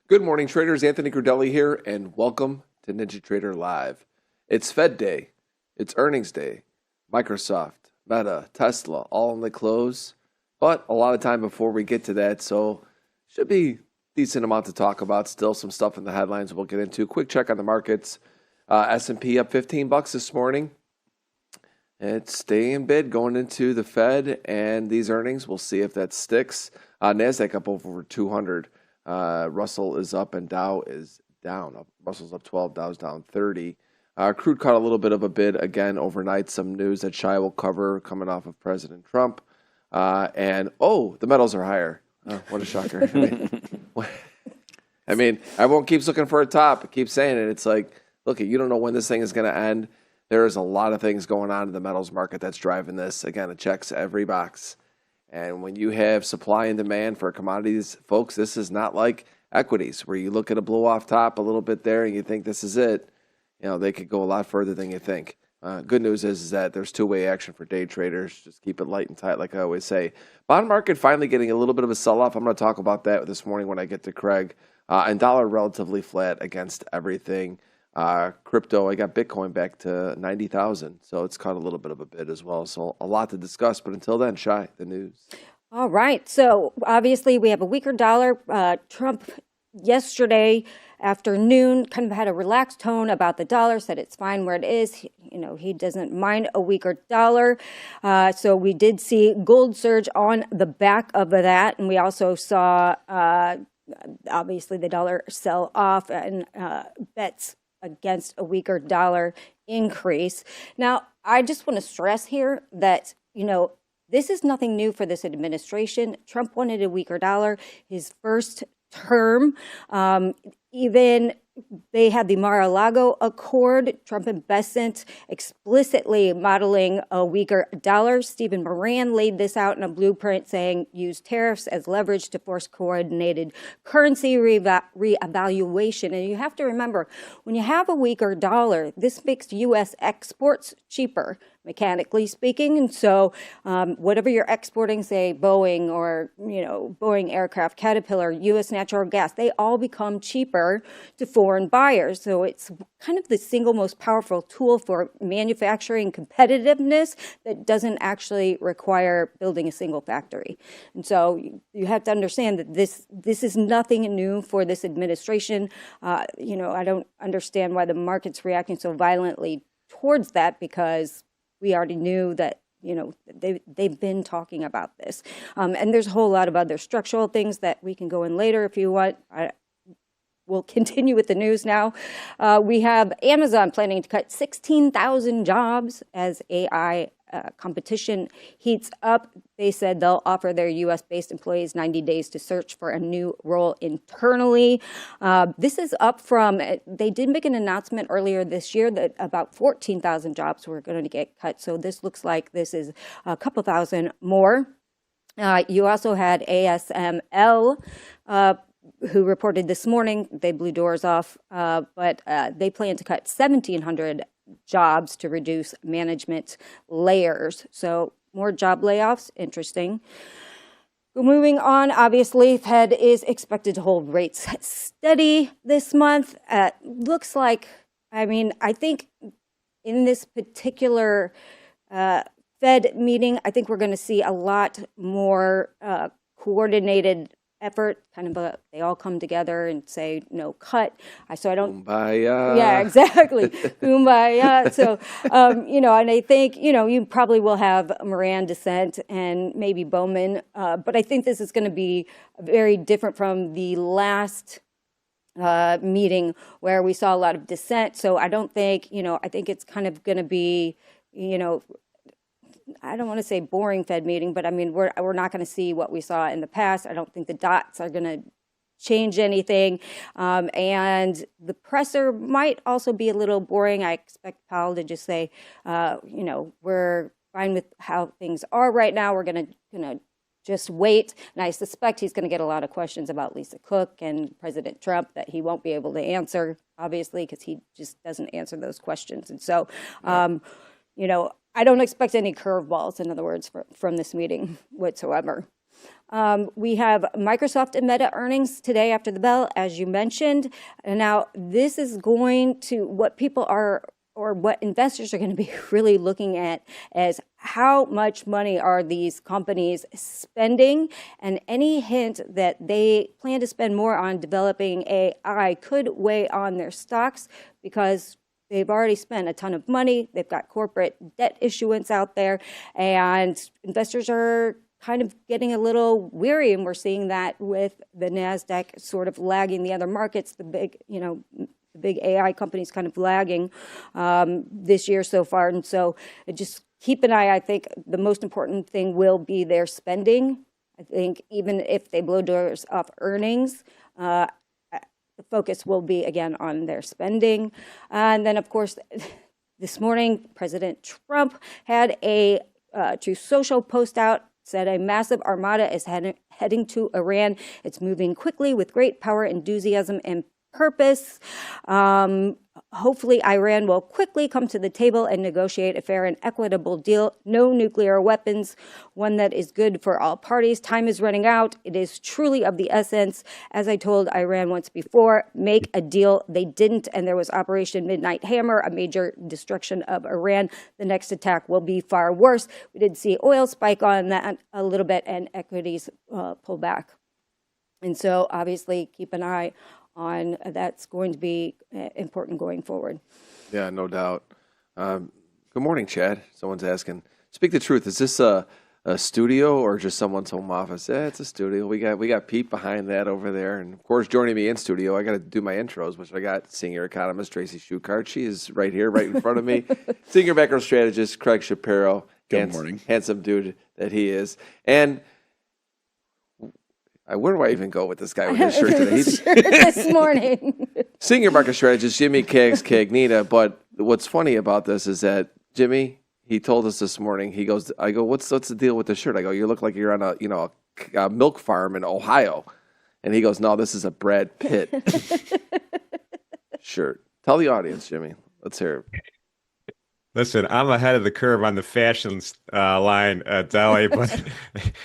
Good morning, traders. Anthony Crudele here, and welcome to NinjaTrader Live. It's Fed Day. It's earnings day. Microsoft, Meta, Tesla, all in the close. But a lot of time before we get to that, so should be a decent amount to talk about. Still some stuff in the headlines we'll get into. Quick check on the markets. S&P up $15 this morning. It's staying bid going into the Fed and these earnings. We'll see if that sticks. NASDAQ up over 200. Russell is up and Dow is down. Russell's up 12, Dow's down 30. Crude caught a little bit of a bid again overnight. Some news that Shai will cover coming off of President Trump. The metals are higher. Oh, what a shocker. I mean, everyone keeps looking for a top. It keeps saying it. It's like, look, you don't know when this thing is going to end. There is a lot of things going on in the metals market that's driving this. Again, it checks every box. And when you have supply and demand for commodities, folks, this is not like equities where you look at a blow off top a little bit there and you think this is it. You know, they could go a lot further than you think. Good news is that there's two-way action for day traders. Just keep it light and tight, like I always say. Bond market finally getting a little bit of a sell-off. I'm going to talk about that this morning when I get to Craig. And dollar relatively flat against everything. Crypto, I got Bitcoin back to 90,000, so it's caught a little bit of a bid as well. So a lot to discuss, but until then, Shai, the news. All right. So obviously we have a weaker dollar. Trump yesterday afternoon kind of had a relaxed tone about the dollar, said it's fine where it is. He doesn't mind a weaker dollar. So we did see gold surge on the back of that. And we also saw, obviously, the dollar sell off and bets against a weaker dollar increase. Now, I just want to stress here that, this is nothing new for this administration. Trump wanted a weaker dollar his first term. Even they had the Mar-a-Lago Accord, Trump and Besant explicitly modeling a weaker dollar. Stephen Moran laid this out in a blueprint saying use tariffs as leverage to force coordinated currency reevaluation. And you have to remember, when you have a weaker dollar, this makes U.S. exports cheaper, mechanically speaking. And so whatever you're exporting, say Boeing or, Boeing aircraft, Caterpillar, U.S. natural gas, they all become cheaper to foreign buyers. So it's kind of the single most powerful tool for manufacturing competitiveness that doesn't actually require building a single factory. And so you have to understand that this is nothing new for this administration. I don't understand why the market's reacting so violently towards that, because we already knew that, they've been talking about this. And there's a whole lot of other structural things that we can go in later if you want. We'll continue with the news now. We have Amazon planning to cut 16,000 jobs as AI competition heats up. They said they'll offer their U.S.-based employees 90 days to search for a new role internally. This is up from, they did make an announcement earlier this year that about 14,000 jobs were going to get cut. So this looks like this is a couple thousand more. You also had ASML, who reported this morning. They blew doors off, but they plan to cut 1,700 jobs to reduce management layers. So more job layoffs, interesting. Moving on, obviously, Fed is expected to hold rates steady this month. Looks like, I think in this particular Fed meeting, I think we're going to see a lot more coordinated effort, they all come together and say no cut. So I don't. Kumbaya. Yeah, exactly. Kumbaya. So, and I think, you probably will have Moran dissent and maybe Bowman, but I think this is going to be very different from the last meeting where we saw a lot of dissent. So I don't think, I think it's kind of going to be, I don't want to say boring Fed meeting, but we're not going to see what we saw in the past. I don't think the dots are going to change anything. And the presser might also be a little boring. I expect Powell to just say, we're fine with how things are right now. We're going to just wait. And I suspect he's going to get a lot of questions about Lisa Cook and President Trump that he won't be able to answer, obviously, because he just doesn't answer those questions. And so, I don't expect any curveballs, in other words, from this meeting whatsoever. We have Microsoft and Meta earnings today after the bell, as you mentioned. And now this is going to what people are, or what investors are going to be really looking at as how much money are these companies spending, and any hint that they plan to spend more on developing AI could weigh on their stocks because they've already spent a ton of money. They've got corporate debt issuance out there, and investors are kind of getting a little weary, and we're seeing that with the NASDAQ sort of lagging the other markets, the big AI companies kind of lagging this year so far. And so just keep an eye. I think the most important thing will be their spending. I think even if they blow doors off earnings, the focus will be, again, on their spending. And then, of course, this morning, President Trump had a Truth Social post out, said a massive armada is heading to Iran. It's moving quickly with great power, enthusiasm, and purpose. Hopefully, Iran will quickly come to the table and negotiate a fair and equitable deal. No nuclear weapons, one that is good for all parties. Time is running out. It is truly of the essence. As I told Iran once before, make a deal. They didn't, and there was Operation Midnight Hammer, a major destruction of Iran. The next attack will be far worse. We did see oil spike on that a little bit and equities pull back. And so, obviously, keep an eye on that's going to be important going forward. Yeah, no doubt. Good morning, Chad. Someone's asking. Speak the truth. Is this a studio or just someone's home office? Yeah, it's a studio. We got Pete behind that over there, and of course, joining me in studio, I got to do my intros, which I got senior economist Tracy Shuchart. She is right here, right in front of me. Senior macro strategist Craig Shapiro. Good morning. Handsome dude that he is, and. Where do I even go with this guy with his shirt today? This morning. Senior market strategist Jimmy Cagnina. But what's funny about this is that Jimmy, he told us this morning. He goes, I go, what's the deal with the shirt? I go, you look like you're on a milk farm in Ohio, and he goes, no, this is a Brad Pitt shirt. Tell the audience, Jimmy. Let's hear it. Listen, I'm ahead of the curve on the fashion line at Deli, but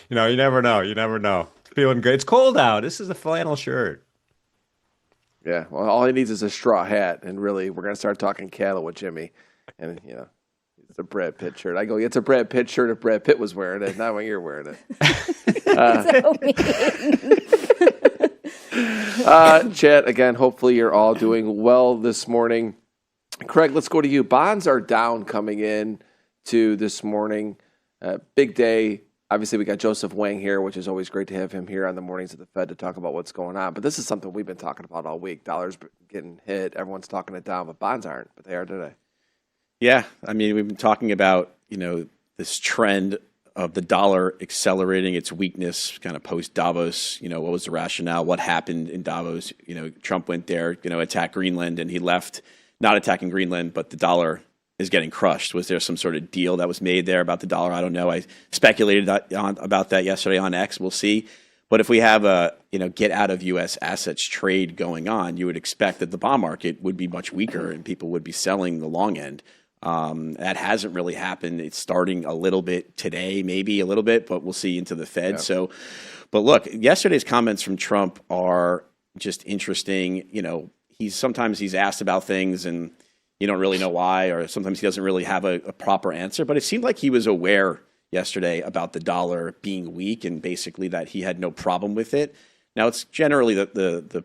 you never know. You never know. Feeling good. It's cold out. This is a flannel shirt. Yeah, well, all he needs is a straw hat, and really, we're going to start talking cattle with Jimmy. And, it's a Brad Pitt shirt. I go, it's a Brad Pitt shirt if Brad Pitt was wearing it, not when you're wearing it. Chat, again, hopefully you're all doing well this morning. Craig, let's go to you. Bonds are down coming in to this morning. Big day. Obviously, we got Joseph Wang here, which is always great to have him here on the mornings of the Fed to talk about what's going on. But this is something we've been talking about all week. Dollars getting hit. Everyone's talking it down, but bonds aren't, but they are today. Yeah. I mean, we've been talking about, this trend of the dollar accelerating its weakness kind of post Davos. What was the rationale? What happened in Davos? Trump went there, attack Greenland, and he left not attacking Greenland, but the dollar is getting crushed. Was there some sort of deal that was made there about the dollar? I don't know. I speculated about that yesterday on X. We'll see. But if we have a get out of U.S. assets trade going on, you would expect that the bond market would be much weaker and people would be selling the long end. That hasn't really happened. It's starting a little bit today, maybe a little bit, but we'll see into the Fed. Yeah. But look, yesterday's comments from Trump are just interesting. Sometimes he's asked about things and you don't really know why, or sometimes he doesn't really have a proper answer. But it seemed like he was aware yesterday about the dollar being weak and basically that he had no problem with it. Now, it's generally the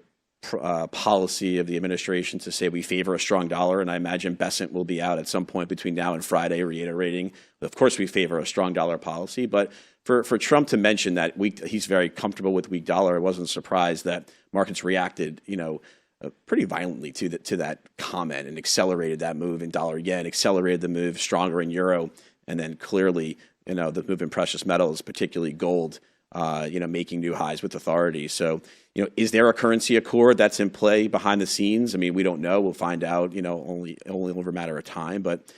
policy of the administration to say we favor a strong dollar, and I imagine Bessent will be out at some point between now and Friday reiterating, of course, we favor a strong dollar policy. But for Trump to mention that he's very comfortable with weak dollar, I wasn't surprised that markets reacted, pretty violently to that comment and accelerated that move in dollar yen, accelerated the move stronger in euro, and then clearly, the move in precious metals, particularly gold, making new highs with authority. So, is there a currency accord that's in play behind the scenes? I mean, we don't know. We'll find out, only over a matter of time. But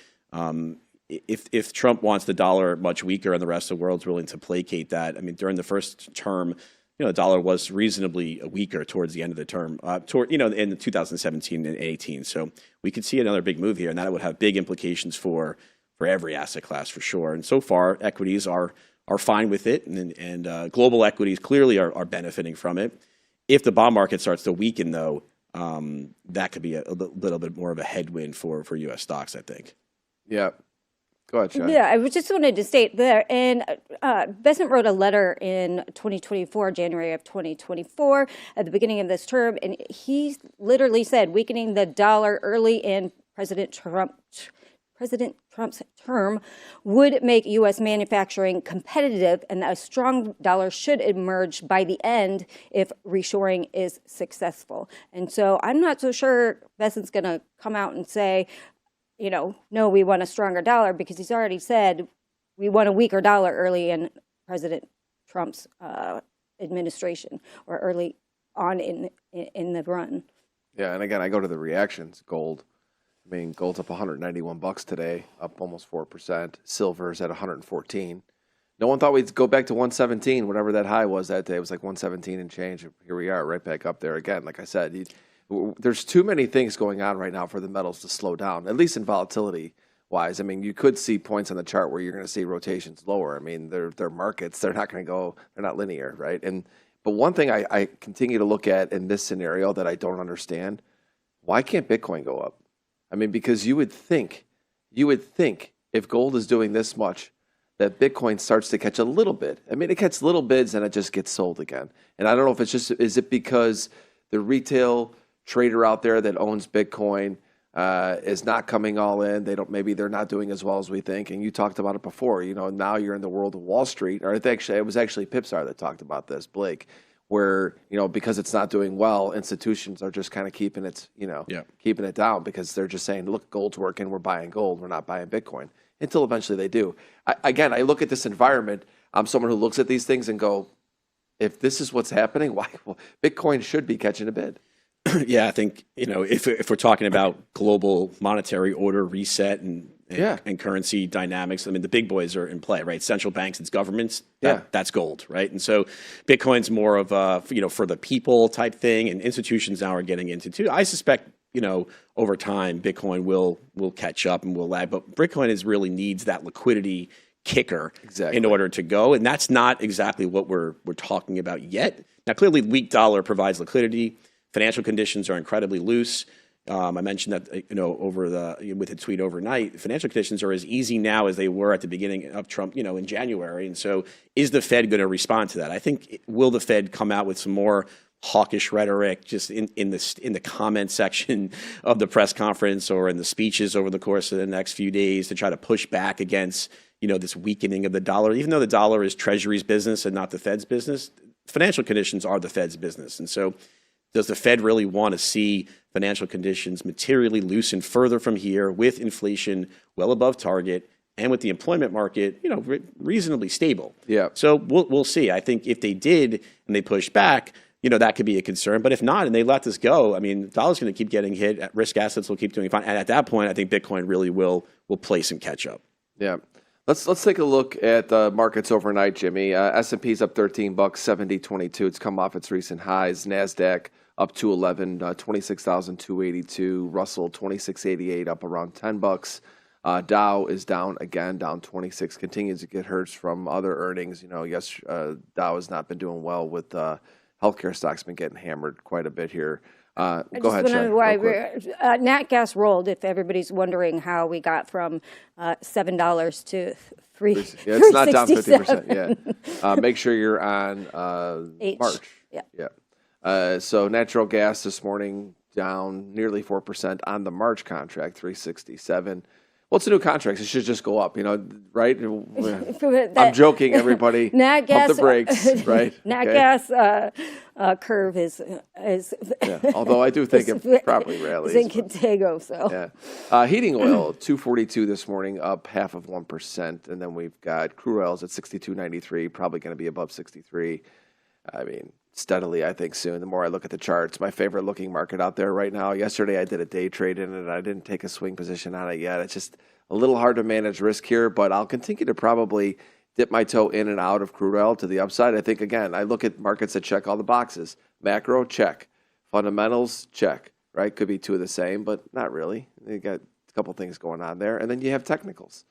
if Trump wants the dollar much weaker and the rest of the world's willing to placate that, I mean, during the first term, the dollar was reasonably weaker towards the end of the term, in 2017 and 18. So we could see another big move here, and that would have big implications for every asset class for sure. And so far, equities are are fine with it, and global equities clearly are benefiting from it. If the bond market starts to weaken, though, that could be a little bit more of a headwind for U.S. stocks, I think. Yeah. Go ahead, Shai. Yeah, I just wanted to state there. And Besant wrote a letter in 2024, January of 2024, at the beginning of this term, and he literally said weakening the dollar early in President Trump's term would make U.S. manufacturing competitive, and a strong dollar should emerge by the end if reshoring is successful. And so I'm not so sure Besant's going to come out and say, no, we want a stronger dollar, because he's already said we want a weaker dollar early in President Trump's administration, or early on in the run. Yeah, and again, I go to the reactions. Gold. I mean, gold's up $191 today, up almost 4%. Silver's at 114. No one thought we'd go back to 117, whatever that high was that day. It was like 117 and change. Here we are, right back up there again. Like I said, there's too many things going on right now for the metals to slow down, at least in volatility wise. I mean, you could see points on the chart where you're going to see rotations lower. I mean, they're markets. They're not going to go, they're not linear, right? But one thing I continue to look at in this scenario that I don't understand, why can't Bitcoin go up? I mean, because you would think if gold is doing this much, that Bitcoin starts to catch a little bit. I mean, it catches little bids and it just gets sold again. And I don't know if it's just, is it because the retail trader out there that owns Bitcoin is not coming all in? Maybe they're not doing as well as we think. And you talked about it before. Now you're in the world of Wall Street, or it was actually Pipsar that talked about this, Blake, where because it's not doing well, institutions are just kind of keeping it down, because they're just saying, look, gold's working, we're buying gold, we're not buying Bitcoin, until eventually they do. I look at this environment. I'm someone who looks at these things and go, if this is what's happening, why? Well, Bitcoin should be catching a bid. Yeah, I think, if we're talking about global monetary order reset and currency dynamics, I mean, the big boys are in play, right? Central banks and governments, that's gold, right? And so Bitcoin's more of a, for the people type thing, and institutions now are getting into too. I suspect, over time, Bitcoin will catch up and will lag, but Bitcoin really needs that liquidity kicker in order to go. And that's not exactly what we're talking about yet. Now, clearly, weak dollar provides liquidity. Financial conditions are incredibly loose. I mentioned that with a tweet overnight, financial conditions are as easy now as they were at the beginning of Trump, in January. And so, is the Fed going to respond to that? I think, will the Fed come out with some more hawkish rhetoric just in the comment section of the press conference or in the speeches over the course of the next few days to try to push back against this weakening of the dollar? Even though the dollar is Treasury's business and not the Fed's business, financial conditions are the Fed's business, and so. Does the Fed really want to see financial conditions materially loosen further from here, with inflation well above target and with the employment market, reasonably stable? Yeah. So we'll see. I think if they did and they push back, that could be a concern. But if not, and they let this go, I mean, the dollar's going to keep getting hit. Risk assets will keep doing fine. And at that point, I think Bitcoin really will play some catch up. Yeah. Let's take a look at the markets overnight, Jimmy. S&P's up $13, 70.22. It's come off its recent highs. NASDAQ up 211, 26,282. Russell 2688, up around $10. Dow is down again, down 26. Continues to get hurt from other earnings. Dow has not been doing well with healthcare stocks. Been getting hammered quite a bit here. Go ahead, Shai. Nat gas rolled, if everybody's wondering how we got from $7 to $3. Yeah, it's not down 50% yet. Make sure you're on March. Yeah. So natural gas this morning down nearly 4% on the March contract, 367. Well, it's a new contract. It should just go up, right? I'm joking, everybody. Nat gas, pump the brakes, right? Nat gas curve is although I do think it probably rallies. It's in Contigo, so. Yeah. Heating oil, 242 this morning, up 0.5%. And then we've got crude oils at 62.93, probably going to be above 63. I mean, steadily, I think soon. The more I look at the charts, my favorite looking market out there right now. Yesterday, I did a day trade in it. I didn't take a swing position on it yet. It's just a little hard to manage risk here, but I'll continue to probably dip my toe in and out of crude oil to the upside. I think, again, I look at markets that check all the boxes. Macro, check. Fundamentals, check. Right? Could be two of the same, but not really. You got a couple things going on there. And then you have technicals.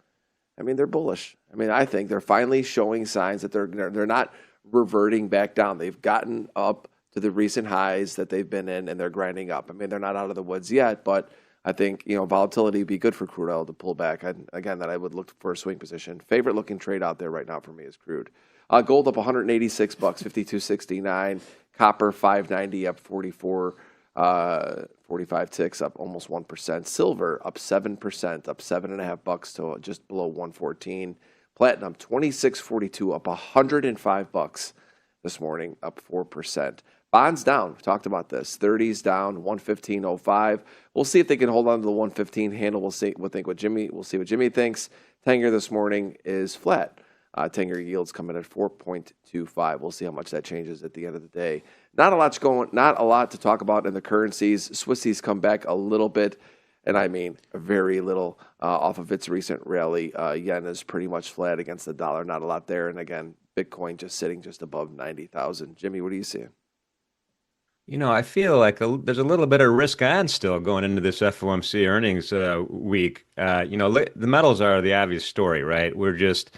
I mean, they're bullish. I mean, I think they're finally showing signs that they're not reverting back down. They've gotten up to the recent highs that they've been in, and they're grinding up. I mean, they're not out of the woods yet, but I think, volatility would be good for crude oil to pull back. Again, that I would look for a swing position. Favorite looking trade out there right now for me is crude. Gold up $186, 52.69. Copper 590 up 44. 45 ticks, up almost 1%. Silver up 7%, up $7.50 to just below 114. Platinum 26.42, up $105 this morning, up 4%. Bonds down. We talked about this. 30s down, 115.05. We'll see if they can hold on to the 115 handle. We'll see what Jimmy thinks. 10-year this morning is flat. 10-year yields coming at 4.25. We'll see how much that changes at the end of the day. Not a lot to talk about in the currencies. Swissies come back a little bit, and I mean very little off of its recent rally. Yen is pretty much flat against the dollar. Not a lot there. And again, Bitcoin just sitting just above 90,000. Jimmy, what are you seeing? I feel like there's a little bit of risk on still going into this FOMC earnings week. The metals are the obvious story, right? We're just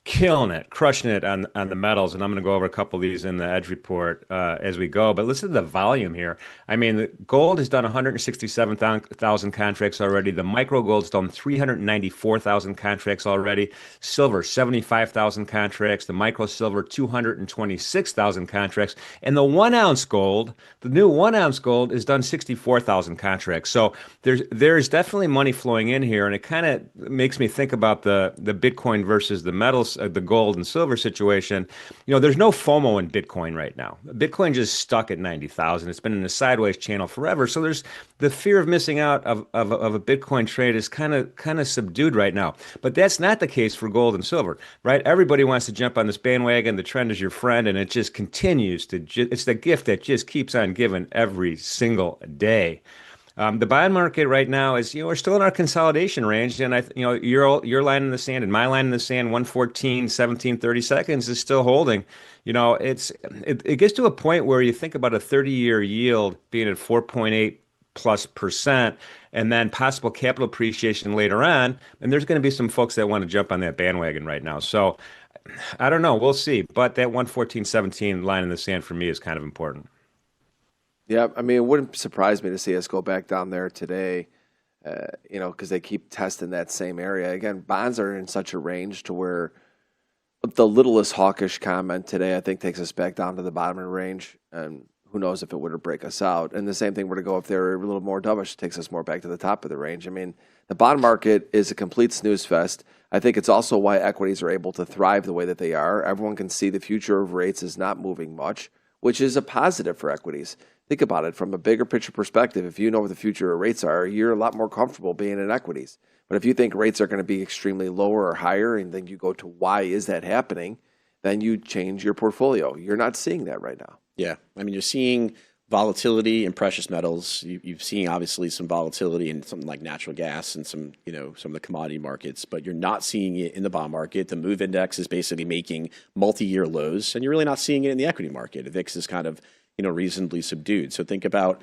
killing it, crushing it on the metals, and I'm going to go over a couple of these in the Edge report as we go. But listen to the volume here. I mean, the gold has done 167,000 contracts already. The micro gold's done 394,000 contracts already. Silver 75,000 contracts. The micro silver 226,000 contracts, and the 1 ounce gold, the new 1 ounce gold, is done 64,000 contracts. So there's definitely money flowing in here, and it kind of makes me think about the Bitcoin versus the metals. The gold and silver situation. There's no FOMO in Bitcoin right now. Bitcoin just stuck at 90,000. It's been in a sideways channel forever. So there's the fear of missing out of a Bitcoin trade is kind of subdued right now. But that's not the case for gold and silver, right? Everybody wants to jump on this bandwagon. The trend is your friend, and it just continues to. It's the gift that just keeps on giving every single day. The bond market right now is, we're still in our consolidation range, and your line in the sand and my line in the sand, 114, 17, 30 seconds is still holding. It gets to a point where you think about a 30-year yield being at 4.8+%, and then possible capital appreciation later on, and there's going to be some folks that want to jump on that bandwagon right now. So I don't know, we'll see, but that 114.17 line in the sand for me is kind of important. Yeah, I mean, it wouldn't surprise me to see us go back down there today, because they keep testing that same area. Again, bonds are in such a range to where the littlest hawkish comment today, I think, takes us back down to the bottom of the range, and who knows if it were to break us out. And the same thing were to go if they're a little more dovish, it takes us more back to the top of the range. I mean, the bond market is a complete snooze fest. I think it's also why equities are able to thrive the way that they are. Everyone can see the future of rates is not moving much, which is a positive for equities. Think about it from a bigger picture perspective. If you know what the future of rates are, you're a lot more comfortable being in equities. But if you think rates are going to be extremely lower or higher, and then you go to why is that happening, then you change your portfolio. You're not seeing that right now. Yeah. I mean, you're seeing volatility in precious metals. You've seen obviously some volatility in something like natural gas and some of the commodity markets, but you're not seeing it in the bond market. The MOVE index is basically making multi-year lows, and you're really not seeing it in the equity market. The VIX is kind of reasonably subdued. So think about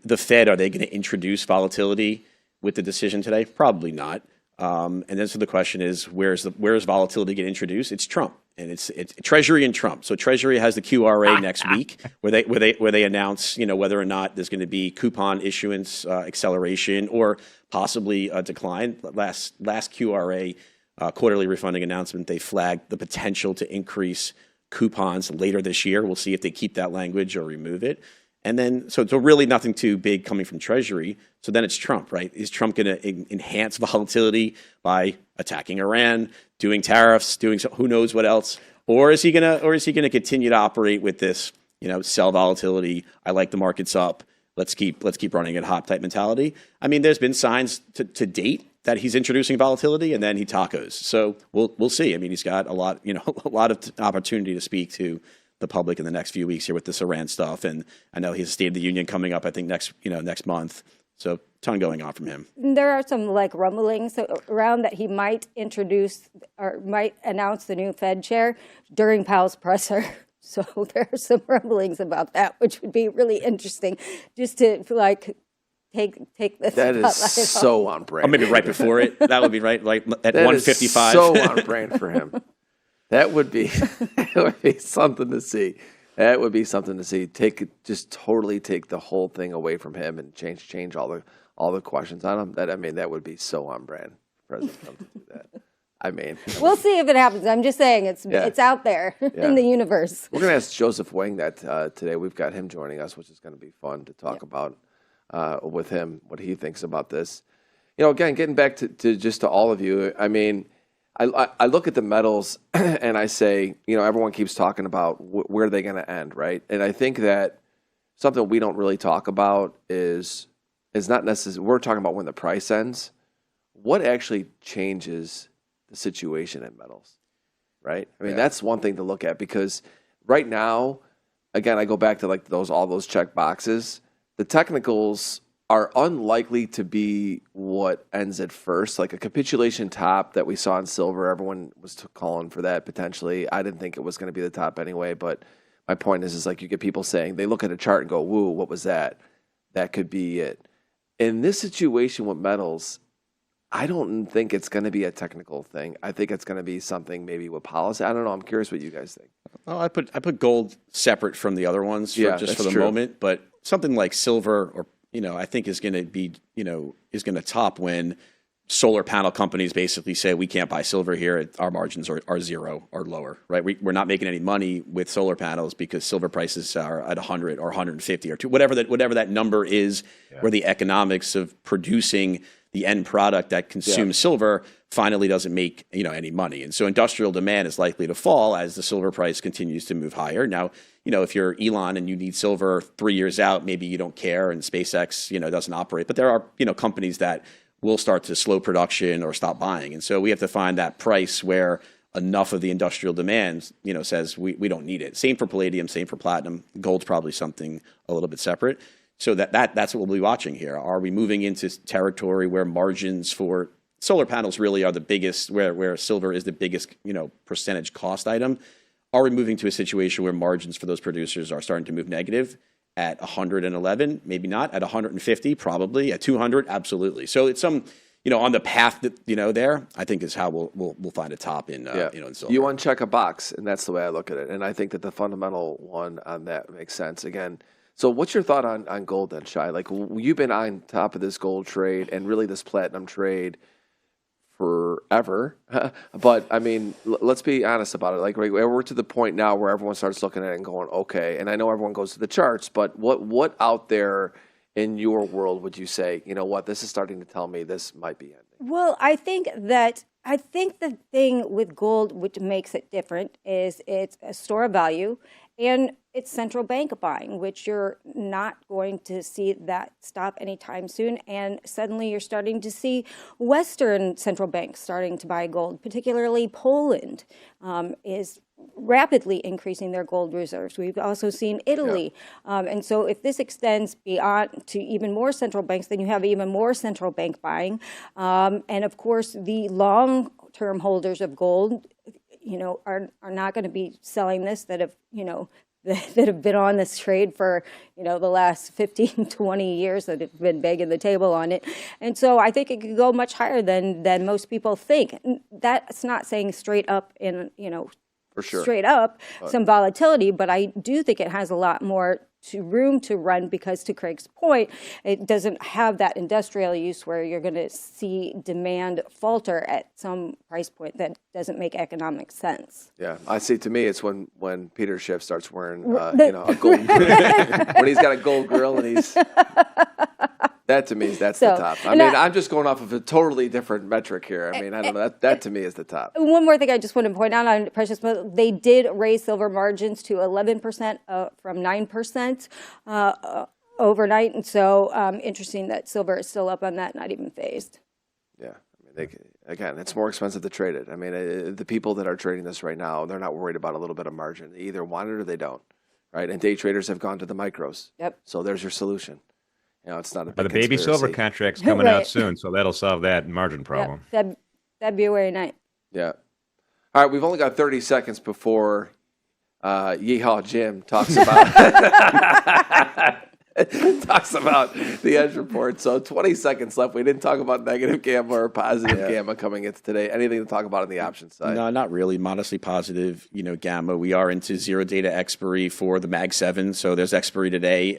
the Fed. Are they going to introduce volatility with the decision today? Probably not. And then so the question is, where's volatility get introduced? It's Trump, and it's Treasury and Trump. So Treasury has the QRA next week, where they announce whether or not there's going to be coupon issuance acceleration or possibly a decline. Last QRA quarterly refunding announcement, they flagged the potential to increase coupons later this year. We'll see if they keep that language or remove it. And then, so really nothing too big coming from Treasury. So then it's Trump, right? Is Trump going to enhance volatility by attacking Iran, doing tariffs, doing who knows what else? Or is he going to continue to operate with this, sell volatility? I like the markets up. Let's keep running at hot type mentality. I mean, there's been signs to date that he's introducing volatility, and then he tacos. So we'll see. I mean, he's got a lot of opportunity to speak to the public in the next few weeks here with this Iran stuff, and I know he has a State of the Union coming up, I think next month. So ton going on from him. There are some rumblings around that he might introduce or might announce the new Fed chair during Powell's presser. So there are some rumblings about that, which would be really interesting, just to take this. That is spotlight off. so on brand. Or maybe right before it. That would be right, like at That 155. is so on brand for him. That would be something to see. That would be something to see. Just totally take the whole thing away from him and change all the questions on him. That would be so on brand. President Trump to do that. We'll see if it happens. I'm just saying it's out there in the universe. We're going to ask Joseph Wang that today. We've got him joining us, which is going to be fun to talk about with him, what he thinks about this. Again, getting back to all of you, I look at the metals and I say, everyone keeps talking about where are they going to end, right? And I think that something we don't really talk about is not necessarily, we're talking about when the price ends. What actually changes the situation in metals, right? That's one thing to look at, because right now, again, I go back to all those check boxes. The technicals are unlikely to be what ends at first. Like a capitulation top that we saw in silver, everyone was calling for that potentially. I didn't think it was going to be the top anyway, but my point is you get people saying, they look at a chart and go, woo, what was that? That could be it. In this situation with metals, I don't think it's going to be a technical thing. I think it's going to be something maybe with policy. I don't know. I'm curious what you guys think. Well, I put gold separate from the other ones for the moment, but something like silver or I think is going to be is going to top when solar panel companies basically say we can't buy silver here. Our margins are zero or lower, right? We're not making any money with solar panels because silver prices are at 100 or 150 or 2, whatever that number is, where the economics of producing the end product that consumes silver finally doesn't make any money. And so industrial demand is likely to fall as the silver price continues to move higher. Now, if you're Elon and you need silver 3 years out, maybe you don't care and SpaceX, doesn't operate. But there are, companies that will start to slow production or stop buying. And so we have to find that price where enough of the industrial demand, says we don't need it. Same for palladium, same for platinum. Gold's probably something a little bit separate. So that's what we'll be watching here. Are we moving into territory where margins for solar panels really are the biggest, where silver is the biggest, percentage cost item? Are we moving to a situation where margins for those producers are starting to move negative at 111? Maybe not. At 150, probably. At 200, absolutely. So it's on the path that, there, I think is how we'll find a top in silver. You uncheck a box, and that's the way I look at it. And I think that the fundamental one on that makes sense. Again, so what's your thought on gold then, Shai? You've been on top of this gold trade and really this platinum trade forever. But let's be honest about it. We're to the point now where everyone starts looking at it and going, okay. And I know everyone goes to the charts, but what out there in your world would you say, this is starting to tell me this might be ending? Well, I think the thing with gold, which makes it different, is it's a store of value and it's central bank buying, which you're not going to see that stop anytime soon. And suddenly you're starting to see Western central banks starting to buy gold, particularly Poland is rapidly increasing their gold reserves. We've also seen Italy. And so if this extends beyond to even more central banks, then you have even more central bank buying. And of course, the long-term holders of gold, are not going to be selling this that have been on this trade for, the last 15, 20 years that have been begging the table on it. And so I think it could go much higher than most people think. That's not saying straight up for sure. Straight up some volatility, but I do think it has a lot more room to run because, to Craig's point, it doesn't have that industrial use where you're going to see demand falter at some price point that doesn't make economic sense. Yeah, I see. To me, it's when Peter Schiff starts wearing a gold when he's got a gold grill and he's. That to me, that's the top. I'm just going off of a totally different metric here. I don't know. That to me is the top. One more thing I just want to point out on precious metals, they did raise silver margins to 11% from 9% overnight. And so interesting that silver is still up on that, not even phased. Yeah. Again, it's more expensive to trade it. The people that are trading this right now, they're not worried about a little bit of margin. They either want it or they don't. Right. And day traders have gone to the micros. Yep. So there's your solution. It's not a big the baby silver contract's coming out soon, so that'll solve that margin problem. Yep. February 9th. Yeah. All right, we've only got 30 seconds before Yeehaw Jim talks about It talks about the edge report. So 20 seconds left. We didn't talk about negative gamma or positive gamma coming into today. Anything to talk about on the options side? No, not really. Modestly positive, gamma. We are into zero data expiry for the Mag 7. So there's expiry today,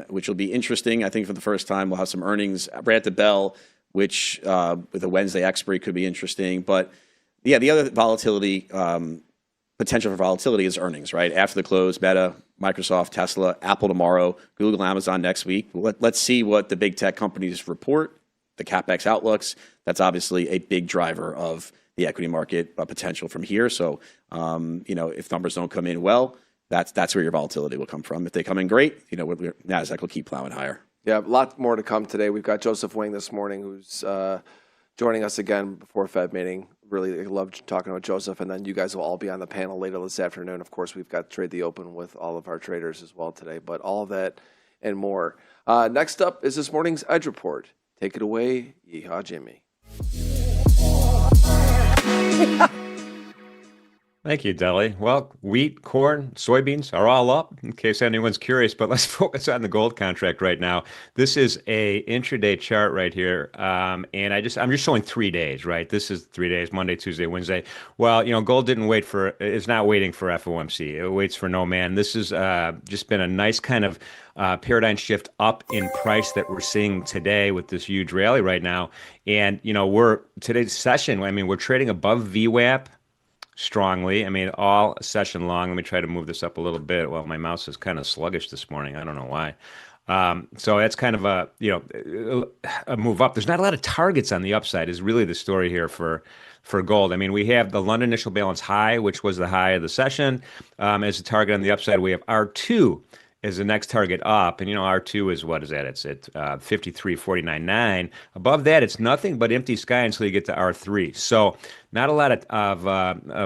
which will be interesting. I think for the first time, we'll have some earnings right at the bell, which with a Wednesday expiry could be interesting. But yeah, the other volatility, potential for volatility is earnings, right? After the close, Meta, Microsoft, Tesla, Apple tomorrow, Google, Amazon next week. Let's see what the big tech companies report, the CapEx outlooks. That's obviously a big driver of the equity market potential from here. So, if numbers don't come in well, that's where your volatility will come from. If they come in great, NASDAQ will keep plowing higher. Yeah, a lot more to come today. We've got Joseph Wang this morning, who's joining us again before Fed meeting. Really loved talking with Joseph, and then you guys will all be on the panel later this afternoon. Of course, we've got Trade the Open with all of our traders as well today, but all of that and more. Next up is this morning's Edge Report. Take it away, Yeehaw Jimmy. Thank you, Deli. Well, wheat, corn, soybeans are all up, in case anyone's curious, but let's focus on the gold contract right now. This is a intraday chart right here, and I'm just showing 3 days, right? This is 3 days, Monday, Tuesday, Wednesday. Well, gold it's not waiting for FOMC. It waits for no man. This has just been a nice kind of paradigm shift up in price that we're seeing today with this huge rally right now. And, today's session, we're trading above VWAP strongly. All session long. Let me try to move this up a little bit. Well, my mouse is kind of sluggish this morning. I don't know why. So that's kind of a move up. There's not a lot of targets on the upside is really the story here for gold. We have the London initial balance high, which was the high of the session. As a target on the upside, we have R2 as the next target up. And, R2 is, what is that? It's at 53.499. Above that, it's nothing but empty sky until you get to R3. So not a lot of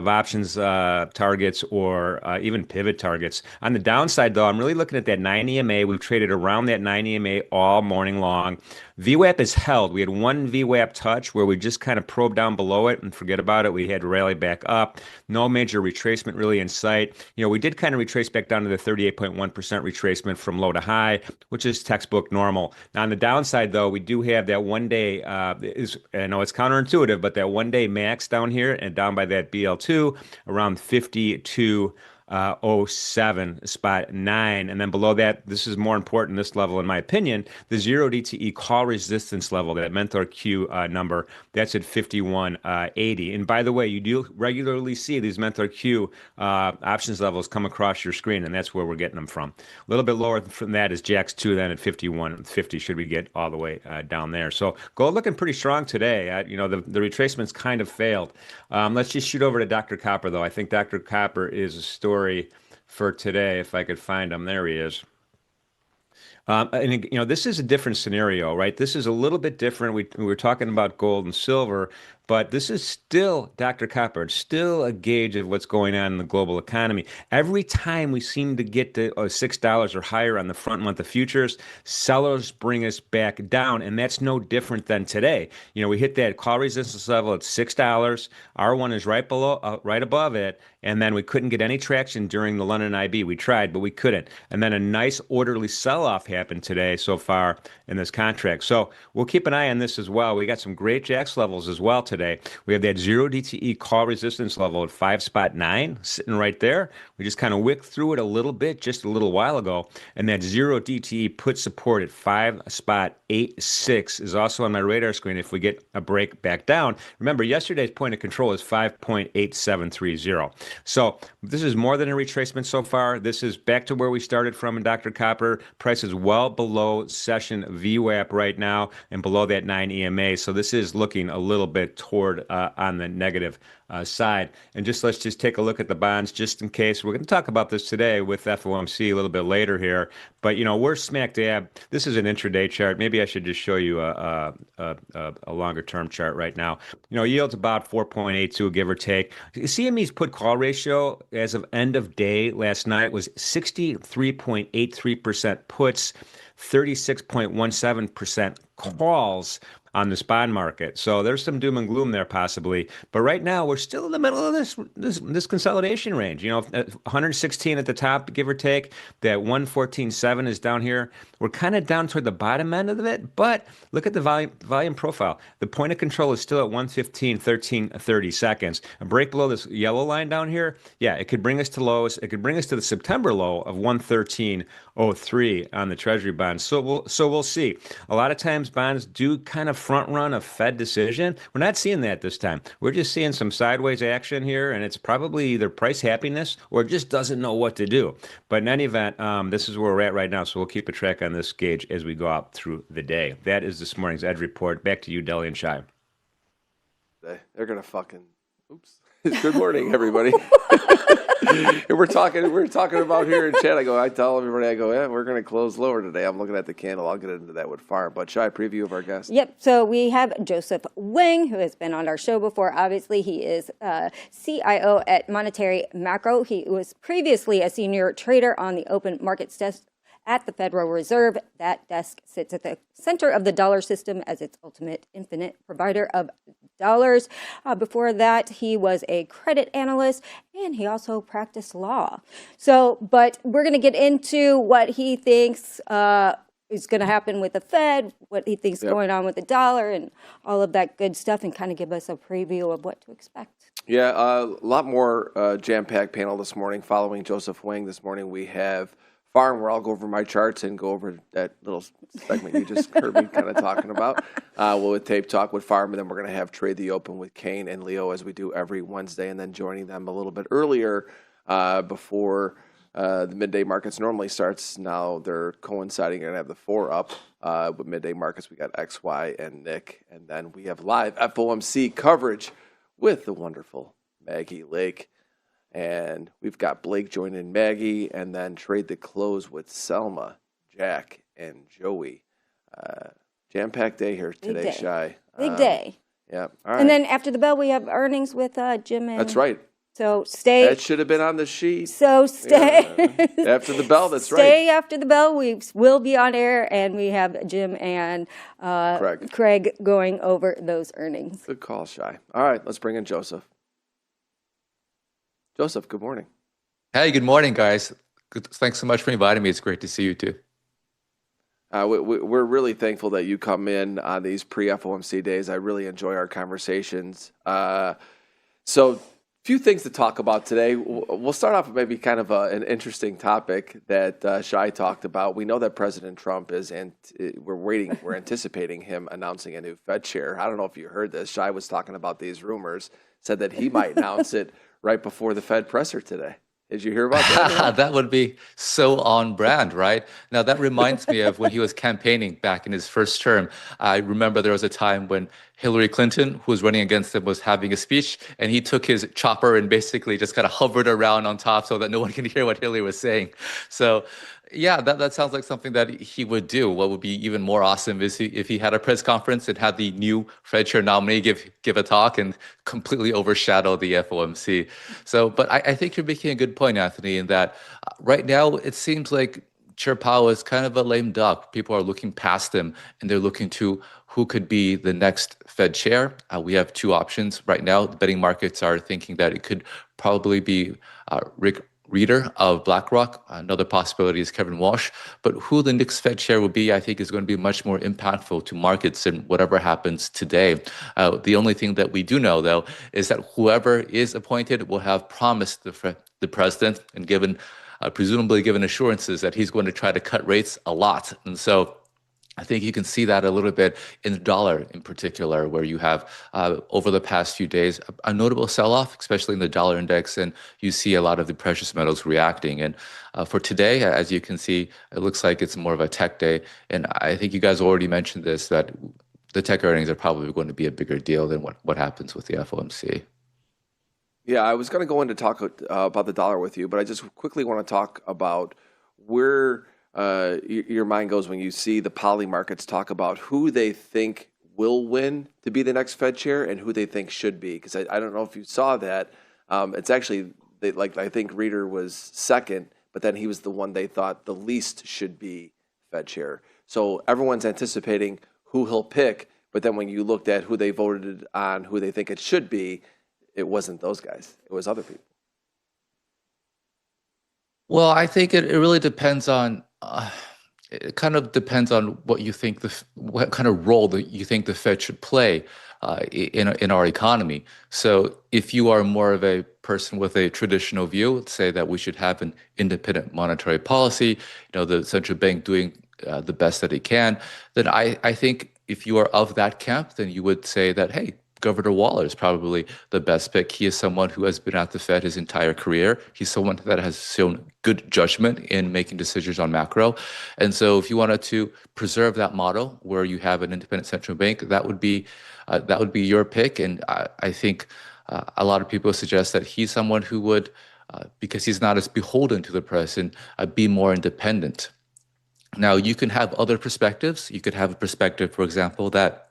options targets or even pivot targets. On the downside, though, I'm really looking at that 9 EMA. We've traded around that 9 EMA all morning long. VWAP is held. We had one VWAP touch where we just kind of probed down below it and forget about it. We had to rally back up. No major retracement really in sight. We did kind of retrace back down to the 38.1% retracement from low to high, which is textbook normal. Now, on the downside, though, we do have that 1 day, I know it's counterintuitive, but that 1 day max down here and down by that BL2 around 52.07 spot 9, and then below that, this is more important, this level in my opinion, the 0 DTE call resistance level, that MenthorQ number, that's at 51.80. And by the way, you do regularly see these MenthorQ options levels come across your screen, and that's where we're getting them from. A little bit lower from that is JAX2, then at 51.50 should we get all the way down there. So gold looking pretty strong today. The retracements kind of failed. Let's just shoot over to Dr. Copper, though. I think Dr. Copper is a story for today, if I could find him. There he is. This is a different scenario, right? This is a little bit different. We were talking about gold and silver, but this is still, Dr. Copper, still a gauge of what's going on in the global economy. Every time we seem to get to $6 or higher on the front month of futures, sellers bring us back down, and that's no different than today. We hit that call resistance level at $6. R1 is right below, right above it, and then we couldn't get any traction during the London IB. We tried, but we couldn't. And then a nice orderly sell-off happened today so far in this contract. So we'll keep an eye on this as well. We got some great JAX levels as well today. We have that 0 DTE call resistance level at 5.9 sitting right there. We just kind of wicked through it a little bit just a little while ago. And that 0 DTE put support at 5.86 is also on my radar screen if we get a break back down. Remember, yesterday's point of control is 5.8730. So this is more than a retracement so far. This is back to where we started from in Dr. Copper. Price is well below session VWAP right now and below that 9 EMA. So this is looking a little bit toward on the negative side. And let's just take a look at the bonds just in case. We're going to talk about this today with FOMC a little bit later here. But, we're smack dab. This is an intraday chart. Maybe I should just show you a longer term chart right now. Yield's about 4.82, give or take. CME's put call ratio as of end of day last night was 63.83% puts, 36.17% calls. on this bond market. So there's some doom and gloom there possibly. But right now we're still in the middle of this consolidation range. 116 at the top, give or take. That 114.7 is down here. We're kind of down toward the bottom end of it, but look at the volume profile. The point of control is still at 115.13 30 seconds. A break below this yellow line down here, yeah, it could bring us to lows. It could bring us to the September low of 113.03 on the Treasury bonds. So we'll see. A lot of times bonds do kind of front run a Fed decision. We're not seeing that this time. We're just seeing some sideways action here, and it's probably either price happiness or just doesn't know what to do. But in any event, this is where we're at right now. So we'll keep a track on this gauge as we go out through the day. That is this morning's Edge Report. Back to you, Deli and Shai. They're gonna fucking. Oops. Good morning, everybody. we're talking about here in chat. I tell everybody, yeah, we're going to close lower today. I'm looking at the candle. I'll get into that with Pharm. But Shai, preview of our guest. Yep. So we have Joseph Wang, who has been on our show before. Obviously, he is CIO at Monetary Macro. He was previously a senior trader on the open markets desk at the Federal Reserve. That desk sits at the center of the dollar system as its ultimate infinite provider of dollars. Before that, he was a credit analyst, and he also practiced law. But we're going to get into what he thinks is going to happen with the Fed, what he thinks going on with the dollar, and all of that good stuff, and kind of give us a preview of what to expect. Yeah, a lot more jam-packed panel this morning. Following Joseph Wang this morning, we have Pharm, where I'll go over my charts and go over that little segment you just heard me kind of talking about. We'll tape talk with Pharm, and then we're going to have Trade the Open with Kane and Leo as we do every Wednesday, and then joining them a little bit earlier before the midday markets normally starts. Now they're coinciding and have the 4 up with midday markets. We got XY and Nick, and then we have live FOMC coverage with the wonderful Maggie Lake. And we've got Blake joining Maggie, and then Trade the Close with Selma, Jack, and Joey. Jam-packed day here today, Shai. Big day. Yeah. All right. And then after the bell, we have earnings with Jim and... That's right. So stay... That should have been on the sheet. So stay... Yeah. After the bell, that's right. Stay after the bell. We will be on air, and we have Jim and Craig going over those earnings. Good call, Shai. All right, let's bring in Joseph. Joseph, good morning. Hey, good morning, guys. Thanks so much for inviting me. It's great to see you too. We're really thankful that you come in on these pre-FOMC days. I really enjoy our conversations. So, few things to talk about today. We'll start off with maybe kind of an interesting topic that Shai talked about. We know that President Trump is, and we're anticipating him announcing a new Fed chair. I don't know if you heard this. Shai was talking about these rumors, said that he might announce it right before the Fed presser today. Did you hear about that? That would be so on brand, right? Now, that reminds me of when he was campaigning back in his first term. I remember there was a time when Hillary Clinton, who was running against him, was having a speech, and he took his chopper and basically just kind of hovered around on top so that no one can hear what Hillary was saying. So, yeah, that sounds like something that he would do. What would be even more awesome is if he had a press conference and had the new Fed chair nominee give a talk and completely overshadow the FOMC. So, but I think you're making a good point, Anthony, in that right now it seems like Chair Powell is kind of a lame duck. People are looking past him, and they're looking to who could be the next Fed chair. We have 2 options right now. The betting markets are thinking that it could probably be Rick Reader of BlackRock. Another possibility is Kevin Walsh. But who the next Fed chair will be, I think, is going to be much more impactful to markets than whatever happens today. The only thing that we do know, though, is that whoever is appointed will have promised the president and presumably given assurances that he's going to try to cut rates a lot. And so I think you can see that a little bit in the dollar in particular, where you have over the past few days a notable sell-off, especially in the dollar index, and you see a lot of the precious metals reacting. And for today, as you can see, it looks like it's more of a tech day. And I think you guys already mentioned this, that the tech earnings are probably going to be a bigger deal than what happens with the FOMC. Yeah, I was going to go into talk about the dollar with you, but I just quickly want to talk about where your mind goes when you see the poly markets talk about who they think will win to be the next Fed chair and who they think should be. Because I don't know if you saw that. It's actually, I think Reader was second, but then he was the one they thought the least should be Fed chair. So everyone's anticipating who he'll pick, But then when you looked at who they voted on, who they think it should be, it wasn't those guys. It was other people. Well, I think it really depends on it kind of depends on what you think what kind of role that you think the Fed should play in our economy. So if you are more of a person with a traditional view, let's say that we should have an independent monetary policy, the central bank doing the best that it can, then I think if you are of that camp, then you would say that, hey, Governor Waller is probably the best pick. He is someone who has been at the Fed his entire career. He's someone that has shown good judgment in making decisions on macro. And so if you wanted to preserve that model where you have an independent central bank, that would be your pick. And I think a lot of people suggest that he's someone who would, because he's not as beholden to the president, be more independent. Now, you can have other perspectives. You could have a perspective, for example, that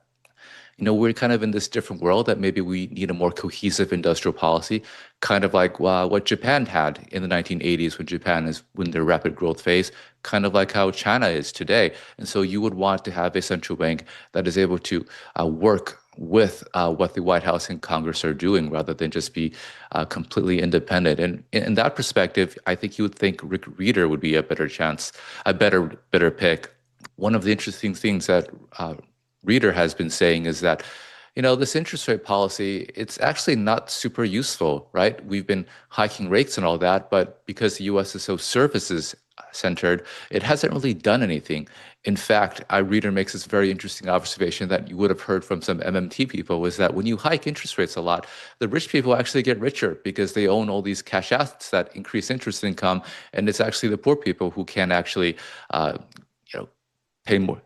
we're kind of in this different world that maybe we need a more cohesive industrial policy, kind of like what Japan had in the 1980s when Japan is in their rapid growth phase, kind of like how China is today. And so you would want to have a central bank that is able to work with what the White House and Congress are doing rather than just be completely independent. And in that perspective, I think you would think Rick Rieder would be a better pick. One of the interesting things that Rieder has been saying is that, this interest rate policy, it's actually not super useful, right? We've been hiking rates and all that, but because the U.S. is so services centered, it hasn't really done anything. In fact, Rieder makes this very interesting observation that you would have heard from some MMT people, was that when you hike interest rates a lot, the rich people actually get richer because they own all these cash assets that increase interest income, and it's actually the poor people who can actually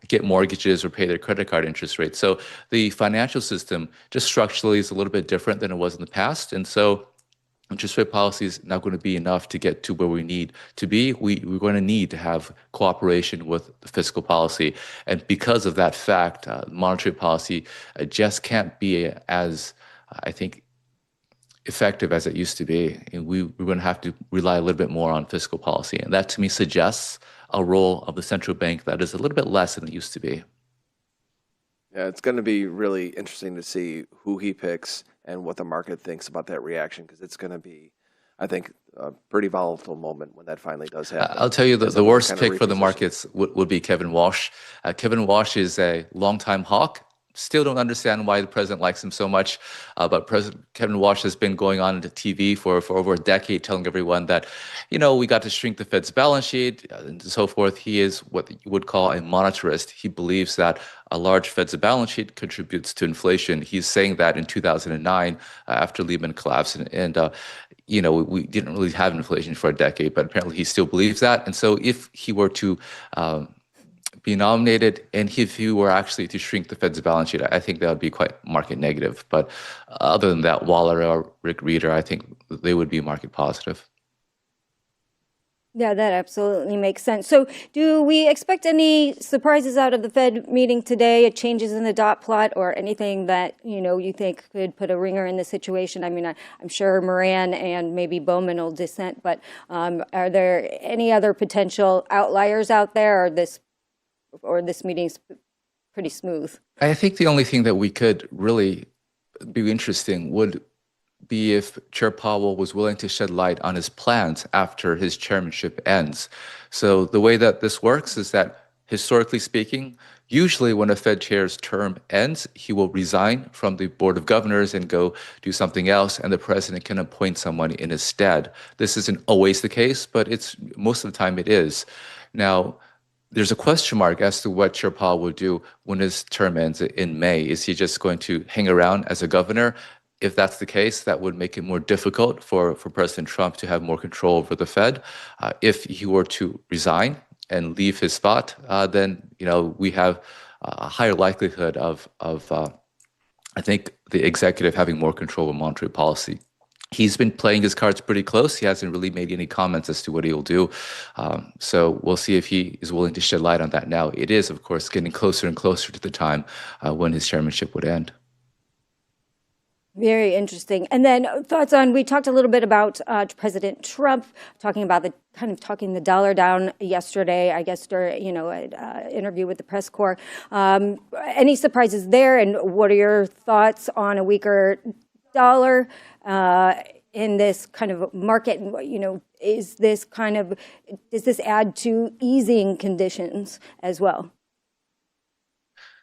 get mortgages or pay their credit card interest rates. So the financial system just structurally is a little bit different than it was in the past. And so interest rate policy is not going to be enough to get to where we need to be. We're going to need to have cooperation with the fiscal policy. And because of that fact, monetary policy just can't be as, I think, effective as it used to be. And we're going to have to rely a little bit more on fiscal policy. And that to me suggests a role of the central bank that is a little bit less than it used to be. Yeah, it's going to be really interesting to see who he picks and what the market thinks about that reaction, because it's going to be, I think, a pretty volatile moment when that finally does happen. I'll tell you the worst pick for the markets would be Kevin Walsh. Kevin Walsh is a longtime hawk. Still don't understand why the president likes him so much, but President Kevin Walsh has been going on into TV for over a decade, telling everyone that, we got to shrink the Fed's balance sheet and so forth. He is what you would call a monetarist. He believes that a large Fed's balance sheet contributes to inflation. He's saying that in 2009 after Lehman collapsed, and we didn't really have inflation for a decade, but apparently he still believes that. And so if he were to be nominated, and if he were actually to shrink the Fed's balance sheet, I think that would be quite market negative. But other than that, Waller or Rick Rieder, I think they would be market positive. Yeah, that absolutely makes sense. So do we expect any surprises out of the Fed meeting today, changes in the dot plot, or anything that, you think could put a ringer in the situation? I mean, I'm sure Moran and maybe Bowman will dissent, but are there any other potential outliers out there, or this meeting's pretty smooth? I think the only thing that we could really be interesting would be if Chair Powell was willing to shed light on his plans after his chairmanship ends. So the way that this works is that, historically speaking, usually when a Fed chair's term ends, he will resign from the Board of Governors and go do something else, and the president can appoint someone in his stead. This isn't always the case, but most of the time it is. Now, there's a question mark as to what Chair Powell will do when his term ends in May. Is he just going to hang around as a governor? If that's the case, that would make it more difficult for President Trump to have more control over the Fed. If he were to resign and leave his spot, then we have a higher likelihood of I think the executive having more control of monetary policy. He's been playing his cards pretty close. He hasn't really made any comments as to what he'll do. So we'll see if he is willing to shed light on that now. It is, of course, getting closer and closer to the time when his chairmanship would end. Very interesting. And then thoughts on, we talked a little bit about President Trump talking the dollar down yesterday, I guess, during, an interview with the press corps. Any surprises there? And what are your thoughts on a weaker dollar in this kind of market? Does this add to easing conditions as well?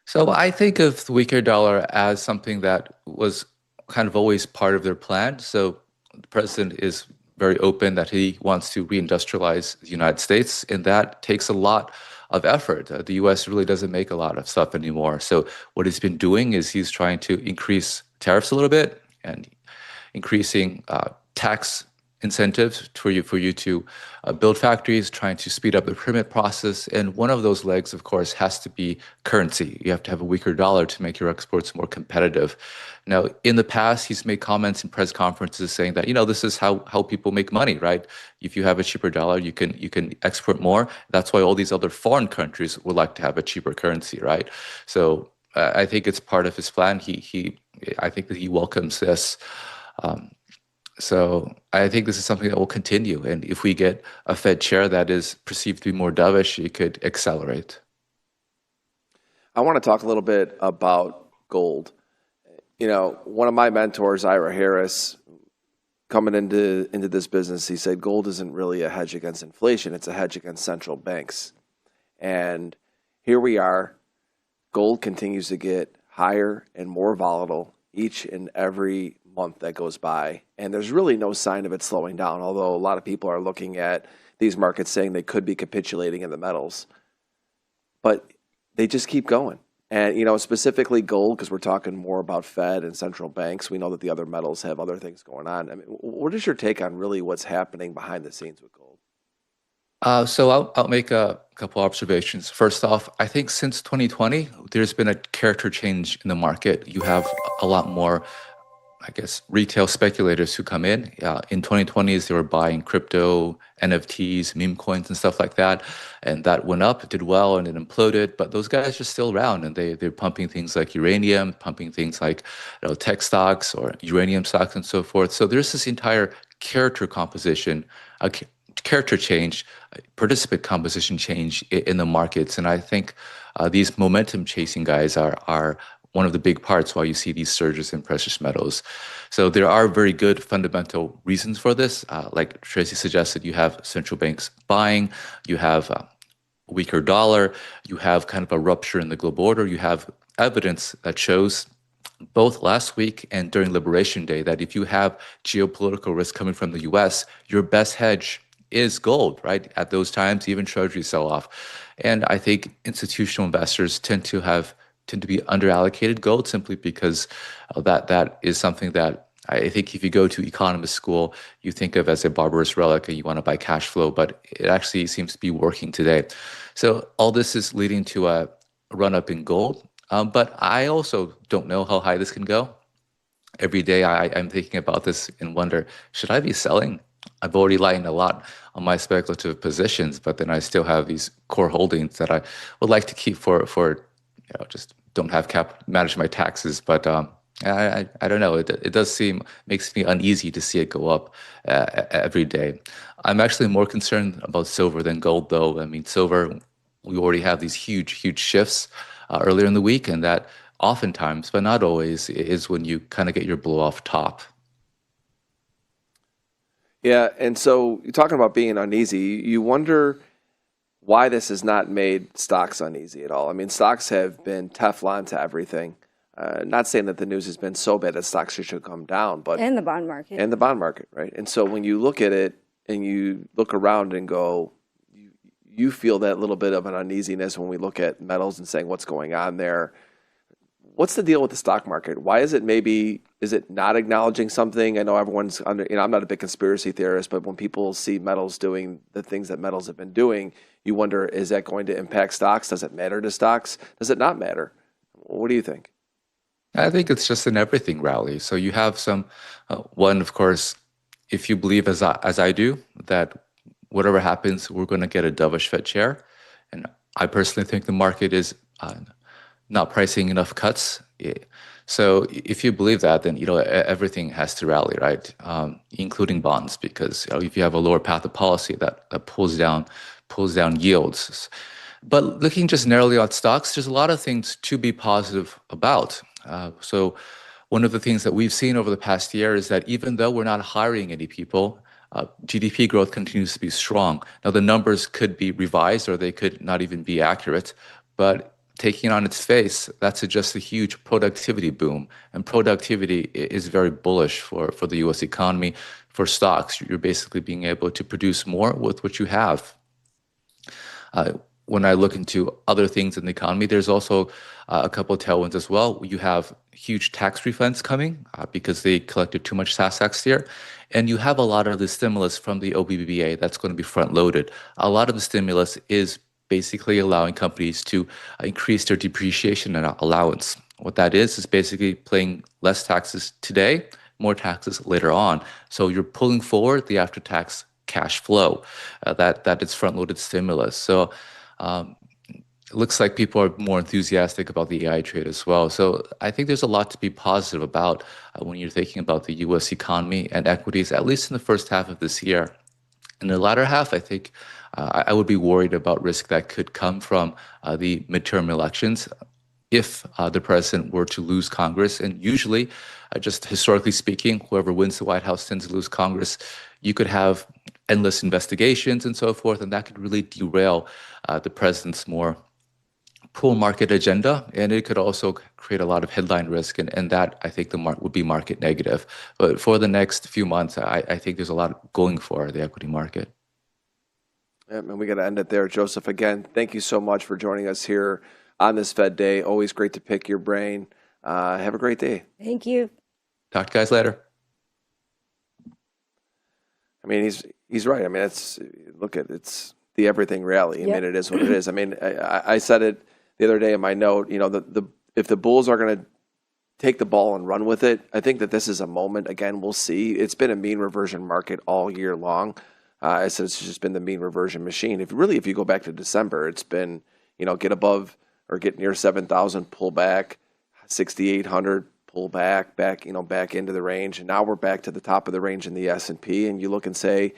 So I think of the weaker dollar as something that was kind of always part of their plan. So the president is very open that he wants to reindustrialize the United States, and that takes a lot of effort. The U.S. really doesn't make a lot of stuff anymore. So what he's been doing is he's trying to increase tariffs a little bit and increasing tax incentives for you to build factories, trying to speed up the permit process. And one of those legs, of course, has to be currency. You have to have a weaker dollar to make your exports more competitive. Now, in the past, he's made comments in press conferences saying that, this is how people make money, right? If you have a cheaper dollar, you can export more. That's why all these other foreign countries would like to have a cheaper currency, right? So I think it's part of his plan. I think that he welcomes this. So I think this is something that will continue. And if we get a Fed chair that is perceived to be more dovish, it could accelerate. I want to talk a little bit about gold. One of my mentors, Ira Harris, coming into this business, he said gold isn't really a hedge against inflation. It's a hedge against central banks. And here we are. Gold continues to get higher and more volatile each and every month that goes by, and there's really no sign of it slowing down, although a lot of people are looking at these markets saying they could be capitulating in the metals, but they just keep going. And specifically gold, because we're talking more about Fed and central banks, we know that the other metals have other things going on. I mean, what is your take on really what's happening behind the scenes with gold? So I'll make a couple observations. First off, I think since 2020, there's been a character change in the market. You have a lot more, I guess, retail speculators who come in. In 2020s, they were buying crypto, NFTs, meme coins, and stuff like that. And that went up, did well, and it imploded. But those guys are still around, and they're pumping things like uranium, pumping things like tech stocks or uranium stocks and so forth. So there's this entire character composition, character change, participant composition change in the markets. And I think these momentum chasing guys are one of the big parts why you see these surges in precious metals. So there are very good fundamental reasons for this. Like Tracy suggested, you have central banks buying, you have a weaker dollar, you have kind of a rupture in the global order, you have evidence that shows both last week and during Liberation Day that if you have geopolitical risk coming from the US, your best hedge is gold, right? At those times, even treasuries sell off. And I think institutional investors tend to be underallocated gold simply because that is something that I think if you go to economist school, you think of as a barbarous relic and you want to buy cash flow, but it actually seems to be working today. So all this is leading to a run up in gold. But I also don't know how high this can go. Every day I'm thinking about this and wonder, should I be selling? I've already lightened a lot on my speculative positions, but then I still have these core holdings that I would like to keep for just don't have manage my taxes. But I don't know. It does makes me uneasy to see it go up every day. I'm actually more concerned about silver than gold, though. I mean, silver, we already have these huge shifts earlier in the week, and that oftentimes, but not always, is when you kind of get your blow off top. Yeah, and so you're talking about being uneasy. You wonder why this has not made stocks uneasy at all. I mean, stocks have been Teflon to everything. Not saying that the news has been so bad that stocks should come down, but and the bond market. And the bond market, right? And so when you look at it and you look around and go, you feel that little bit of an uneasiness when we look at metals and saying what's going on there. What's the deal with the stock market? Why is it not acknowledging something? I know everyone's I'm not a big conspiracy theorist, but when people see metals doing the things that metals have been doing, you wonder, is that going to impact stocks? Does it matter to stocks? Does it not matter? What do you think? I think it's just an everything rally. So you have some, one, of course, if you believe as I do, that whatever happens, we're going to get a dovish Fed chair. And I personally think the market is not pricing enough cuts. So if you believe that, then everything has to rally, right? Including bonds, because if you have a lower path of policy, that pulls down yields. But looking just narrowly at stocks, there's a lot of things to be positive about. So one of the things that we've seen over the past year is that even though we're not hiring any people, GDP growth continues to be strong. Now, the numbers could be revised or they could not even be accurate, but taking it on its face, that suggests a huge productivity boom. And productivity is very bullish for the US economy. For stocks, you're basically being able to produce more with what you have. When I look into other things in the economy, there's also a couple of tailwinds as well. You have huge tax refunds coming because they collected too much tax year. And you have a lot of the stimulus from the OBBBA that's going to be front loaded. A lot of the stimulus is basically allowing companies to increase their depreciation and allowance. What that is basically paying less taxes today, more taxes later on. So you're pulling forward the after-tax cash flow that is front-loaded stimulus. So it looks like people are more enthusiastic about the AI trade as well. So I think there's a lot to be positive about when you're thinking about the U.S. economy and equities, at least in the first half of this year. In the latter half, I think I would be worried about risk that could come from the midterm elections if the president were to lose Congress. And usually, just historically speaking, whoever wins the White House tends to lose Congress. You could have endless investigations and so forth, and that could really derail the president's more pro-market agenda, and it could also create a lot of headline risk, and that, I think, would be market negative. But for the next few months, I think there's a lot going for the equity market. Yeah, and we got to end it there. Joseph, again, thank you so much for joining us here on this Fed Day. Always great to pick your brain. Have a great day. Thank you. Talk to you guys later. I mean, he's right. I mean, it's the everything rally. I mean, it is what it is. I mean, I said it the other day in my note. If the bulls are going to take the ball and run with it, I think that this is a moment. Again, we'll see. It's been a mean reversion market all year long. I said it's just been the mean reversion machine. If you go back to December, it's been get above or get near 7,000, pull back, 6,800. Pull back into the range, and now we're back to the top of the range in the S&P, and you look and say,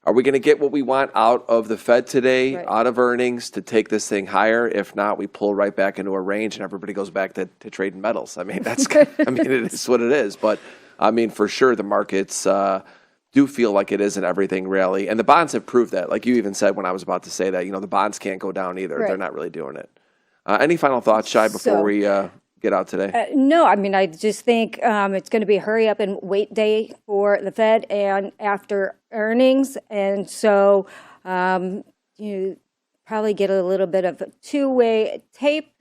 are we going to get what we want out of the Fed today, out of earnings, to take this thing higher? If not, we pull right back into a range, and everybody goes back to trading metals. I mean, it is what it is. But, I mean, for sure, the markets do feel like it is an everything rally, and the bonds have proved that. Like you even said when I was about to say that, the bonds can't go down either. Right. They're not really doing it. Any final thoughts, Shai, before we get out today? No, I mean, I just think it's going to be a hurry up and wait day for the Fed and after earnings. And so you probably get a little bit of a two-way tape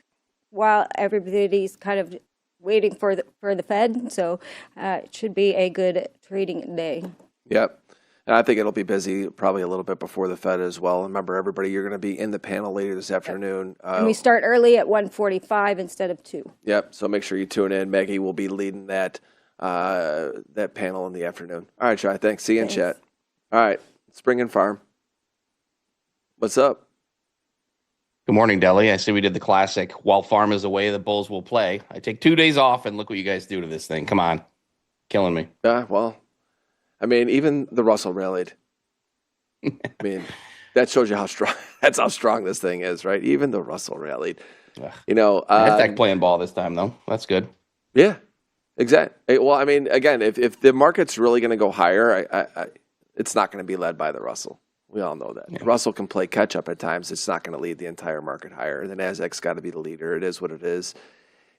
while everybody's kind of waiting for the Fed. So it should be a good trading day. Yep. And I think it'll be busy probably a little bit before the Fed as well. Remember, everybody, you're going to be in the panel later this afternoon. And we start early at 1:45 instead of 2. Yep. So make sure you tune in. Maggie will be leading that panel in the afternoon. All right, Shai. Thanks. See you in chat. All right. Spring and Pharm. What's up? Good morning, Deli. I see we did the classic. While Pharm is away, the Bulls will play. I take 2 days off, and look what you guys do to this thing. Come on. Killing me. Yeah, well, I mean, even the Russell rallied. I mean, that shows you how strong this thing is, right? Even the Russell rallied. Nasdaq playing ball this time, though. That's good. Yeah, exactly. Well, I mean, again, if the market's really going to go higher, it's not going to be led by the Russell. We all know that. Yeah. Russell can play catch up at times. It's not going to lead the entire market higher. The Nasdaq's got to be the leader. It is what it is.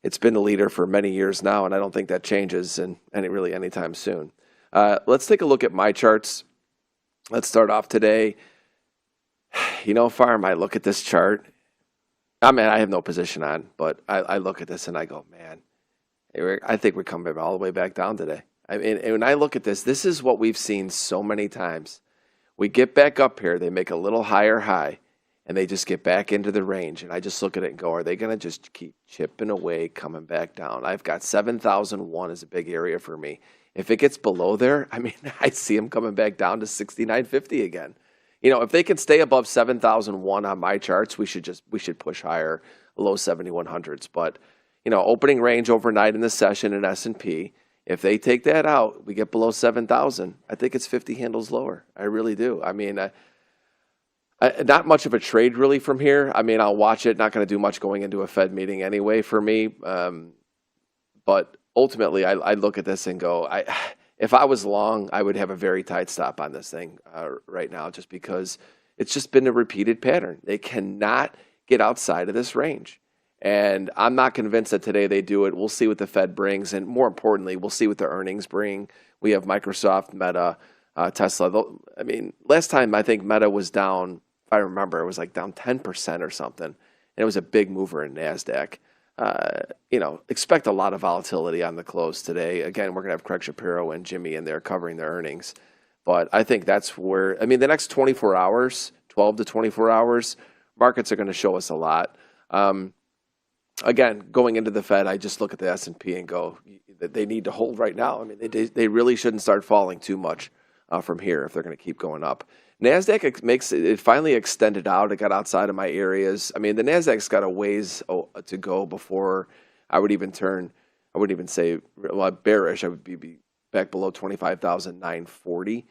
It's been the leader for many years now, and I don't think that changes anytime soon. Let's take a look at my charts. Let's start off today. Pharm, I look at this chart. I mean, I have no position on, but I look at this and I go, man, I think we're coming all the way back down today. I mean, and when I look at this is what we've seen so many times. We get back up here, they make a little higher high, and they just get back into the range. And I just look at it and go, are they going to just keep chipping away, coming back down? I've got 7,001 is a big area for me. If it gets below there, I mean, I see them coming back down to 6,950 again. If they can stay above 7,001 on my charts, we should push higher, low 7,100s. But, opening range overnight in the session in S&P. If they take that out, we get below 7,000. I think it's 50 handles lower. I really do. I mean, not much of a trade really from here. I mean, I'll watch it. Not going to do much going into a Fed meeting anyway for me. But ultimately, I look at this and go, if I was long, I would have a very tight stop on this thing right now, just because it's just been a repeated pattern. They cannot get outside of this range. And I'm not convinced that today they do it. We'll see what the Fed brings. And more importantly, we'll see what the earnings bring. We have Microsoft, Meta, Tesla. I mean, last time I think Meta was down, if I remember, it was like down 10% or something. And it was a big mover in NASDAQ. Expect a lot of volatility on the close today. Again, we're going to have Craig Shapiro and Jimmy in there covering their earnings. But I think that's where, the next 24 hours, 12 to 24 hours, markets are going to show us a lot. Again, going into the Fed, I just look at the S&P and go that they need to hold right now. I mean, they really shouldn't start falling too much from here if they're going to keep going up. NASDAQ it finally extended out. It got outside of my areas. I mean, the NASDAQ's got a ways to go before I would even say bearish. I would be back below 25,940.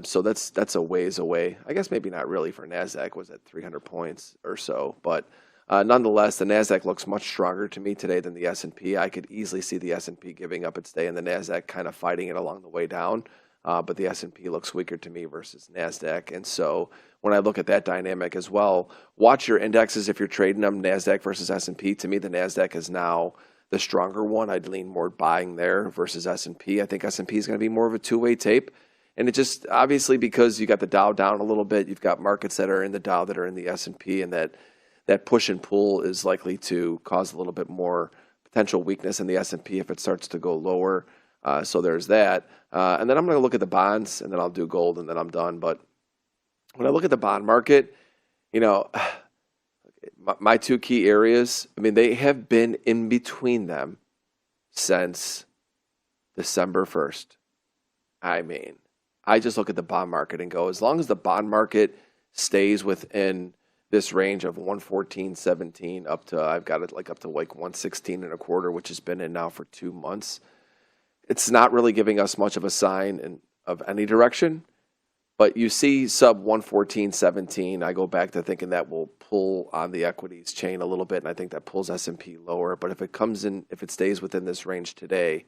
So that's a ways away. I guess maybe not really for NASDAQ. Was at 300 points or so, but nonetheless, the NASDAQ looks much stronger to me today than the S&P. I could easily see the S&P giving up its day and the NASDAQ kind of fighting it along the way down. But the S&P looks weaker to me versus NASDAQ. And so when I look at that dynamic as well, watch your indexes if you're trading them, NASDAQ versus S&P. To me, the NASDAQ is now the stronger one. I'd lean more buying there versus S&P. I think S&P is going to be more of a two-way tape. And it just, obviously, because you got the Dow down a little bit, you've got markets that are in the Dow that are in the S&P, and that push and pull is likely to cause a little bit more potential weakness in the S&P if it starts to go lower. So there's that. And then I'm going to look at the bonds, and then I'll do gold, and then I'm done. But when I look at the bond market, my two key areas, they have been in between them since December 1st. I just look at the bond market and go, as long as the bond market stays within this range of 114.17 up to, I've got it up to 116 and a quarter, which has been in now for 2 months. It's not really giving us much of a sign of any direction, but you see sub 114.17. I go back to thinking that will pull on the equities chain a little bit, and I think that pulls S&P lower. But if it stays within this range today,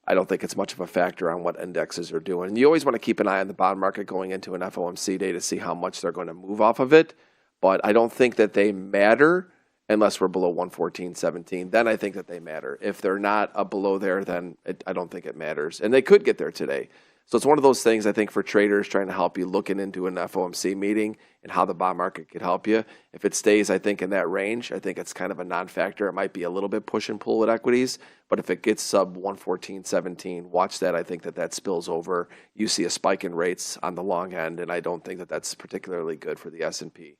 I don't think it's much of a factor on what indexes are doing. And you always want to keep an eye on the bond market going into an FOMC day to see how much they're going to move off of it. But I don't think that they matter unless we're below 114.17. Then I think that they matter. If they're not below there, then I don't think it matters. And they could get there today. So it's one of those things, I think, for traders trying to help you looking into an FOMC meeting and how the bond market could help you. If it stays, I think, in that range, I think it's kind of a non-factor. It might be a little bit push and pull at equities, but if it gets sub 114.17, watch that. I think that spills over. You see a spike in rates on the long end, and I don't think that that's particularly good for the S&P.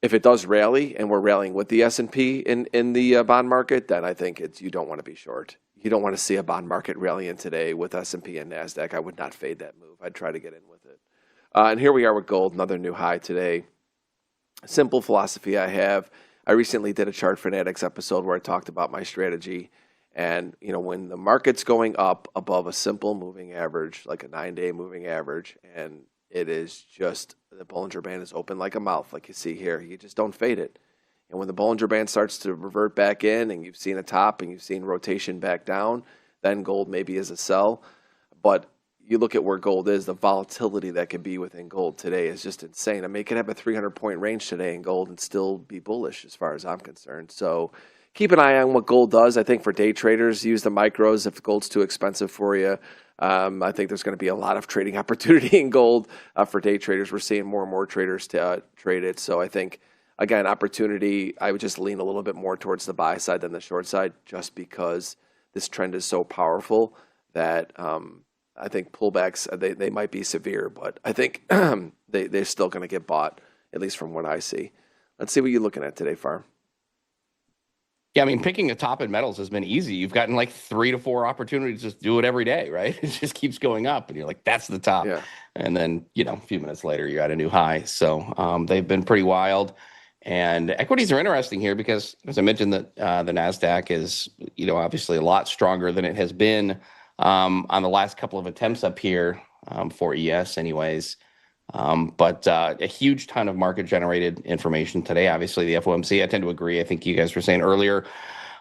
If it does rally, and we're rallying with the S&P in the bond market, then I think you don't want to be short. You don't want to see a bond market rallying today with S&P and NASDAQ. I would not fade that move. I'd try to get in with it. And here we are with gold, another new high today. Simple philosophy I have. I recently did a Chart Fanatics episode where I talked about my strategy. And, when the market's going up above a simple moving average, like a 9-day moving average, and it is just, the Bollinger Band is open like a mouth, like you see here, you just don't fade it. And when the Bollinger Band starts to revert back in and you've seen a top and you've seen rotation back down, then gold maybe is a sell. But you look at where gold is, the volatility that could be within gold today is just insane. It could have a 300-point range today in gold and still be bullish as far as I'm concerned. So keep an eye on what gold does. I think for day traders, use the micros if gold's too expensive for you. I think there's going to be a lot of trading opportunity in gold for day traders. We're seeing more and more traders trade it. So I think, again, opportunity, I would just lean a little bit more towards the buy side than the short side, just because this trend is so powerful that I think pullbacks, they might be severe, but I think they're still going to get bought, at least from what I see. Let's see what you're looking at today, Pharm. Yeah, picking a top in metals has been easy. You've gotten 3 to 4 opportunities to just do it every day, right? It just keeps going up, and you're like, that's the top. Yeah. And then, a few minutes later, you got a new high. So they've been pretty wild. And equities are interesting here because, as I mentioned, that the Nasdaq is, obviously a lot stronger than it has been on the last couple of attempts up here for ES, anyways. But a huge ton of market-generated information today. Obviously, the FOMC. I tend to agree. I think you guys were saying earlier,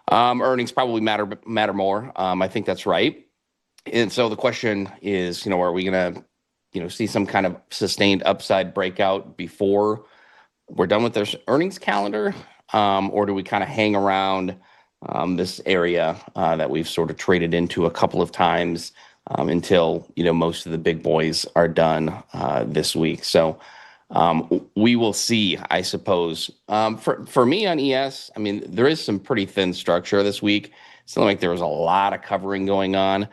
earnings probably matter more. I think that's right. And so the question is, are we going to, see some kind of sustained upside breakout before we're done with this earnings calendar, or do we kind of hang around this area that we've sort of traded into a couple of times until most of the big boys are done this week? So we will see, I suppose. For me on ES, I mean, there is some pretty thin structure this week. It's not like there was a lot of covering going on.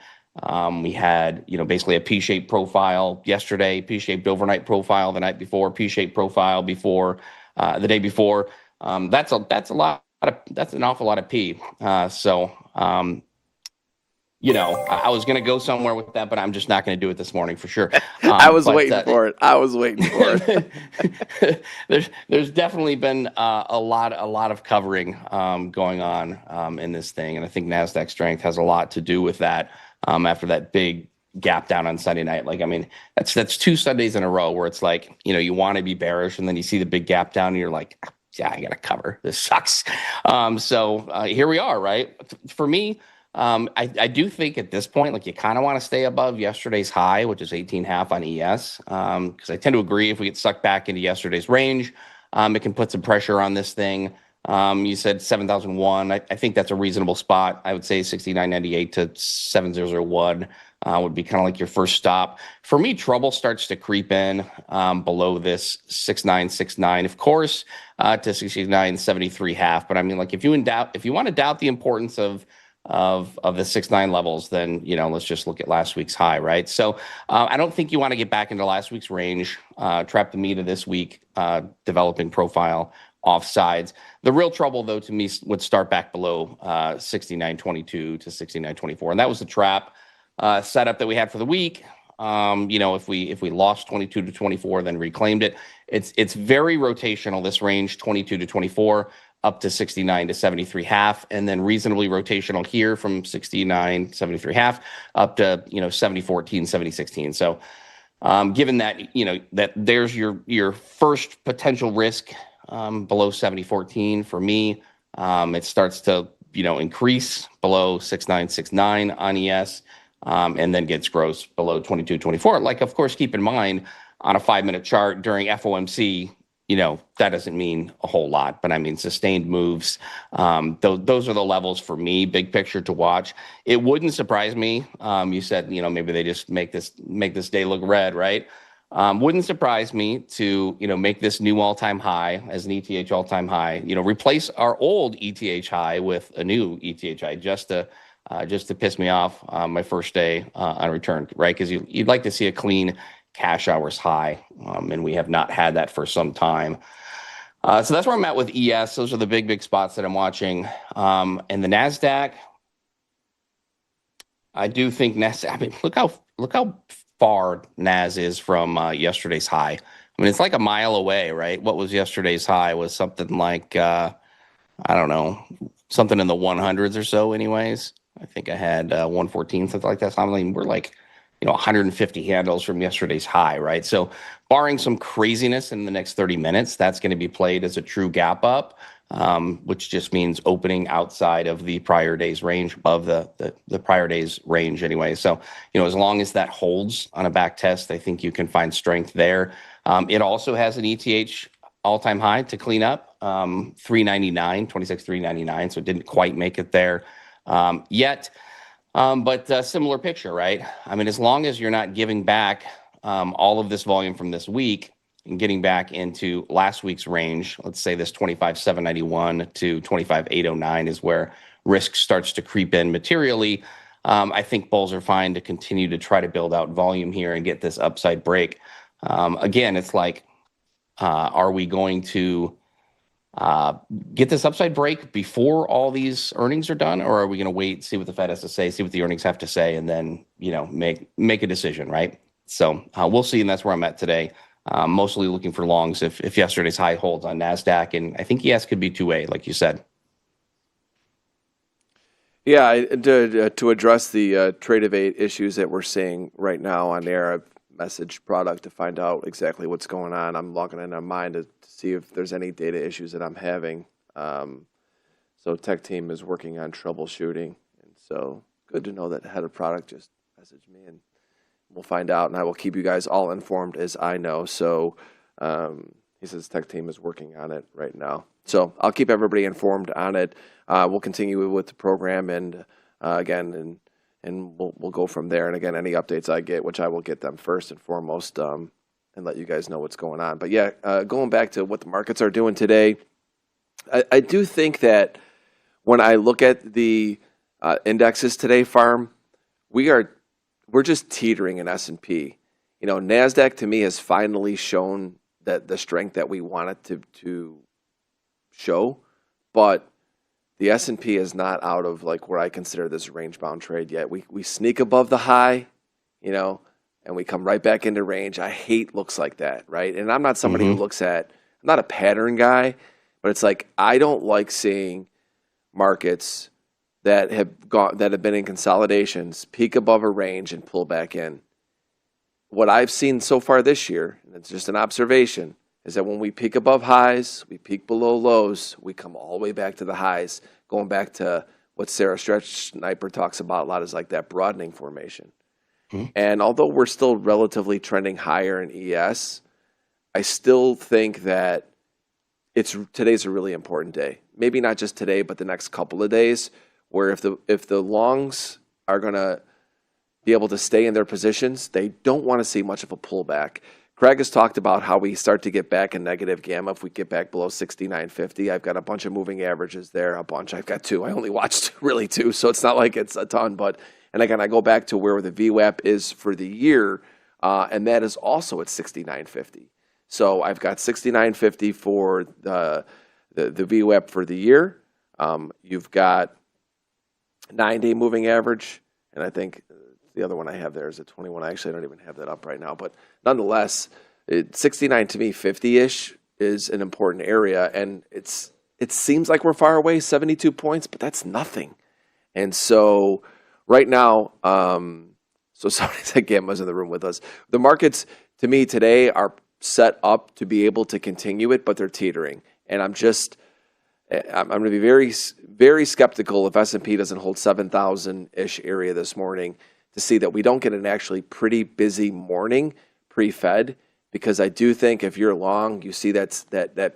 We had, basically a P-shaped profile yesterday, P-shaped overnight profile the night before, P-shaped profile before the day before. That's an awful lot of P. I was going to go somewhere with that, but I'm just not going to do it this morning for sure. I was waiting for it. There's definitely been a lot of covering going on in this thing, and I think Nasdaq strength has a lot to do with that. After that big gap down on Sunday night, that's 2 Sundays in a row where it's like, you want to be bearish, and then you see the big gap down, and you're like, yeah, I got to cover. This sucks. So here we are, right? For me, I do think at this point, you kind of want to stay above yesterday's high, which is 18.5 on ES, because I tend to agree if we get sucked back into yesterday's range, it can put some pressure on this thing. You said 7,001. I think that's a reasonable spot. I would say 69.98 to 7,001 would be kind of like your first stop. For me, trouble starts to creep in below this 6,969, of course, to 69.73.5. But I mean, if you want to doubt the importance of the 6.9 levels, then let's just look at last week's high, right? So I don't think you want to get back into last week's range, trap the meat of this week, developing profile off sides. The real trouble, though, to me would start back below 69.22 to 69.24, and that was the trap setup that we had for the week. If we lost 22 to 24, then reclaimed it. It's very rotational, this range, 22 to 24 up to 69 to 73.5, and then reasonably rotational here from 69, 73.5 up to 70.14, 70.16. So given that that there's your first potential risk below 70.14 for me, it starts to increase below 6.969 on ES, and then gets gross below 22.24. Of course, keep in mind on a 5-minute chart during FOMC, that doesn't mean a whole lot, but I mean sustained moves. Those are the levels for me, big picture to watch. It wouldn't surprise me. You said maybe they just make this day look red, right? Wouldn't surprise me to make this new all-time high as an ETH all-time high. Replace our old ETH high with a new ETH high just to piss me off my first day on return, right? Because you'd like to see a clean cash hours high, and we have not had that for some time. So that's where I'm at with ES. Those are the big spots that I'm watching. And the Nasdaq, I do think Nasdaq. I mean, look how far Nas is from yesterday's high. I mean, it's like a mile away, right? What was yesterday's high was something like I don't know, something in the 100s or so. Anyways, I think I had 114, something like that. So I mean, we're 150 handles from yesterday's high, right? So barring some craziness in the next 30 minutes, that's going to be played as a true gap up, which just means opening outside of the prior day's range, above the prior day's range anyway. So, as long as that holds on a back test, I think you can find strength there. It also has an ETH all-time high to clean up, 399, 26,399. So it didn't quite make it there yet. But similar picture, right? I mean, as long as you're not giving back all of this volume from this week and getting back into last week's range, let's say this 25,791 to 25,809 is where risk starts to creep in materially. I think bulls are fine to continue to try to build out volume here and get this upside break. Again, it's like, are we going to get this upside break before all these earnings are done, or are we going to wait, see what the Fed has to say, see what the earnings have to say, and then make a decision, right? So we'll see, and that's where I'm at today mostly looking for longs if yesterday's high holds on NASDAQ. And I think ES could be 2A, like you said. Yeah, to address the trade of eight issues that we're seeing right now on air, I've messaged product to find out exactly what's going on. I'm logging in on mine to see if there's any data issues that I'm having. So tech team is working on troubleshooting, and so good to know that head of product just messaged me, and we'll find out, and I will keep you guys all informed as I know. So he says tech team is working on it right now. So I'll keep everybody informed on it. We'll continue with the program, and again, and we'll go from there. And again, any updates I get, which I will get them first and foremost, and let you guys know what's going on. But yeah, going back to what the markets are doing today, I do think that when I look at the indexes today, Pharm, we're just teetering in S&P. You know, NASDAQ to me has finally shown that the strength that we want it to show, but the S&P is not out of like where I consider this range-bound trade yet. We sneak above the high, you know, and we come right back into range. I hate looks like that, right? And I'm not somebody who looks at, I'm not a pattern guy, but it's like I don't like seeing markets that have been in consolidations peak above a range and pull back in. What I've seen so far this year, and it's just an observation, is that when we peak above highs, we peak below lows, we come all the way back to the highs, going back to what Sarah Stretch Sniper talks about a lot, is like that broadening formation. And although we're still relatively trending higher in ES, I still think that today's a really important day. Maybe not just today, but the next couple of days, where if the longs are going to be able to stay in their positions, they don't want to see much of a pullback. Craig has talked about how we start to get back in negative gamma if we get back below 69.50. I've got a bunch of moving averages there, I've got two. I only watched really two, so it's not like it's a ton. But, and again, I go back to where the VWAP is for the year, and that is also at 69.50. So I've got 69.50 for the VWAP for the year. You've got 9-day moving average, and I think the other one I have there is a 21. Actually, I don't even have that up right now, but nonetheless, 69 to me, 50-ish is an important area, and it seems like we're far away, 72 points, but that's nothing. And so right now, so somebody said Gamma's in the room with us. The markets, to me, today are set up to be able to continue it, but they're teetering. And I'm going to be very, very skeptical if S&P doesn't hold 7,000-ish area this morning to see that we don't get an actually pretty busy morning pre-Fed, because I do think if you're long, you see that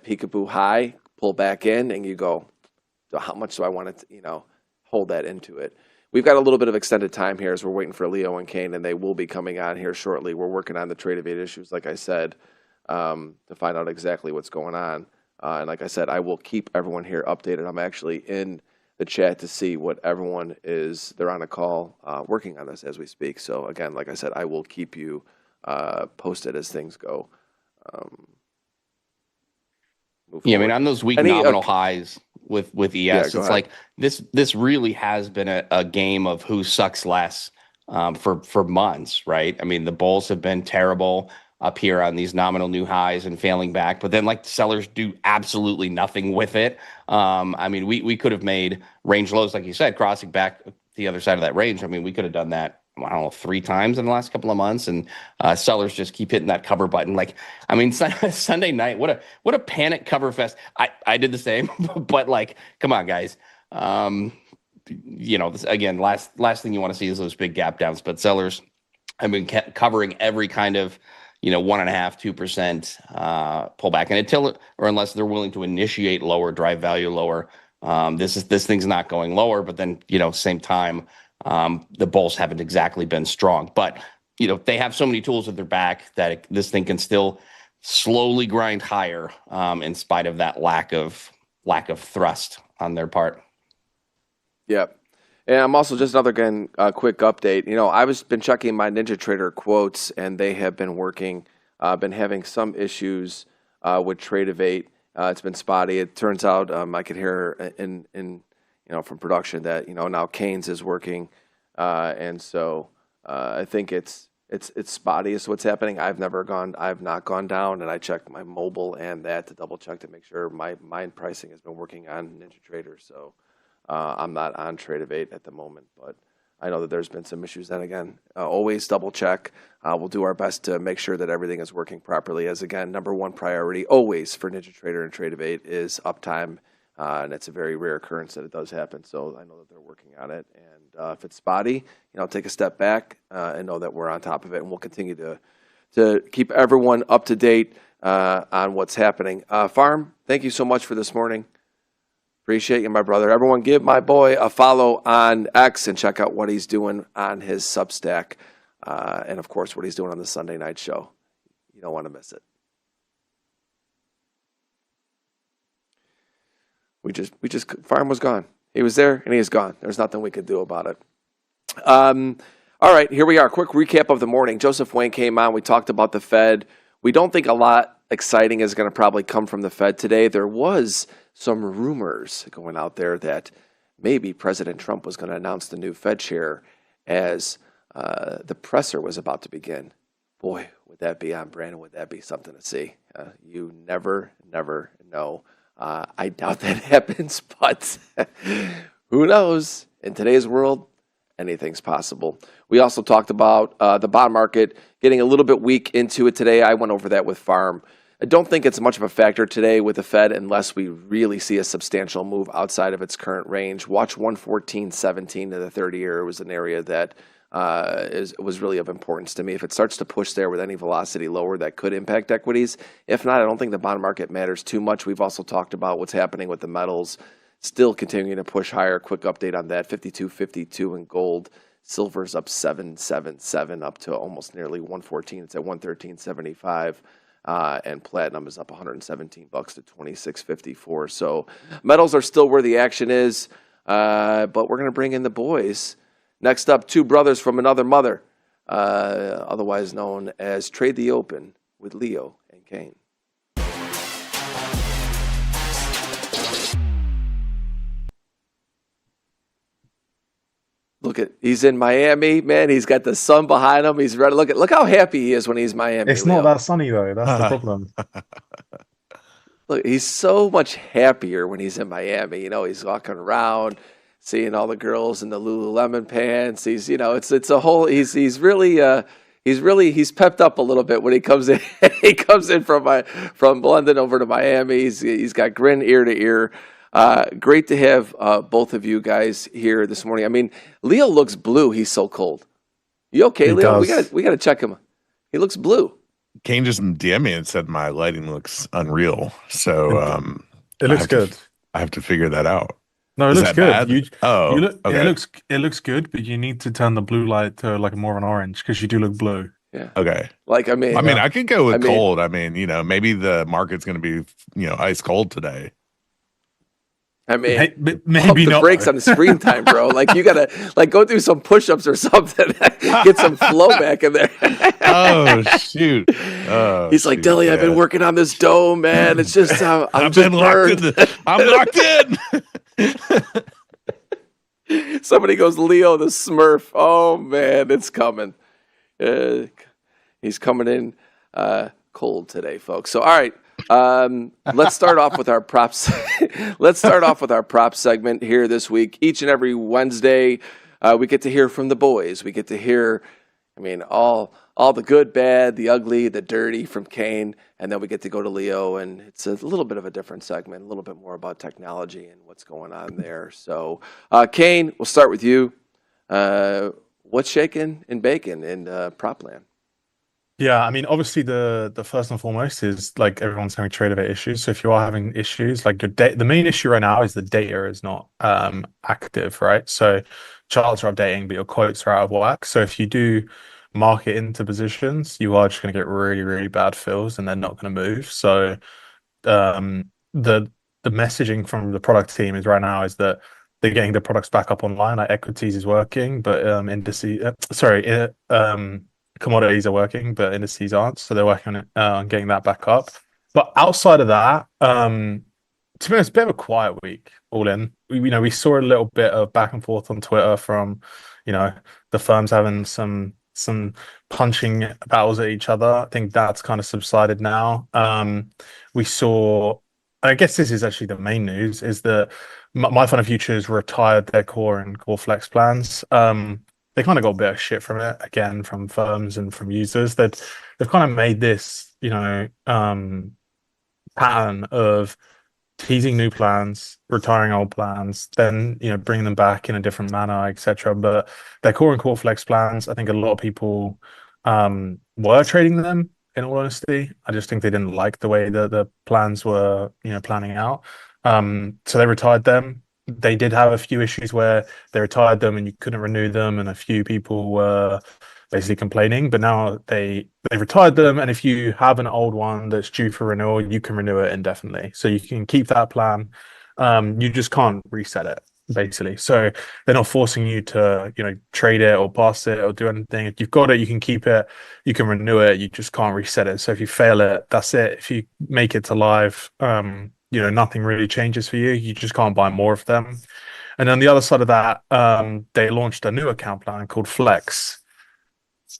peekaboo high, pull back in, and you go, so how much do I want to, hold that into it? We've got a little bit of extended time here as we're waiting for Leo and Kane, and they will be coming on here shortly. We're working on the trade of eight issues, like I said, to find out exactly what's going on. And like I said, I will keep everyone here updated. I'm actually in the chat to see what everyone is. They're on a call working on this as we speak. So again, like I said, I will keep you posted as things go. Yeah, I mean, on those weak nominal highs with ES, it's like this really has been a game of who sucks less for months, right? I mean, the bulls have been terrible up here on these nominal new highs and failing back, but then like the sellers do absolutely nothing with it. I mean, we could have made range lows, like you said, crossing back the other side of that range. I mean, we could have done that, I don't know, 3 times in the last couple of months, and sellers just keep hitting that cover button. Like, I mean, Sunday night, what a panic cover fest. I did the same, but like, come on, guys. Again, last thing you want to see is those big gap downs, but sellers, I mean, kept covering every kind of 1.5%, 2% pullback, and until or unless they're willing to initiate lower, drive value lower, this thing's not going lower. But then same time, the bulls haven't exactly been strong. But they have so many tools at their back that this thing can still slowly grind higher in spite of that lack of thrust on their part. Yep. And I'm also just another quick update. I've been checking my NinjaTrader quotes, and they have been working. Been having some issues with trade of eight. It's been spotty. It turns out I could hear in from production that now Kane's is working, and so I think it's it's spotty is what's happening. I've not gone down, and I checked my mobile and that to double check to make sure my pricing has been working on NinjaTrader. So I'm not on Trade-of-8 at the moment, but I know that there's been some issues. Then again, always double check. We'll do our best to make sure that everything is working properly. As again, number one priority always for NinjaTrader and Trade-of-8 is uptime, and it's a very rare occurrence that it does happen. So I know that they're working on it. And if it's spotty, take a step back and know that we're on top of it, and we'll continue to keep everyone up to date on what's happening. Pharm, thank you so much for this morning. Appreciate you, my brother. Everyone give my boy a follow on X and check out what he's doing on his Substack. And, of course, what he's doing on the Sunday night show. You don't want to miss it. Pharm was gone. He was there, and he is gone. There's nothing we could do about it. All right, here we are. Quick recap of the morning. Joseph Wang came on. We talked about the Fed. We don't think a lot exciting is going to probably come from the Fed today. There was some rumors going out there that maybe President Trump was going to announce the new Fed chair as the presser was about to begin. Boy, would that be on brand? Would that be something to see? You never know. I doubt that happens, but who knows? In today's world, anything's possible. We also talked about the bond market getting a little bit weak into it today. I went over that with Pharm. I don't think it's much of a factor today with the Fed unless we really see a substantial move outside of its current range. Watch 114.17 to the 30-year was an area that was really of importance to me. If it starts to push there with any velocity lower, that could impact equities. If not, I don't think the bond market matters too much. We've also talked about what's happening with the metals, still continuing to push higher. Quick update on that, 52.52 in gold. Silver's up 777 up to almost nearly 114. It's at 113.75. And platinum is up $117 to 26.54. So metals are still where the action is, but we're going to bring in the boys. Next up, two brothers from another mother, otherwise known as Trade the Open with Leo and Kane. He's in Miami, man. He's got the sun behind him. He's ready. Look how happy he is when he's in Miami. It's Leo. not that sunny though. That's the problem. Look, he's so much happier when he's in Miami. He's walking around, seeing all the girls in the Lululemon pants. He's, it's a whole. He's pepped up a little bit when he comes in. He comes in from London over to Miami. He's got grin ear to ear. Great to have both of you guys here this morning. I mean, Leo looks blue. He's so cold. You okay, He Leo? does. We gotta check him. He looks blue. Kane just DM'd me and said my lighting looks unreal. So It looks good. I have to figure that out. No, it Is looks that good. bad? Okay. It looks good, but you need to turn the blue light to like more of an orange because you do look blue. Yeah. Okay. I I could go with cold. Maybe the market's going to be, ice cold today. Maybe pump the not. brakes on the screen time, bro. You gotta go do some push-ups or something. Get some flow back in there. Oh shoot! He's like, Dilly, I've been working on this dome, man. It's just I'm locked in. Somebody goes, Leo the Smurf. Oh man, it's coming. He's coming in cold today, folks. So all right. Let's start off with our props. Let's start off with our prop segment here this week. Each and every Wednesday, we get to hear from the boys. We get to hear, all the good, bad, the ugly, the dirty from Kane, and then we get to go to Leo, and it's a little bit of a different segment, a little bit more about technology and what's going on there. So, Kane, we'll start with you. What's shaking and baking in prop land? Yeah, obviously the first and foremost is everyone's having Trade-of-8 issues. So if you are having issues, the main issue right now is the data is not active, right? So charts are updating, but your quotes are out of whack. So if you do mark it into positions, you are just going to get really, really bad fills, and they're not going to move. So the messaging from the product team is right now is that they're getting the products back up online. Equities is working, but commodities are working, but indices aren't. So they're working on getting that back up. But outside of that, to be honest, a bit of a quiet week all in. We saw a little bit of back and forth on Twitter from, the firms having some some punching battles at each other. I think that's kind of subsided now. We saw, I guess this is actually the main news, is that my fund of futures retired their core and core flex plans. They kind of got a bit of shit from it, again, from firms and from users. They've kind of made this, pattern of teasing new plans, retiring old plans, then bringing them back in a different manner, etc. But their core and core flex plans, I think a lot of people were trading them. In all honesty, I just think they didn't like the way the plans were, planning out. So they retired them. They did have a few issues where they retired them and you couldn't renew them, and a few people were basically complaining. But now they retired them, and if you have an old one that's due for renewal, you can renew it indefinitely. So you can keep that plan. You just can't reset it, basically. So they're not forcing you to, trade it or pass it or do anything. If you've got it, you can keep it, you can renew it, you just can't reset it. So if you fail it, that's it. If you make it to live, nothing really changes for you. You just can't buy more of them. And on the other side of that, they launched a new account plan called Flex.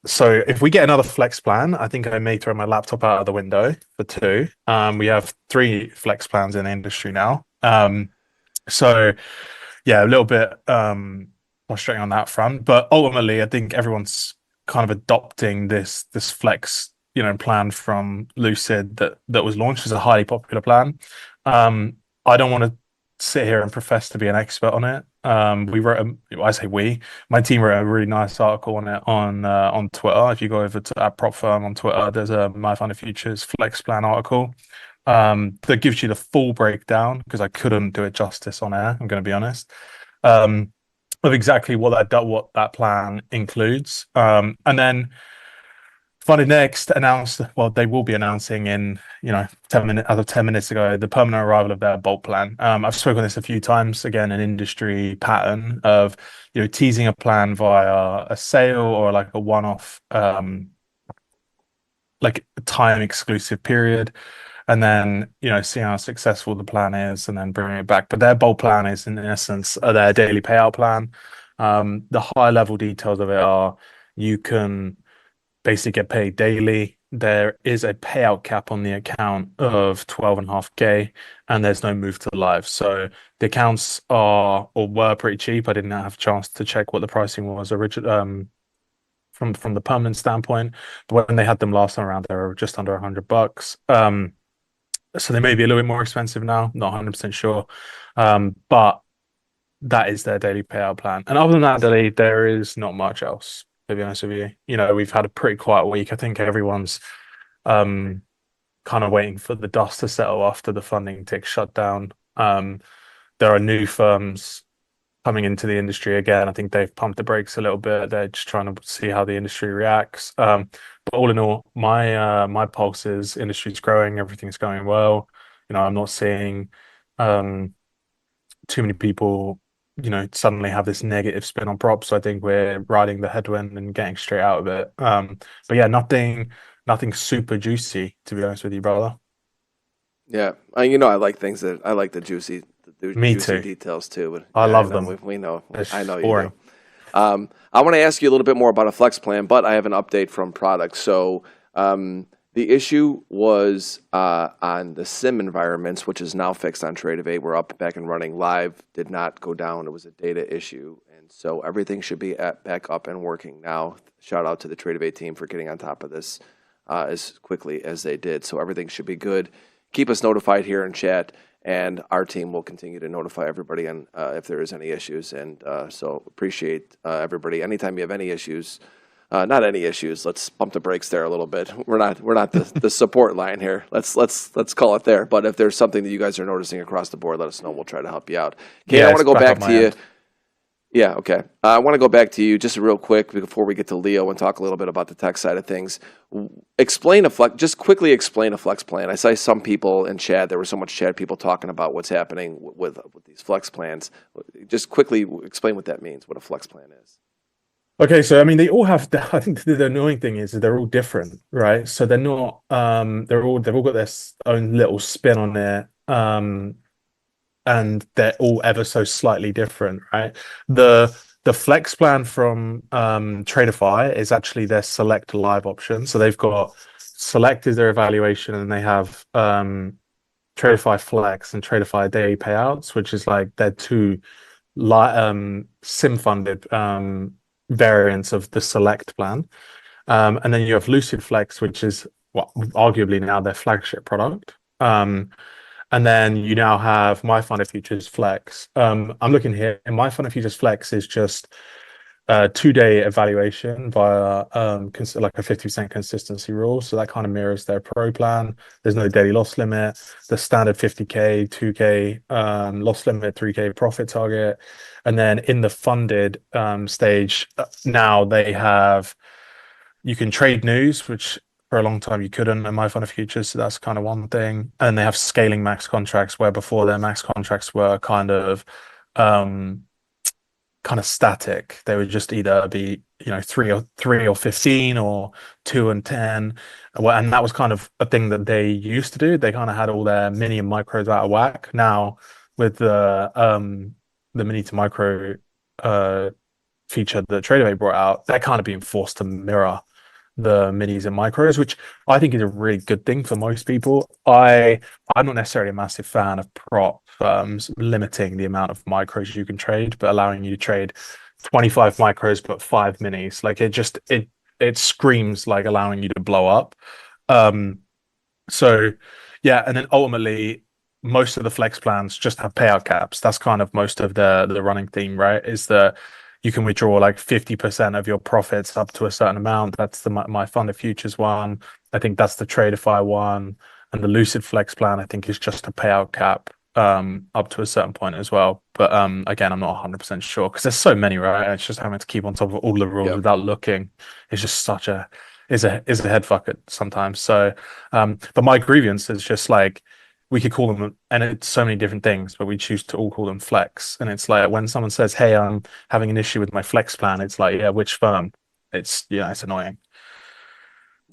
So if we get another Flex plan, I think I may throw my laptop out of the window for 2. We have 3 Flex plans in the industry now. So yeah, a little bit frustrating on that front. But ultimately, I think everyone's kind of adopting this Flex, plan from Lucid that was launched as a highly popular plan. I don't want to sit here and profess to be an expert on it. My team wrote a really nice article on it on Twitter. If you go over to @PropFirm on Twitter, there's a My Fund of Futures Flex Plan article that gives you the full breakdown, because I couldn't do it justice on air, I'm going to be honest, of exactly what that plan includes. And then Funny Next announced, well, they will be announcing in 10 minutes ago, the permanent arrival of their Bolt plan. I've spoken on this a few times. Again, an industry pattern of teasing a plan via a sale or like a one-off, like a time exclusive period, and then seeing how successful the plan is and then bringing it back. But their Bolt plan is in essence their daily payout plan. The high level details of it are you can basically get paid daily. There is a payout cap on the account of 12.5K, and there's no move to live. So the accounts were pretty cheap. I didn't have a chance to check what the pricing was originally from the permanent standpoint, but when they had them last time around, they were just under $100. So they may be a little bit more expensive now. Not 100% sure, but that is their daily payout plan. And other than that, there is not much else, to be honest with you. We've had a pretty quiet week. I think everyone's kind of waiting for the dust to settle after the funding tick shut down. There are new firms coming into the industry again. I think they've pumped the brakes a little bit. They're just trying to see how the industry reacts. But all in all, my pulse is industry's growing, everything's going well. I'm not seeing too many people suddenly have this negative spin on props. So I think we're riding the headwind and getting straight out of it. But yeah, nothing super juicy, to be honest with you, brother. Yeah, I like the juicy, Me juicy too. details too. But I love them. We know. It's I know you boring. do. I want to ask you a little bit more about a flex plan, but I have an update from product. So the issue was on the sim environments, which is now fixed on TradeAvate. We're up, back and running. Live did not go down. It was a data issue, and so everything should be back up and working now. Shout out to the TradeAvate team for getting on top of this as quickly as they did. So everything should be good. Keep us notified here in chat, and our team will continue to notify everybody on if there is any issues. And so appreciate everybody. Anytime you have any issues, not any issues. Let's bump the brakes there a little bit. We're not the support line here. Let's call it there. But if there's something that you guys are noticing across the board, let us know. We'll try to help you out. Kane, I want to go back to you. End. Yeah, okay. I want to go back to you just real quick before we get to Leo and talk a little bit about the tech side of things. Just quickly explain a flex plan. I saw some people in chat. There was so much chat people talking about what's happening with these flex plans. Just quickly explain what that means. What a flex plan is. Okay, so I mean, they all have. I think the annoying thing is that they're all different, right? So they're not. They've all got their own little spin on it, and they're all ever so slightly different, right? The the flex plan from Tradeify is actually their select live option. So they've got select is their evaluation, and they have Tradeify Flex and Tradeify Daily Payouts, which is like their two sim funded variants of the select plan. And then you have Lucid Flex, which is arguably now their flagship product. And then you now have My Fund of Futures Flex. I'm looking here, and My Fund of Futures Flex is just a 2-day evaluation via like a 50% consistency rule. So that kind of mirrors their pro plan. There's no daily loss limit. The standard 50K, 2K loss limit, 3K profit target. And then in the funded stage, now they have, you can trade news, which for a long time you couldn't in My Fund of Futures, so that's kind of one thing. And they have scaling max contracts, where before their max contracts were kind of static. They would just either be 3 or 15 or 2 and 10. And that was kind of a thing that they used to do. They kind of had all their mini and micros out of whack. Now with the mini to micro feature that TradeAway brought out, they're kind of being forced to mirror the minis and micros, which I think is a really good thing for most people. I'm not necessarily a massive fan of prop firms limiting the amount of micros you can trade, but allowing you to trade 25 micros but 5 minis. Like it screams like allowing you to blow up. So yeah, and then ultimately most of the flex plans just have payout caps. That's kind of most of the running theme, right? Is that you can withdraw like 50% of your profits up to a certain amount. That's the My Fund of Futures one. I think that's the Tradeify one. And the Lucid Flex plan, I think, is just a payout cap up to a certain point as well. But again, I'm not 100% sure because there's so many, right? It's just having to keep on top of all the rules without looking. It's just is a head fucker sometimes. So, but my grievance is just like, we could call them, and it's so many different things, but we choose to all call them flex. And it's like when someone says, "Hey, I'm having an issue with my flex plan," it's like, yeah, which firm? It's it's annoying.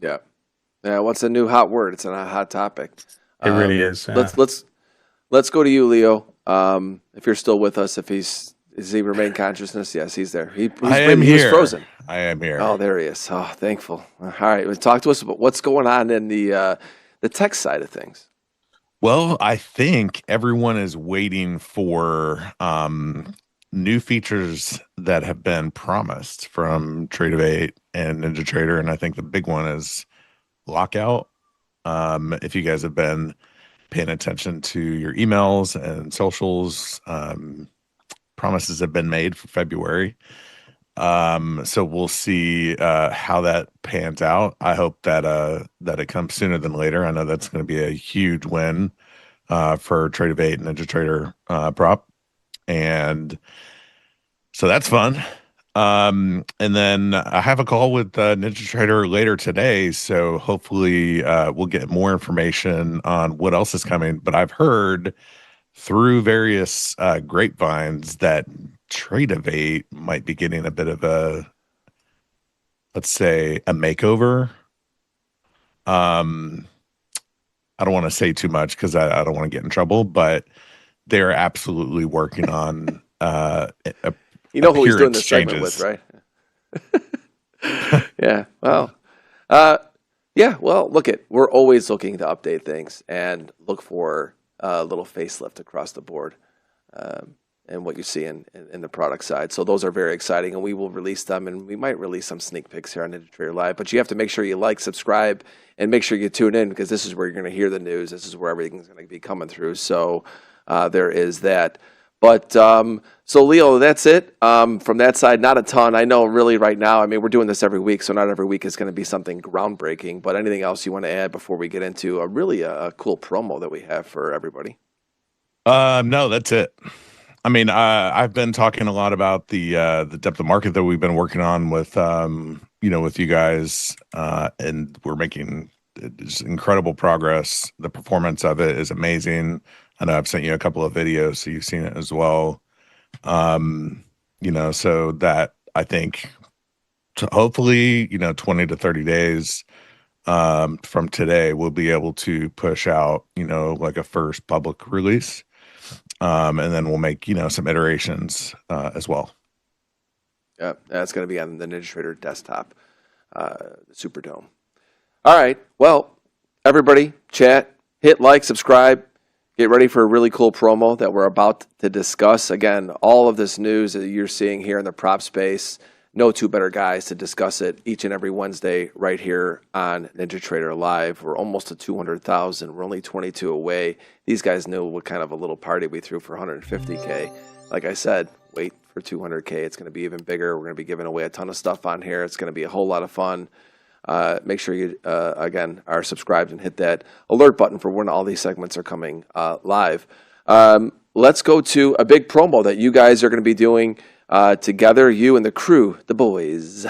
Yeah. What's a new hot word? It's a hot topic. It really is. Yeah. Let's go to you, Leo. If you're still with us, does he remain consciousness? Yes, he's there. He's frozen. I am here. Oh, there he is. Oh, thankful. All right, well, talk to us about what's going on in the tech side of things. Well, I think everyone is waiting for new features that have been promised from Tradeaway and NinjaTrader, and I think the big one is lockout. If you guys have been paying attention to your emails and socials, promises have been made for February. So we'll see how that pans out. I hope that it comes sooner than later. I know that's going to be a huge win for Tradeaway and NinjaTrader prop, and so that's fun. And then I have a call with NinjaTrader later today, so hopefully we'll get more information on what else is coming. But I've heard through various grapevines that Tradeaway might be getting a bit of let's say, a makeover. I don't want to say too much because I don't want to get in trouble, but they're absolutely working on who he's doing this segment with, right? Yeah. Well, we're always looking to update things and look for a little facelift across the board. And what you see in the product side. So those are very exciting, and we will release them, and we might release some sneak peeks here on NinjaTrader Live. But you have to make sure you like, subscribe, and make sure you tune in, because this is where you're going to hear the news. This is where everything's going to be coming through. So there is that. But so Leo, that's it. From that side, not a ton. I know really right now, I mean, we're doing this every week, so not every week is going to be something groundbreaking. But anything else you want to add before we get into a cool promo that we have for everybody? No, that's it. I mean, I've been talking a lot about the depth of market that we've been working on with with you guys, and we're making just incredible progress. The performance of it is amazing. I know I've sent you a couple of videos, so you've seen it as well. So that I think hopefully 20 to 30 days from today, we'll be able to push out like a first public release. And then we'll make some iterations as well. Yeah, that's going to be on the NinjaTrader desktop, Superdome. All right. Well, everybody, chat, hit like, subscribe. Get ready for a really cool promo that we're about to discuss. Again, all of this news that you're seeing here in the prop space, no two better guys to discuss it each and every Wednesday right here on NinjaTrader Live. We're almost to 200,000. We're only 22 away. These guys knew what kind of a little party we threw for 150K. Like I said, wait for 200K. It's going to be even bigger. We're going to be giving away a ton of stuff on here. It's going to be a whole lot of fun. Make sure you, again, are subscribed and hit that alert button for when all these segments are coming live. Let's go to a big promo that you guys are going to be doing together, you and the crew, the boys.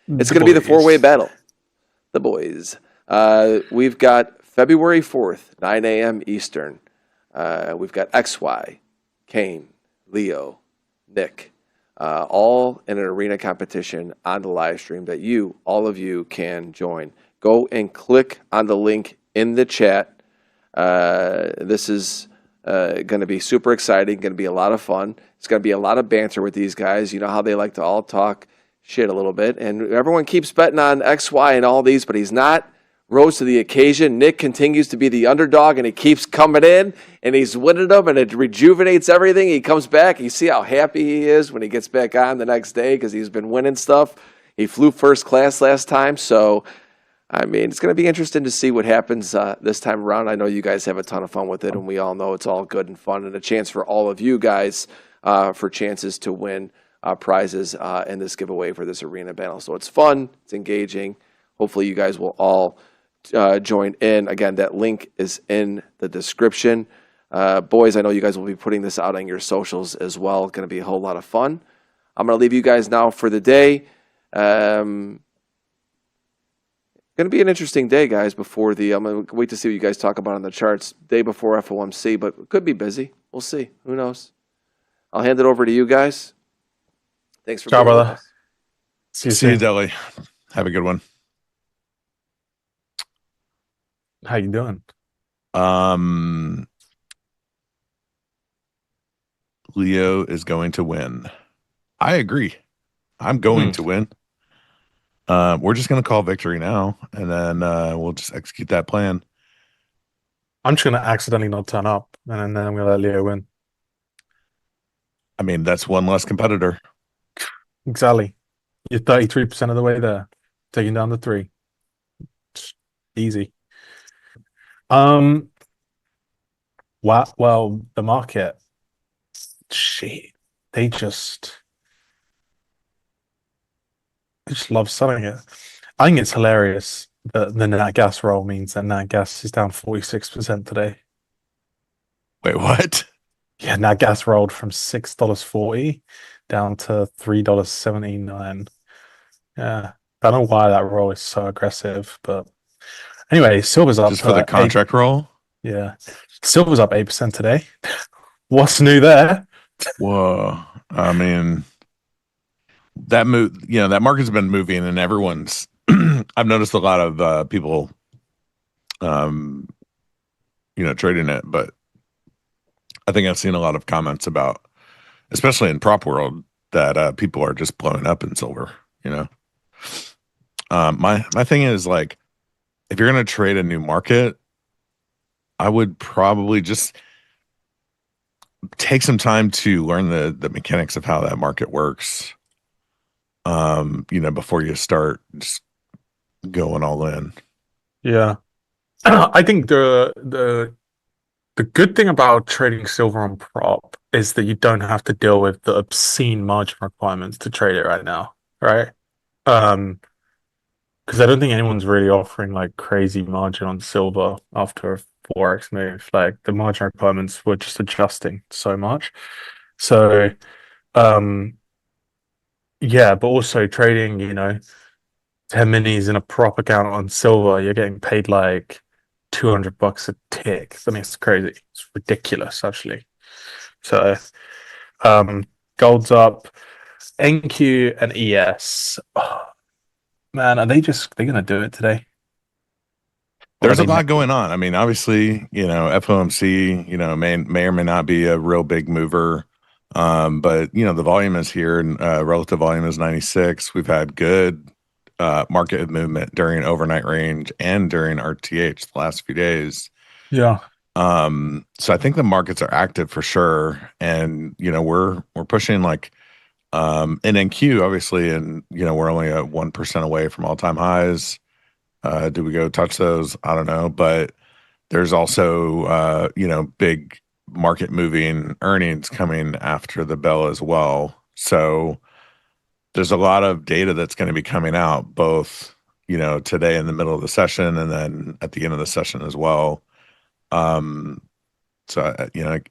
It's going to be the four-way battle. The boys. We've got February 4th, 9 a.m. Eastern. We've got XY, Kane, Leo, Nick, all in an arena competition on the live stream that all of you can join. Go and click on the link in the chat. This is going to be super exciting, going to be a lot of fun. It's going to be a lot of banter with these guys. You know how they like to all talk shit a little bit. And everyone keeps betting on XY and all these, but he's not rose to the occasion. Nick continues to be the underdog, and he keeps coming in, and he's winning them, and it rejuvenates everything. He comes back. You see how happy he is when he gets back on the next day because he's been winning stuff. He flew first class last time, so, I mean, it's going to be interesting to see what happens this time around. I know you guys have a ton of fun with it, and we all know it's all good and fun, and a chance for all of you guys for chances to win prizes in this giveaway for this arena battle. So it's fun. It's engaging. Hopefully you guys will all join in. Again, that link is in the description. Boys, I know you guys will be putting this out on your socials as well. Going to be a whole lot of fun. I'm going to leave you guys now for the day. Going to be an interesting day, guys, before I'm going to wait to see what you guys talk about on the charts. Day before FOMC, but it could be busy. We'll see. Who knows? I'll hand it over to you guys. Thanks for being with us. See you, Deli. Have a good one. How you doing? Leo is going to win. I agree. I'm going to win. We're just going to call victory now, and then we'll just execute that plan. I'm just going to accidentally not turn up, and then I'm going to let Leo win. I mean, that's one less competitor. Exactly. You're 33% of the way there, taking down the 3. It's easy. Wow. Well, the market, shit, they just love selling it. I think it's hilarious that the nat gas roll means that nat gas is down 46% today. Wait, what? Yeah, nat gas rolled from $6.40 down to $3.79. Yeah, I don't know why that roll is so aggressive, but anyway, silver's up just for the contract roll. Yeah, silver's up 8% today. What's new there? Whoa! I mean, that move. You know, that market's been moving, and everyone's. I've noticed a lot of people, trading it, but I think I've seen a lot of comments about, especially in prop world, that people are just blowing up in silver. You know, my thing is like, if you're going to trade a new market, I would probably just take some time to learn the mechanics of how that market works. Before you start just going all in. Yeah, I think the good thing about trading silver on prop is that you don't have to deal with the obscene margin requirements to trade it right now, right? Because I don't think anyone's really offering like crazy margin on silver after a Forex move. Like the margin requirements were just adjusting so much. So, yeah, but also trading, 10 minis in a prop account on silver, you're getting paid like $200 a tick. I mean, it's crazy. It's ridiculous, actually. So, gold's up. NQ and ES. Oh, man, they're going to do it today? There's a lot going on. I mean, obviously, FOMC, may or may not be a real big mover. But the volume is here, and relative volume is 96. We've had good market movement during overnight range and during RTH the last few days. Yeah. So I think the markets are active for sure, and we're pushing like in NQ obviously, and we're only at 1% away from all-time highs. Do we go touch those? I don't know, but there's also big market moving earnings coming after the bell as well. So there's a lot of data that's going to be coming out both today in the middle of the session and then at the end of the session as well. So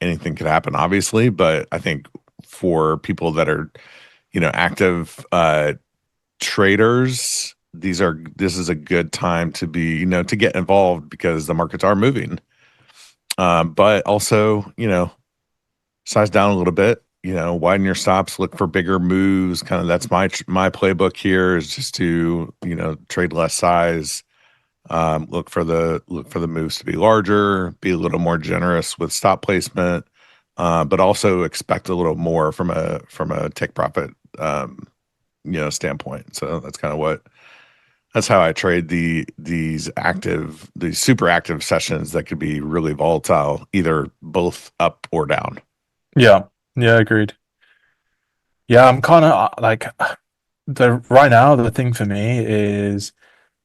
anything could happen obviously, but I think for people that are active traders, this is a good time to be to get involved because the markets are moving. But also size down a little bit, widen your stops, look for bigger moves. Kind of that's my playbook here is just to trade less size. Look for the moves to be larger, be a little more generous with stop placement, but also expect a little more from a take profit standpoint. So that's how I trade these super active sessions that could be really volatile, either both up or down. Yeah. Yeah, agreed. Yeah, I'm kind of like right now the thing for me is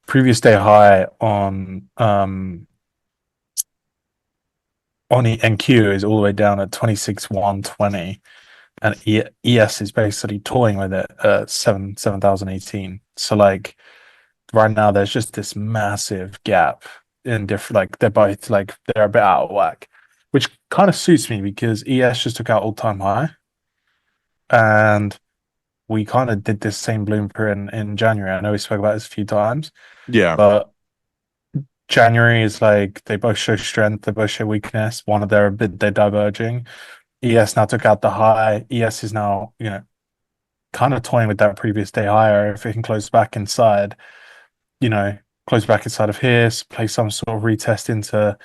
previous day high on the NQ is all the way down at 26,120, and ES is basically toying with it at 7,018. So like right now there's just this massive gap in different, like they're both like they're a bit out of whack, which kind of suits me because ES just took out all-time high, and we kind of did this same blueprint in January. I know we spoke about this a few times. Yeah. But January is like they both show strength, they both show weakness. One of they're diverging. ES now took out the high. ES is now, kind of toying with that previous day higher. If it can close back inside, close back inside of here, play some sort of retest into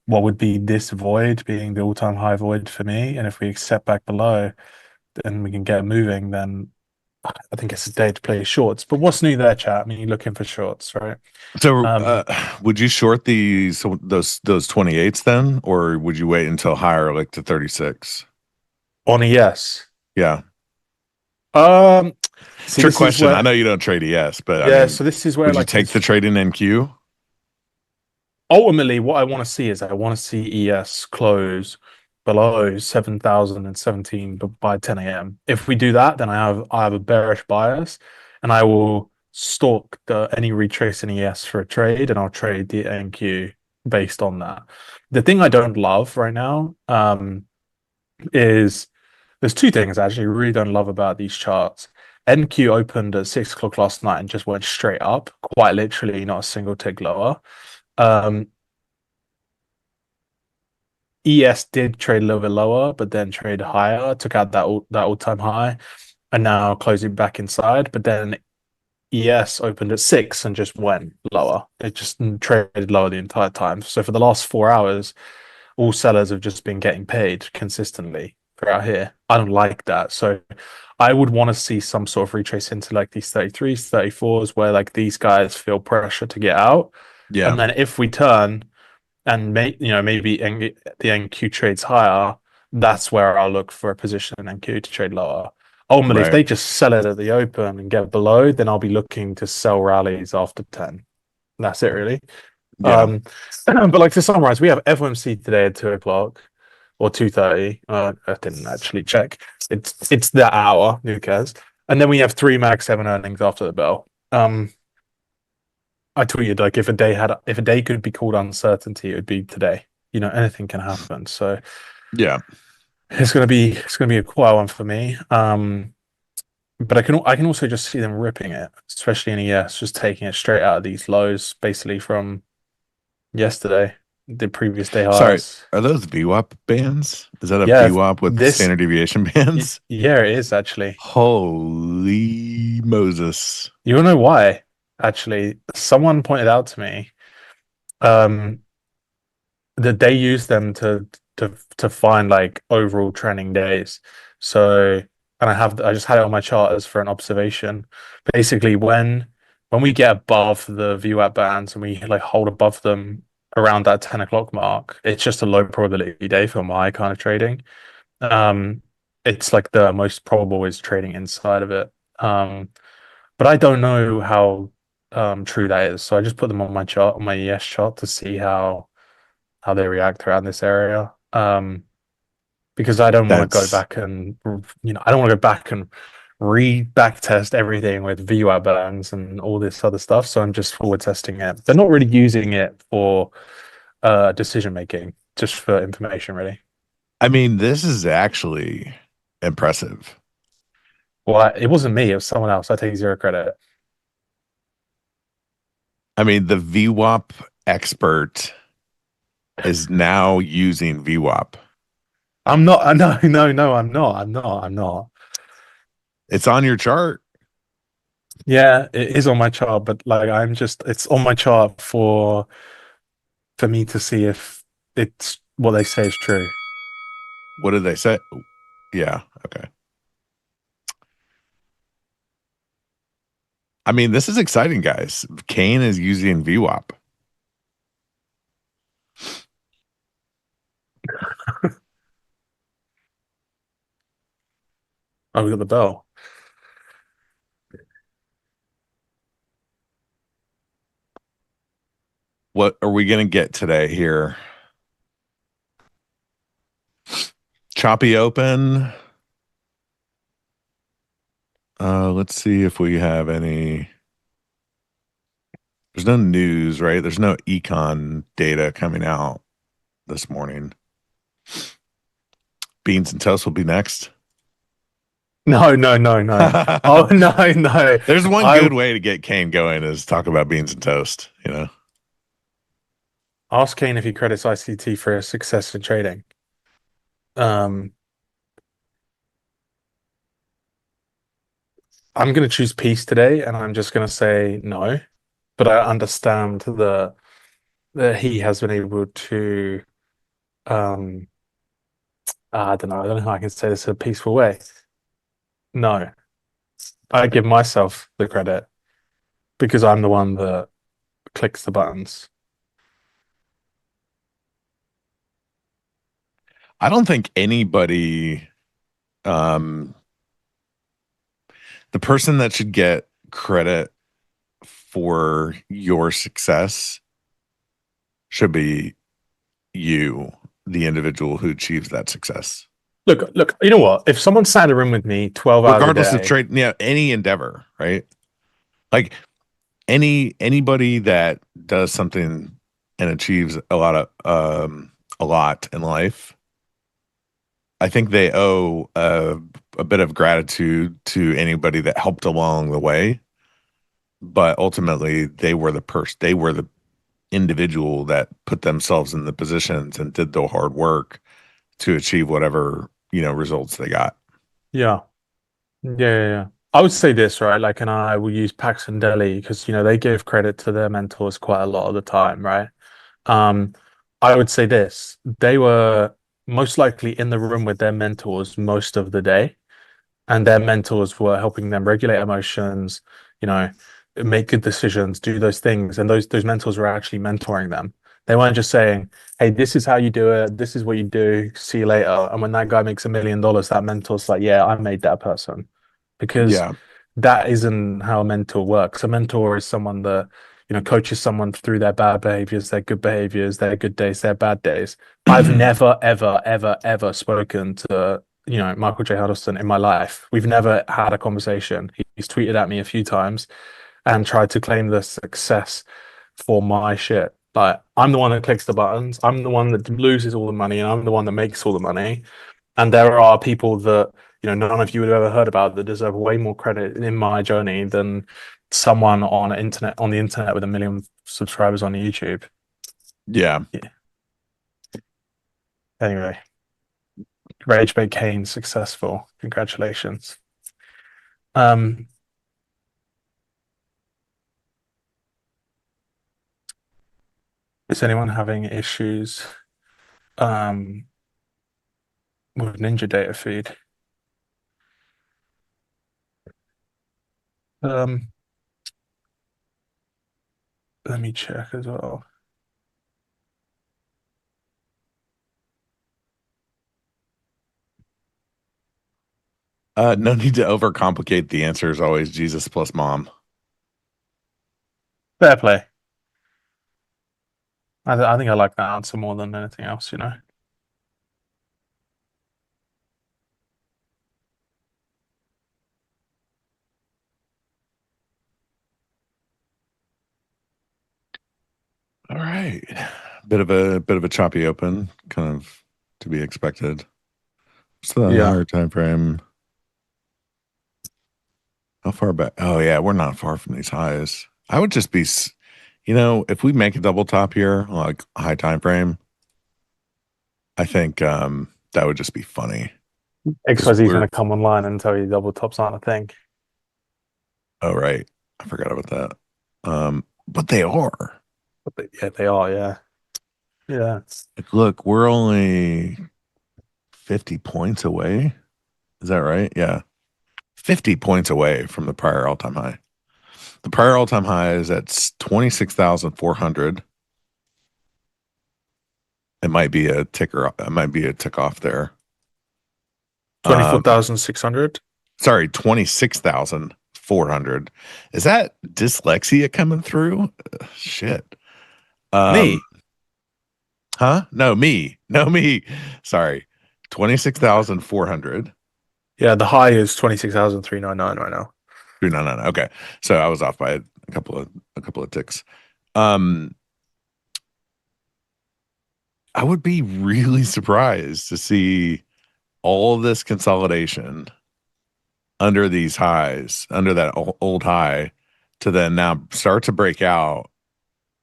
what would be this void being the all-time high void for me. And if we accept back below, then we can get moving. Then I think it's a day to play shorts. But what's new there, chat? I mean, you're looking for shorts, right? So would you short those 28s then, or would you wait until higher, like to 36? On ES. Yeah. Trick question. I know you don't trade ES, but yeah. So this is where would you take the trade in NQ? Ultimately, what I want to see is I want to see ES close below 7,017 by 10 a.m. If we do that, then I have a bearish bias, and I will stalk any retrace in ES for a trade, and I'll trade the NQ based on that. The thing I don't love right now is there's two things I actually really don't love about these charts. NQ opened at 6 o'clock last night and just went straight up, quite literally, not a single tick lower. ES did trade a little bit lower, but then traded higher, took out that all-time high, and now closing back inside. But then ES opened at 6 and just went lower. It just traded lower the entire time. So for the last 4 hours, all sellers have just been getting paid consistently throughout here. I don't like that. So I would want to see some sort of retrace into like these 33s, 34s, where like these guys feel pressure to get out. Yeah. And then if we turn and maybe the NQ trades higher, that's where I'll look for a position in NQ to trade lower. Ultimately, if they just sell it at the open and get below, then I'll be looking to sell rallies after 10. That's it, really. Yeah. But like to summarize, we have FOMC today at 2 o'clock or 2:30. I didn't actually check. It's that hour. Who cares? And then we have 3 Mag 7 earnings after the bell. I tweeted like if a day could be called uncertainty, it would be today. Anything can happen. So yeah, it's gonna be a quiet one for me. But I can also just see them ripping it, especially in ES, just taking it straight out of these lows, basically from yesterday, the previous day highs. Sorry, are those VWAP bands? Is that a VWAP with standard deviation bands? Yeah, it is actually. Holy Moses! You wanna know why? Actually, someone pointed out to me that they use them to find like overall trending days. So, and I just had it on my chart as for an observation. Basically, when we get above the VWAP bands and we like hold above them around that 10 o'clock mark, it's just a low probability day for my kind of trading. Um, it's like the most probable is trading inside of it. But I don't know how true that is. So I just put them on my chart, on my ES chart, to see how they react around this area. Because I don't want to go That's back and I don't want to go back and back test everything with VWAP bands and all this other stuff. So I'm just forward testing it. They're not really using it for decision making, just for information, really. I mean, this is actually impressive. Well, it wasn't me, it was someone else. I take zero credit. I mean, the VWAP expert is now using VWAP. I'm not. No, no, I'm not. It's on your chart. Yeah, it is on my chart, but like it's on my chart for me to see if it's what they say is true. What did they say? Yeah, okay. I mean, this is exciting, guys. Kane is using VWAP. Oh, we got the bell. What are we going to get today here? Choppy open. Let's see if we have any. There's no news, right? There's no econ data coming out this morning. Beans and toast will be next. No. Oh, no. There's one good way to get Kane going is talk about beans and toast, you know? Ask Kane if he credits ICT for his success in trading. I'm going to choose peace today, and I'm just going to say no. But I understand that he has been able to, I don't know. I don't know how I can say this in a peaceful way. No, I give myself the credit because I'm the one that clicks the buttons. I don't think anybody, the person that should get credit for your success should be you, the individual who achieves that success. Look, you know what? If someone sat in a room with me 12 hours a Regardless of day, trade, yeah, any endeavor, right? Like anybody that does something and achieves a lot in life, I think they owe a bit of gratitude to anybody that helped along the way. But ultimately, they were the individual that put themselves in the positions and did the hard work to achieve whatever, results they got. yeah. I would say this, right? Like, and I will use Pax and Deli because they give credit to their mentors quite a lot of the time, right? I would say this: they were most likely in the room with their mentors most of the day, and their mentors were helping them regulate emotions, you know, make good decisions, do those things, and those mentors were actually mentoring them. They weren't just saying, "Hey, this is how you do it. This is what you do. See you later." And when that guy makes $1 million, that mentor's like, "Yeah, I made that person," because Yeah. that isn't how a mentor works. A mentor is someone that coaches someone through their bad behaviors, their good behaviors, their good days, their bad days. I've never, ever, ever, ever spoken to Michael J. Huddleston in my life. We've never had a conversation. He's tweeted at me a few times and tried to claim the success for my shit. Like, I'm the one that clicks the buttons. I'm the one that loses all the money, and I'm the one that makes all the money. And there are people that none of you would have ever heard about that deserve way more credit in my journey than someone on the internet with 1 million subscribers on YouTube. Yeah. Anyway, Rage Bait Kane successful. Congratulations. Is anyone having issues with Ninja data feed? Um, let me check as well. No need to overcomplicate. The answer is always Jesus plus mom. Fair play. I think I like that answer more than anything else, you know. All right. Bit of a choppy open, kind of to be expected. What's the Yeah. higher time frame? How far back? Oh yeah, we're not far from these highs. I would just be, if we make a double top here, like high time frame, I think that would just be funny. XYZ is going to come online and tell you double tops aren't a thing. Oh right, I forgot about that. But they are. But yeah, they are. Yeah. Yeah. Like, look, we're only 50 points away. Is that right? Yeah. 50 points away from the prior all-time high. The prior all-time high is at 26,400. It might be a ticker. It might be a tick off there. 24,600. Sorry, 26,400. Is that dyslexia coming through? Shit. Me? Huh? No, me. No, me. Sorry. 26,400. Yeah, the high is 26,399 right now. 399. Okay. So I was off by a couple of ticks. I would be really surprised to see all of this consolidation under these highs, under that old high, to then now start to break out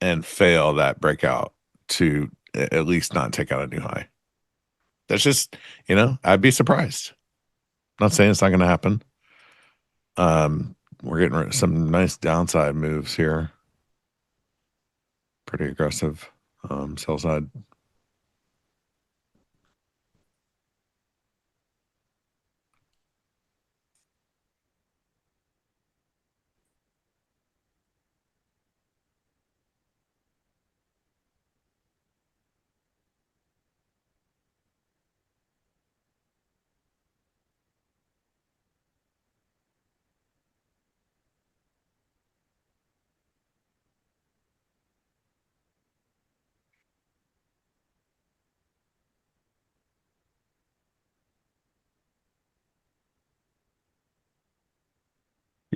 and fail that breakout to at least not take out a new high. That's just, I'd be surprised. Not saying it's not going to happen. We're getting some nice downside moves here. Pretty aggressive sell side.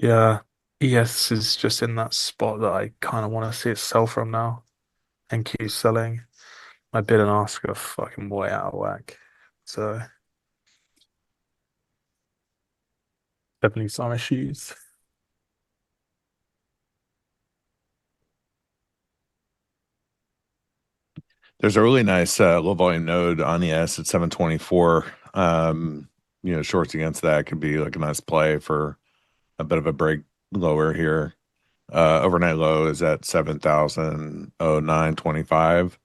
Yeah, ES is just in that spot that I kind of want to see it sell from now and keep selling. My bid and ask are fucking way out of whack. So definitely some issues. There's a really nice low volume node on the S at 724. Shorts against that could be like a nice play for a bit of a break lower here. Overnight low is at 7,009.25.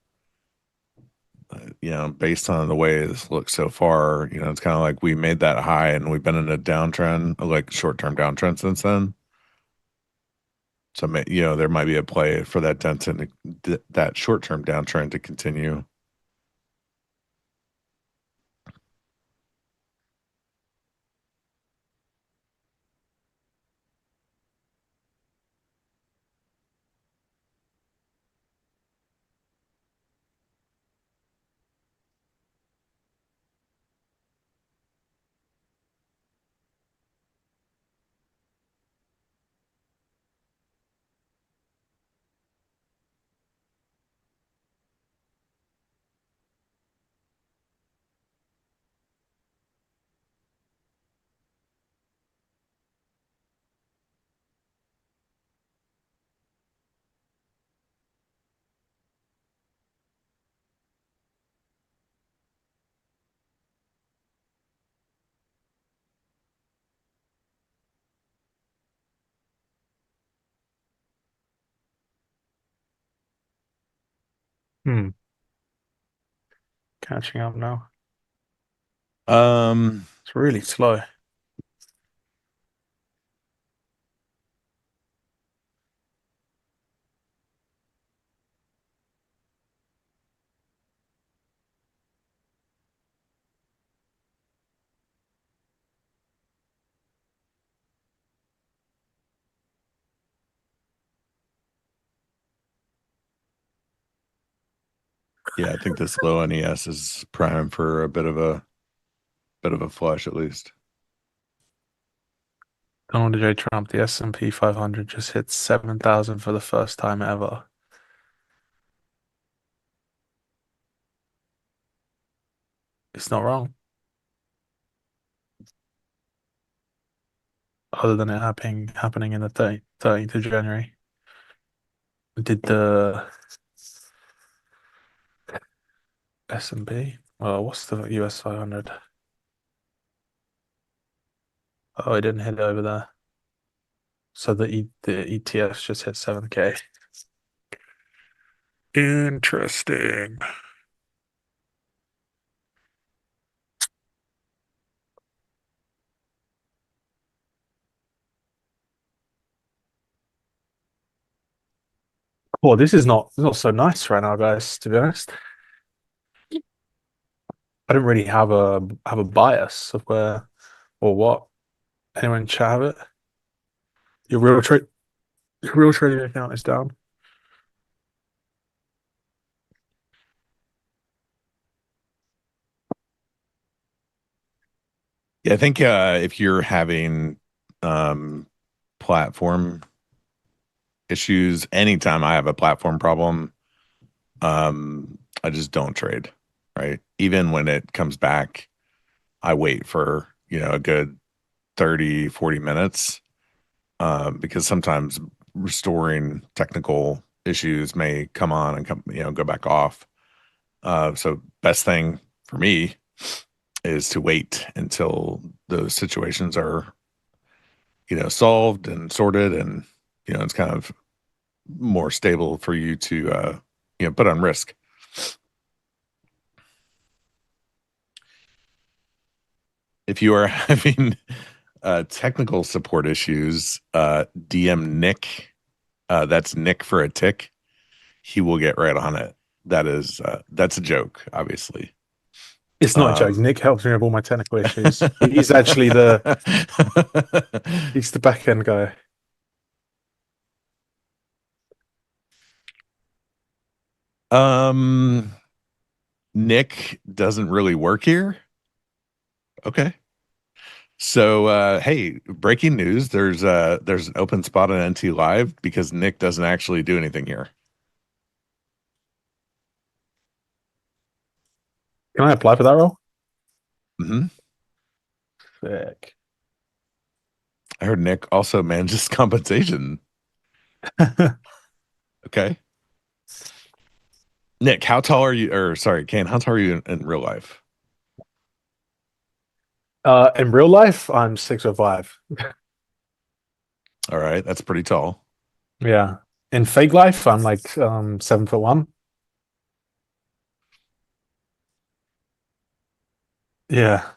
Based on the way this looks so far, it's kind of like we made that high and we've been in a downtrend, like short-term downtrend since then. So, there might be a play for that that short-term downtrend to continue. Hmm. Catching up now. Um, It's really slow. Yeah, I think this low NES is prime for a bit of a flush at least. Donald J. Trump, the S&P 500 just hit 7,000 for the first time ever. It's not wrong. Other than it happening in the 13th of January. Did the S&P? Well, what's the US 500? Oh, it didn't hit over there. So the ETFs just hit 7K. Interesting. Well, this is not so nice right now, guys, to be honest. I don't really have a bias of where or what. Anyone in chat have it? Your real trading account is down. Yeah, I think if you're having platform issues, anytime I have a platform problem, I just don't trade, right? Even when it comes back, I wait for, a good 30, 40 minutes because sometimes restoring technical issues may come on and go back off. So best thing for me is to wait until those situations are, solved and sorted, and it's kind of more stable for you to put on risk. If you are having technical support issues, DM Nick. That's Nick for a tick. He will get right on it. That's a joke, obviously. It's not a joke. Nick helps me with all my technical issues. He's actually he's the back end guy. Nick doesn't really work here. Okay. So hey, breaking news, there's an open spot on NT Live because Nick doesn't actually do anything here. Can I apply for that role? Mm-hmm. Sick. I heard Nick also manages compensation. Okay. Nick, how tall are you? Or sorry, Kane, how tall are you in real life? In real life, I'm 6'5". All right, that's pretty tall. Yeah. In fake life, I'm like 7'1". Yeah.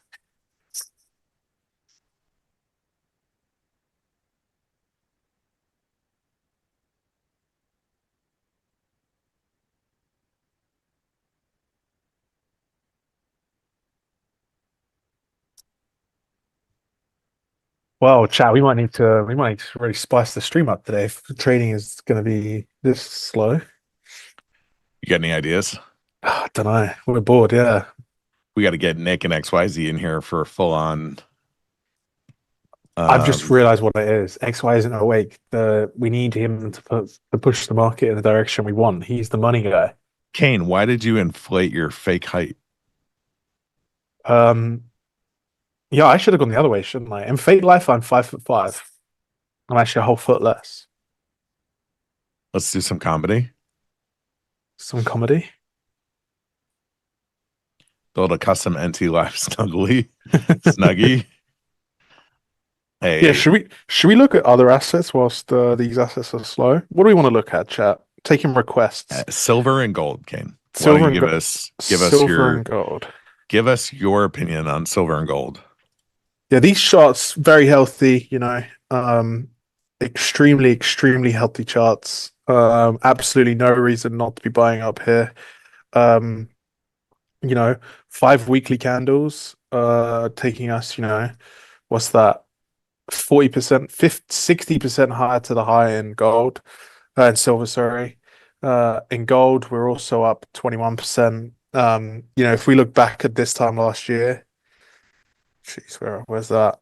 Well, chat, we might need to really spice the stream up today if the trading is going to be this slow. You got any ideas? I don't know. We're bored, yeah. We got to get Nick and XYZ in here for full on. I've just realized what it is. XY isn't awake. We need him to push the market in the direction we want. He's the money guy. Kane, why did you inflate your fake height? Yeah, I should have gone the other way, shouldn't I? In fake life, I'm 5'5". I'm actually a whole foot less. Let's do some comedy. Some comedy. Build a custom NT Live snuggie. Hey. Yeah, should we look at other assets whilst these assets are slow? What do we want to look at, chat? Taking requests. Silver and gold, Kane. Silver and give us your give us your opinion on silver and gold. Yeah, these charts very healthy. Extremely healthy charts. Absolutely no reason not to be buying up here. 5 weekly candles taking us, what's that? 40%, 60% higher to the high in gold and silver, sorry. In gold, we're also up 21%. If we look back at this time last year, jeez, where's that?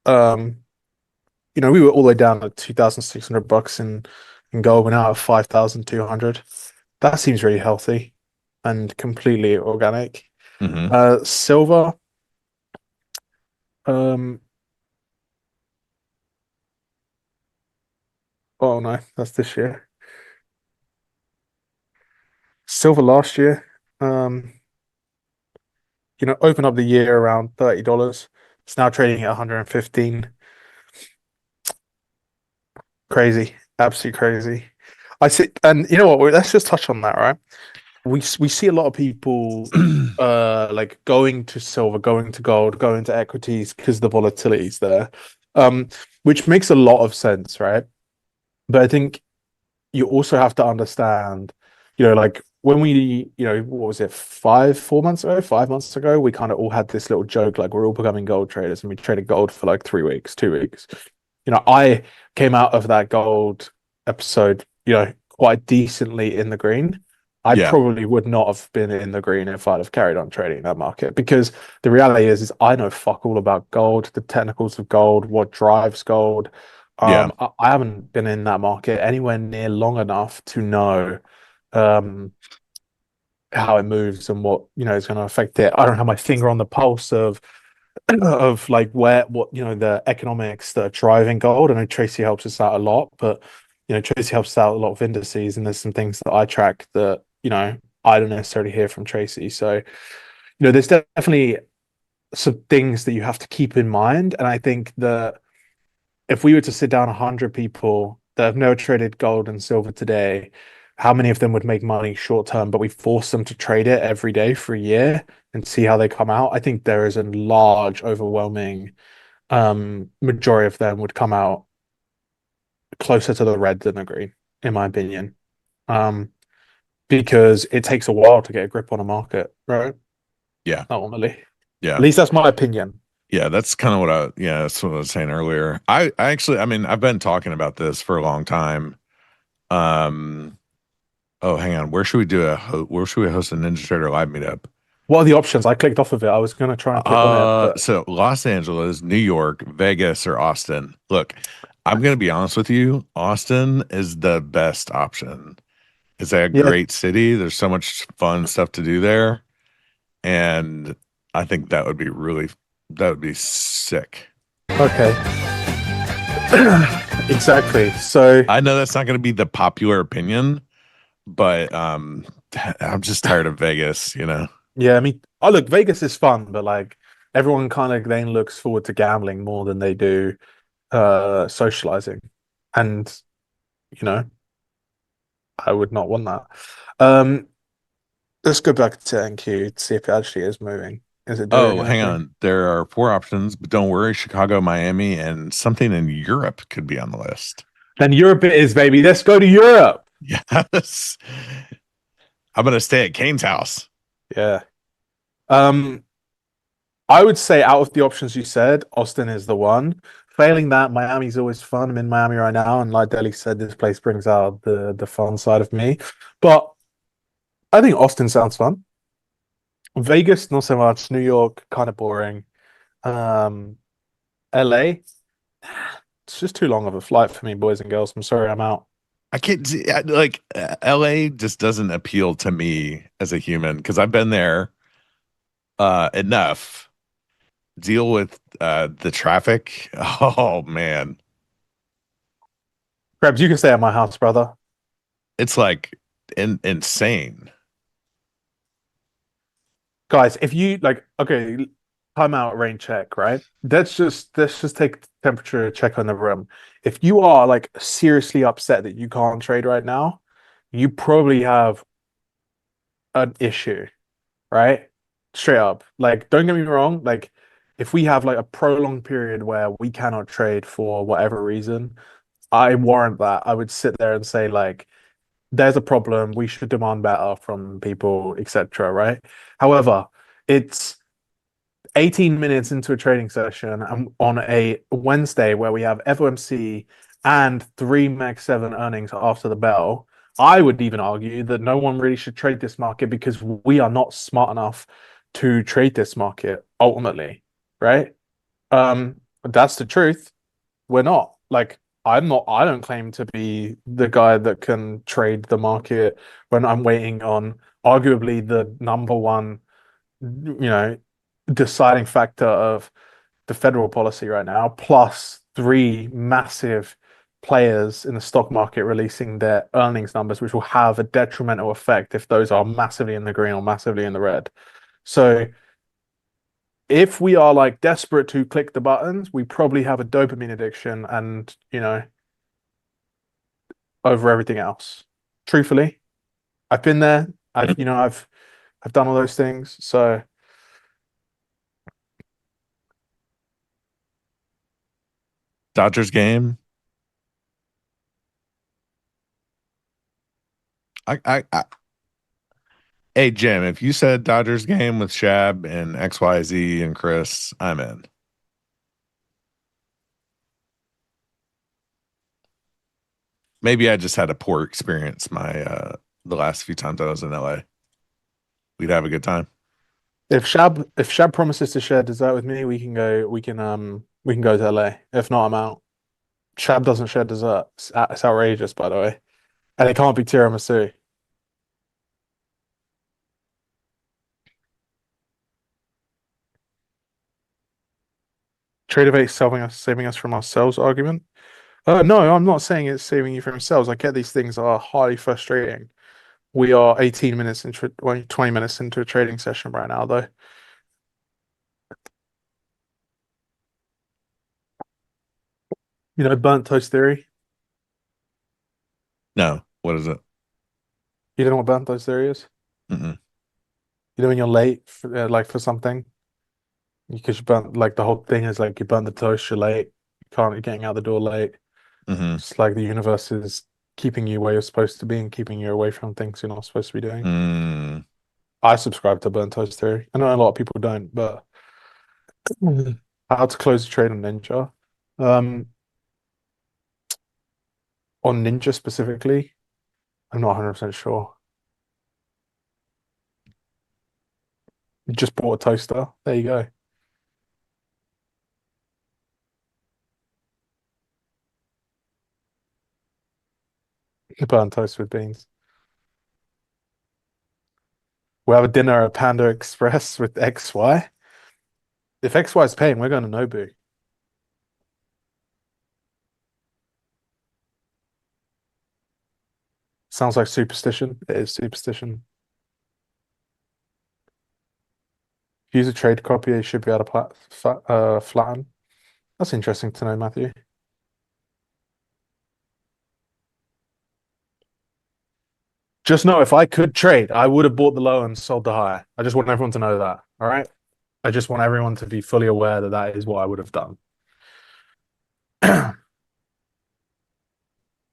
We were all the way down at $2,600 in gold. We're now at 5,200. That seems really healthy and completely organic. Silver, oh no, that's this year. Silver last year, opened up the year around $30. It's now trading at 115. Crazy, absolutely crazy. I see, and you know what? Let's just touch on that, right? We see a lot of people like going to silver, going to gold, going to equities because the volatility is there, which makes a lot of sense, right? But I think you also have to understand, like when we, what was it, 5 months ago, 5 months ago, we kind of all had this little joke, like we're all becoming gold traders, and we traded gold for like 3 weeks, 2 weeks. I came out of that gold episode, quite decently in the green. I probably would not have been in the green if I'd have carried on trading that market, because the reality is I know fuck all about gold, the technicals of gold, what drives gold. I haven't been in that market anywhere near long enough to know how it moves and what is going to affect it. I don't have my finger on the pulse of like what the economics that are driving gold. I know Tracy helps us out a lot, but Tracy helps us out a lot of indices, and there's some things that I track that I don't necessarily hear from Tracy. So there's definitely some things that you have to keep in mind, and I think that if we were to sit down 100 people that have never traded gold and silver today, how many of them would make money short term, but we force them to trade it every day for a year and see how they come out? I think there is a large, overwhelming majority of them would come out closer to the red than the green, in my opinion, because it takes a while to get a grip on a market, right? Yeah. Ultimately. Yeah. At least that's my opinion. Yeah, that's kind of what that's what I was saying earlier. I actually, I've been talking about this for a long time. Oh, hang on. Where should we host a NinjaTrader live meetup? What are the options? I clicked off of it. I was going to try and click on it. But... So Los Angeles, New York, Vegas, or Austin. Look, I'm going to be honest with you. Austin is the best option. It's a great city. There's so much fun stuff to do there. And I think that would be sick. Okay. Exactly. So I know that's not going to be the popular opinion, but I'm just tired of Vegas, Yeah, I mean, look, Vegas is fun, but like everyone kind of then looks forward to gambling more than they do socializing. And I would not want that. Let's go back to NQ to see if it actually is moving. Is it doing anything? Hang on. There are 4 options, but don't worry. Chicago, Miami, and something in Europe could be on the list. Then Europe it is, baby. Let's go to Europe. Yes. I'm going to stay at Kane's house. Yeah. I would say out of the options you said, Austin is the one. Failing that, Miami's always fun. I'm in Miami right now, and like Deli said, this place brings out the fun side of me. But I think Austin sounds fun. Vegas, not so much. New York, kind of boring. LA, it's just too long of a flight for me, boys and girls. I'm sorry, I'm out. I can't see, like LA just doesn't appeal to me as a human because I've been there enough. Deal with the traffic. Oh man, Krebs, you can stay at my house, brother. It's like insane. Guys, if you like, okay, time out, rain check, right? Let's just take temperature check on the room. If you are like seriously upset that you can't trade right now, you probably have an issue, right? Straight up. Like, don't get me wrong, like if we have like a prolonged period where we cannot trade for whatever reason, I warrant that. I would sit there and say like, there's a problem. We should demand better from people, etc. Right? However, it's 18 minutes into a trading session on a Wednesday where we have FOMC and 3 Mag 7 earnings after the bell. I would even argue that no one really should trade this market because we are not smart enough to trade this market ultimately, right? That's the truth. We're not. Like, I'm not, I don't claim to be the guy that can trade the market when I'm waiting on arguably the number one, deciding factor of the federal policy right now, plus three massive players in the stock market releasing their earnings numbers, which will have a detrimental effect if those are massively in the green or massively in the red. So if we are like desperate to click the buttons, we probably have a dopamine addiction and, over everything else. Truthfully, I've been there. I've done all those things. So Dodgers game. I Hey Jim, if you said Dodgers game with Shab and XYZ and Chris, I'm in. Maybe I just had a poor experience the last few times I was in LA. We'd have a good time. if Shab promises to share dessert with me, we can go to LA. If not, I'm out. Shab doesn't share dessert. It's outrageous, by the way. And it can't be tiramisu. Trader bait saving us from ourselves argument. No, I'm not saying it's saving you from yourselves. I get these things are highly frustrating. We are 18 minutes into 20 minutes into a trading session right now, though. Burnt toast theory. No, what is it? You don't know what burnt toast theory is? Mm-mm. When you're late for something, because you burnt like the whole thing is like you burn the toast, you're late, you're getting out the door late. Mm-hmm. It's like the universe is keeping you where you're supposed to be and keeping you away from things you're not supposed to be doing. Mm. I subscribe to burnt toast theory. I know a lot of people don't, but how to close a trade on Ninja. On Ninja specifically, I'm not 100% sure. You just bought a toaster. There you go. Burnt toast with beans. We'll have a dinner at Panda Express with XY. If XY is paying, we're going to Nobu. Sounds like superstition. It is superstition. If you use a trade copy, you should be able to flatten. That's interesting to know, Matthew. Just know if I could trade, I would have bought the low and sold the high. I just want everyone to know that. All right. I just want everyone to be fully aware that that is what I would have done. How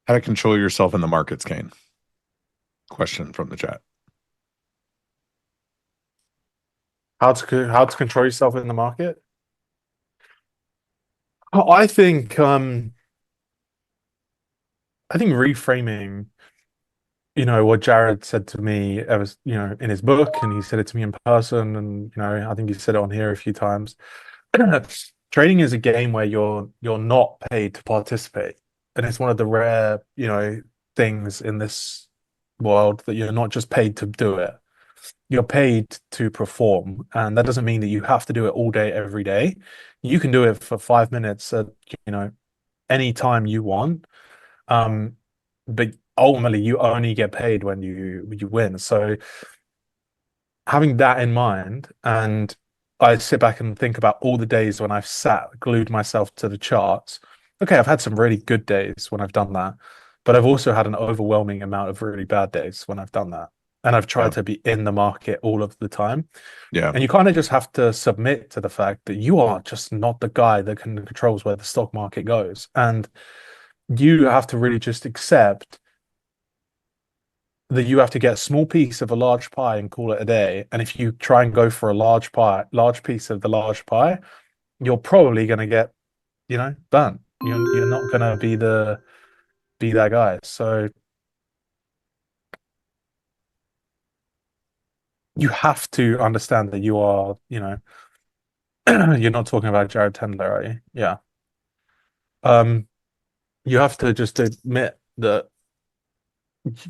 to control yourself in the markets, Kane? Question from the chat. How to control yourself in the market? I think reframing, what Jared said to me, in his book, and he said it to me in person, and I think he said it on here a few times. Trading is a game where you're not paid to participate, and it's one of the rare, things in this world that you're not just paid to do it. You're paid to perform, and that doesn't mean that you have to do it all day, every day. You can do it for 5 minutes at, any time you want. But ultimately you only get paid when you win. So having that in mind, and I sit back and think about all the days when I've glued myself to the charts. Okay, I've had some really good days when I've done that, but I've also had an overwhelming amount of really bad days when I've done that. And I've tried to be in the market all of the time. Yeah. And you kind of just have to submit to the fact that you are just not the guy that controls where the stock market goes. And you have to really just accept that you have to get a small piece of a large pie and call it a day. And if you try and go for a large piece of the large pie, you're probably going to get, burnt. You're not going to be that guy. So you have to understand that you are, you're not talking about Jared Tendler, are you? Yeah. You have to just admit that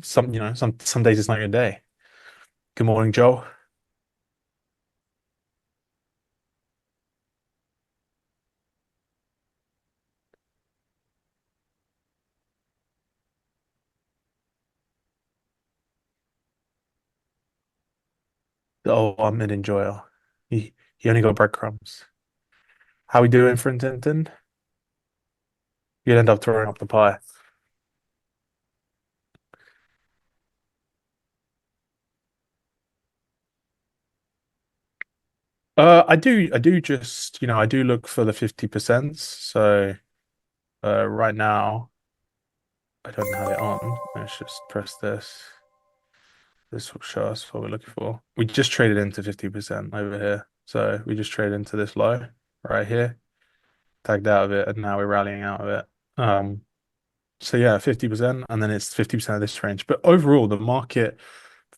some days it's not your day. Good morning, Joe. Oh, I'm an enjoyer. He only got breadcrumbs. How we doing, friend Tintin? You'd end up throwing up the pie. I do just, I do look for the 50%. So, right now, I don't have it on. Let's just press this. This will show us what we're looking for. We just traded into 50% over here. So we just traded into this low right here, tagged out of it, and now we're rallying out of it. So yeah, 50%, and then it's 50% of this range. But overall, the market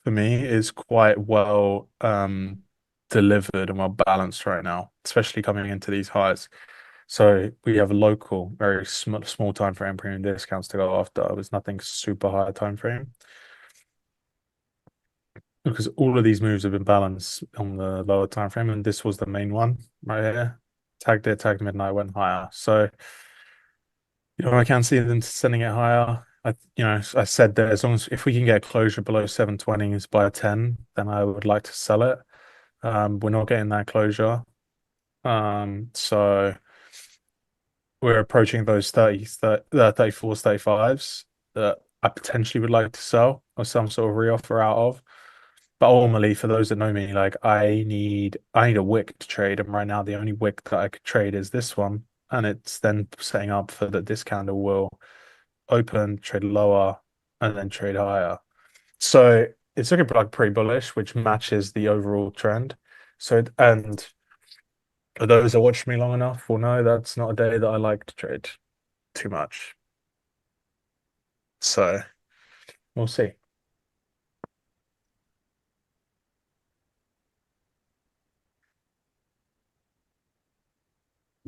for me is quite well delivered and well balanced right now, especially coming into these highs. So we have a local, very small time frame premium discounts to go after. There's nothing super high time frame because all of these moves have been balanced on the lower time frame, and this was the main one right here. Tagged it, tagged midnight, went higher. So I can see them sending it higher. I said that as long as if we can get a closure below 720s by 10, then I would like to sell it. We're not getting that closure. So we're approaching those 34s, 35s that I potentially would like to sell or some sort of reoffer out of. But ultimately, for those that know me, like I need a wick to trade, and right now the only wick that I could trade is this one, and it's then setting up for the discounter will open, trade lower, and then trade higher. So it's looking like pretty bullish, which matches the overall trend. So, and for those that watched me long enough will know that's not a day that I like to trade too much. So we'll see.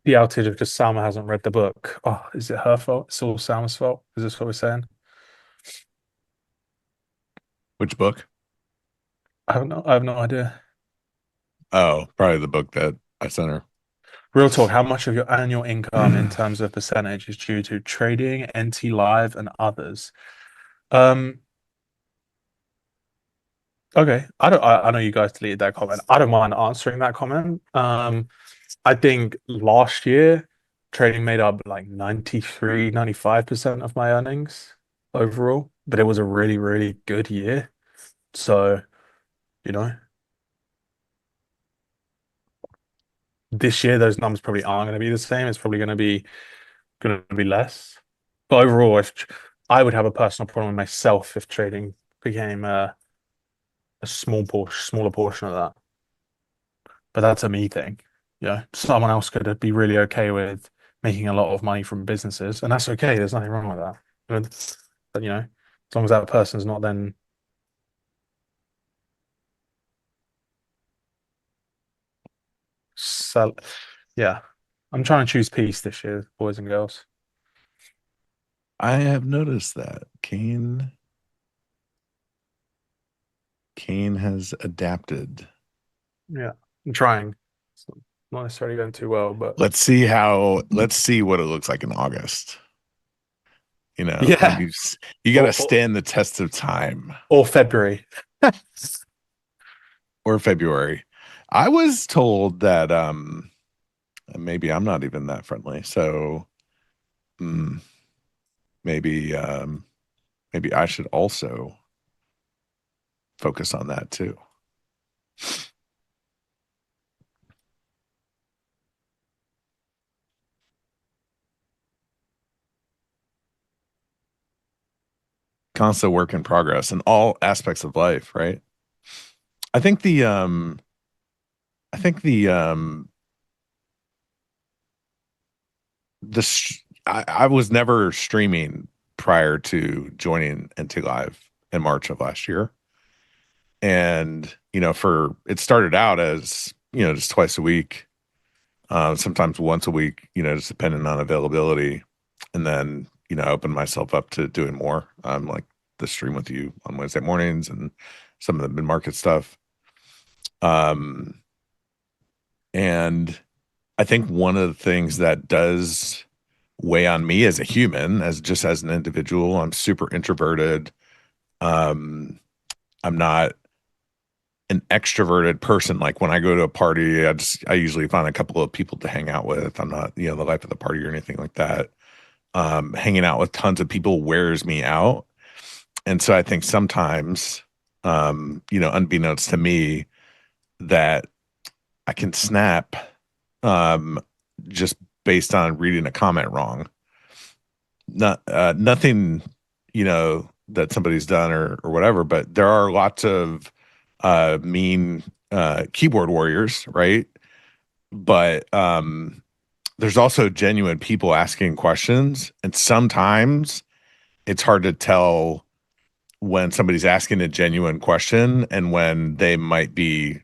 The outage because Salma hasn't read the book. Oh, is it her fault? It's all Salma's fault. Is this what we're saying? Which book? I have no idea. Oh, probably the book that I sent her. Real talk, how much of your annual income in terms of percentage is due to trading, NT Live, and others? Okay. I know you guys deleted that comment. I don't mind answering that comment. I think last year trading made up like 93, 95% of my earnings overall, but it was a really, really good year. So, you know, this year those numbers probably aren't going to be the same. It's probably going to be less. But overall, if I would have a personal problem with myself if trading became a smaller portion of that. But that's a me thing. Someone else could be really okay with making a lot of money from businesses, and that's okay. There's nothing wrong with that. But as long as that person's not then sell. Yeah, I'm trying to choose peace this year, boys and girls. I have noticed that Kane has adapted. Yeah, I'm trying. It's not necessarily going too well, but Let's see what it looks like in August. yeah, You got to stand the test of time. Or February. Or February. I was told that maybe I'm not even that friendly. So maybe I should also focus on that too. Constant work in progress in all aspects of life, right? I think the I was never streaming prior to joining NT Live in March of last year. And, it started out as, just twice a week, sometimes once a week, just depending on availability. And then, I opened myself up to doing more, like the stream with you on Wednesday mornings and some of the mid-market stuff. And I think one of the things that does weigh on me as a human, as an individual, I'm super introverted. I'm not an extroverted person. Like when I go to a party, I usually find a couple of people to hang out with. I'm not, the life of the party or anything like that. Hanging out with tons of people wears me out. And so I think sometimes, unbeknownst to me, that I can snap just based on reading a comment wrong. Nothing, that somebody's done or whatever, but there are lots of mean keyboard warriors, right? But there's also genuine people asking questions, and sometimes it's hard to tell when somebody's asking a genuine question and when they might be,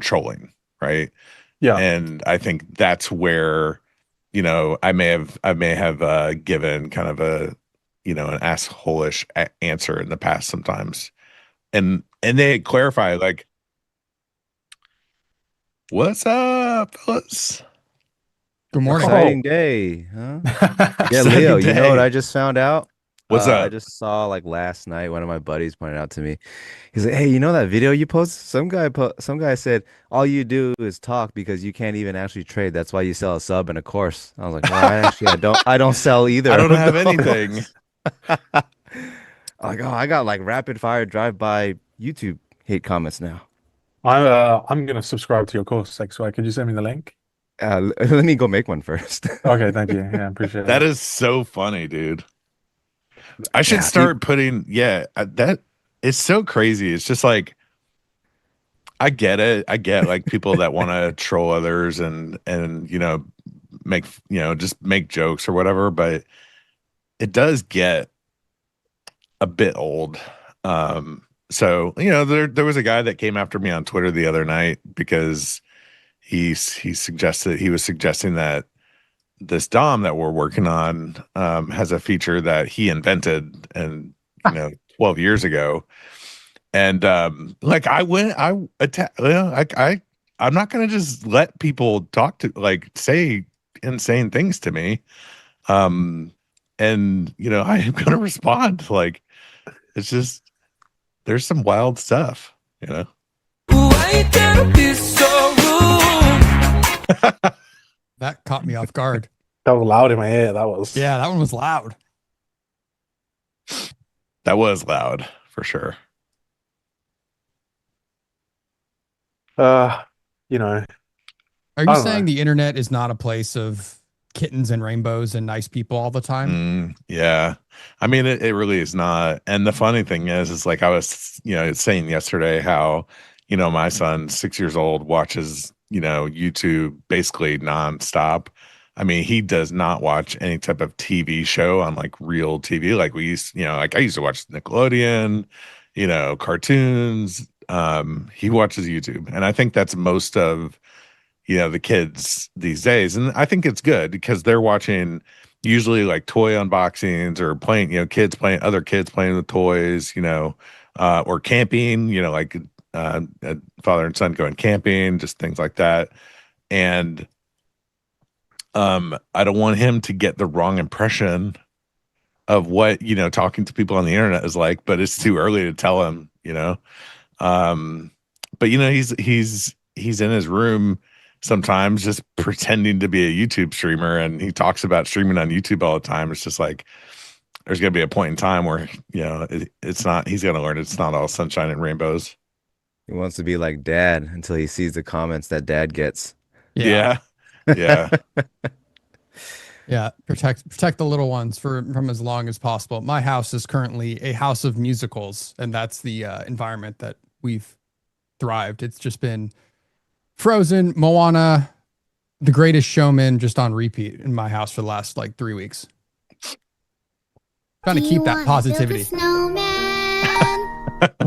trolling, right? Yeah. And I think that's where, I may have given kind of an asshole-ish answer in the past sometimes. And they clarify, like, what's up, fellas? Good morning. Exciting day, huh? Yeah, Exciting Leo, you know what day. I just found out? What's I up? just saw like last night, one of my buddies pointed out to me. He's like, "Hey, you know that video you posted? Some guy said all you do is talk because you can't even actually trade. That's why you sell a sub and a course." I was like, "Well, I don't sell either. I don't of have those." anything. Like, oh, I got like rapid fire drive-by YouTube hate comments now. I'm gonna subscribe to your course, so could you send me the link? Let me go make one first. Okay, thank you. Yeah, I appreciate That it. is so funny, dude. I should Yeah, start putting, that it's so crazy. It's just like, I get it. I get like people that want to troll others and make, just make jokes or whatever, but it does get a bit old. So, there was a guy that came after me on Twitter the other night because he was suggesting that this DOM that we're working on has a feature that he invented and 12 years ago. And I'm not gonna just let people talk to say insane things to me. I am gonna respond. Like, it's just, there's some wild stuff, Why you gotta be so rude? That caught me off guard. That was loud in my ear. That was. Yeah, that one was loud. That was loud for sure. Are you I don't saying know. the internet is not a place of kittens and rainbows and nice people all the time? Yeah. I mean, it really is not. And the funny thing is like I was, saying yesterday how, my son, 6 years old, watches, YouTube basically nonstop. I mean, he does not watch any type of TV show on like real TV. Like we used, like I used to watch Nickelodeon, cartoons. He watches YouTube. And I think that's most of, the kids these days. And I think it's good because they're watching usually like toy unboxings or playing, other kids playing with toys, or camping, like father and son going camping, just things like that. And I don't want him to get the wrong impression of what, talking to people on the internet is like, but it's too early to tell him, but he's in his room sometimes just pretending to be a YouTube streamer, and he talks about streaming on YouTube all the time. It's just like, there's going to be a point in time where, it's not, he's going to learn it's not all sunshine and rainbows. He wants to be like dad until he sees the comments that dad gets. Yeah. Yeah, protect the little ones from as long as possible. My house is currently a house of musicals, and that's the environment that we've thrived. It's just been Frozen, Moana, The Greatest Showman, just on repeat in my house for the last like 3 weeks. Trying to keep that positivity.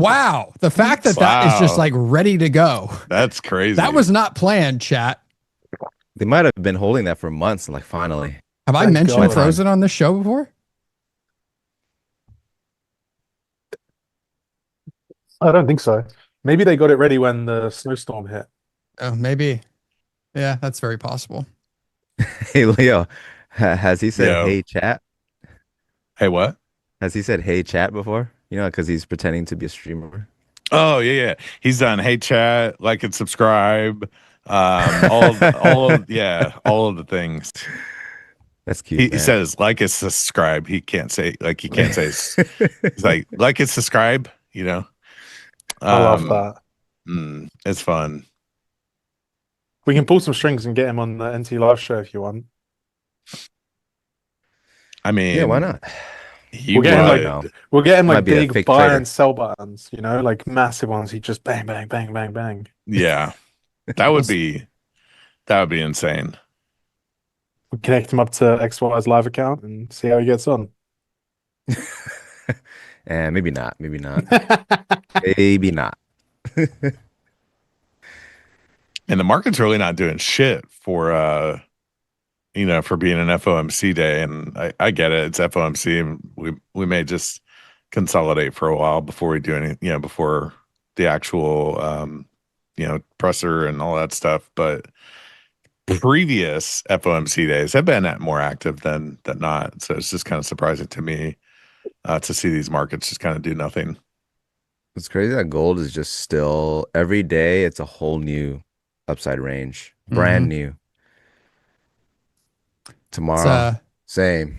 Wow. The fact that that is just Wow. like ready to go. That's crazy. That was not planned, chat. They might have been holding that for months, and like finally. Have I Thank mentioned God. Frozen on this show before? I don't think so. Maybe they got it ready when the snowstorm hit. Oh, maybe. Yeah, that's very possible. Hey, Leo, has he said, Yo. hey, chat? Hey, what? Has he said, hey, chat before? You know, because he's pretending to be a streamer. Oh, yeah. He's done. Hey, chat, like and subscribe. All of the things. That's cute. He man. says like and subscribe. He can't say he's like and subscribe, you know. I love that. It's fun. We can pull some strings and get him on the NT live show if you want. I mean, Yeah, why not? We'll get him No. we'll get him Might like be a big fake buy trader. and sell buttons, you know, like massive ones. He just bang, bang, bang, bang, bang. Yeah. That would be insane. We'll connect him up to XY's live account and see how he gets on. And maybe not. Maybe not. Maybe not. And the market's really not doing shit for for being an FOMC day. And I get it. It's FOMC, and we may just consolidate for a while before we do any, before the actual presser and all that stuff. But previous FOMC days have been more active than not. So it's just kind of surprising to me to see these markets just kind of do nothing. It's crazy that gold is just still every day. It's a whole new upside range, brand new. Tomorrow, same.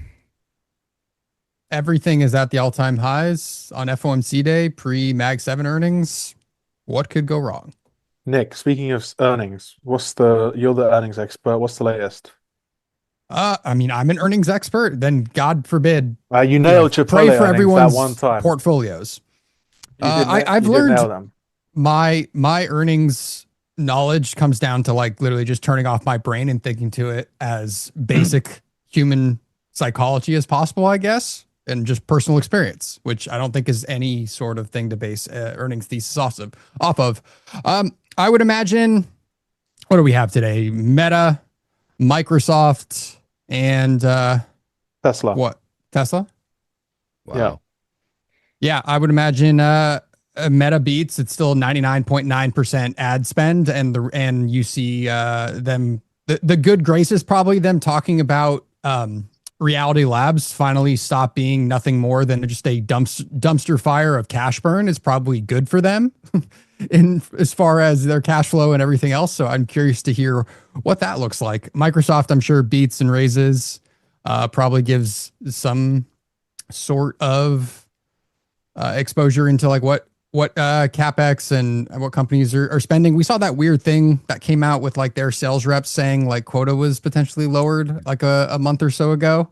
Everything is at the all-time highs on FOMC day, pre-Mag 7 earnings. What could go wrong? Nick, speaking of earnings, you're the earnings expert. What's the latest? I mean, I'm an earnings expert. Then God forbid, You nailed Chipotle pray for earnings everyone's that one time. portfolios. You I've did learned nail them. my earnings knowledge comes down to like literally just turning off my brain and thinking to it as basic human psychology as possible, I guess, and just personal experience, which I don't think is any sort of thing to base earnings thesis off of. I would imagine, what do we have today? Meta, Microsoft, and Tesla. what? Tesla? Wow. Yeah, I would imagine Meta beats. It's still 99.9% ad spend, and you see them. The good graces probably them talking about Reality Labs finally stop being nothing more than just a dumpster fire of cash burn is probably good for them in as far as their cash flow and everything else. So I'm curious to hear what that looks like. Microsoft, I'm sure, beats and raises, probably gives some sort of exposure into like what capex and what companies are spending. We saw that weird thing that came out with like their sales reps saying like quota was potentially lowered like a month or so ago.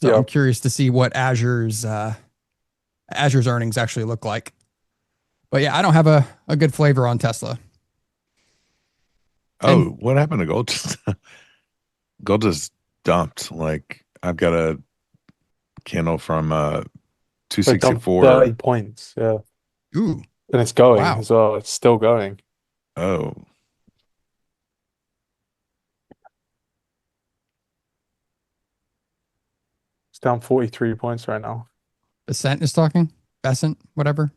So I'm curious to see what Azure's earnings actually look like. But yeah, I don't have a good flavor on Tesla. Oh, what happened to gold? Gold just dumped. Like I've got a candle from 264. 30 points, yeah. Ooh. And it's going Wow. as well. It's still going. Oh. It's down 43 points right now. Besant is talking? Besant, whatever.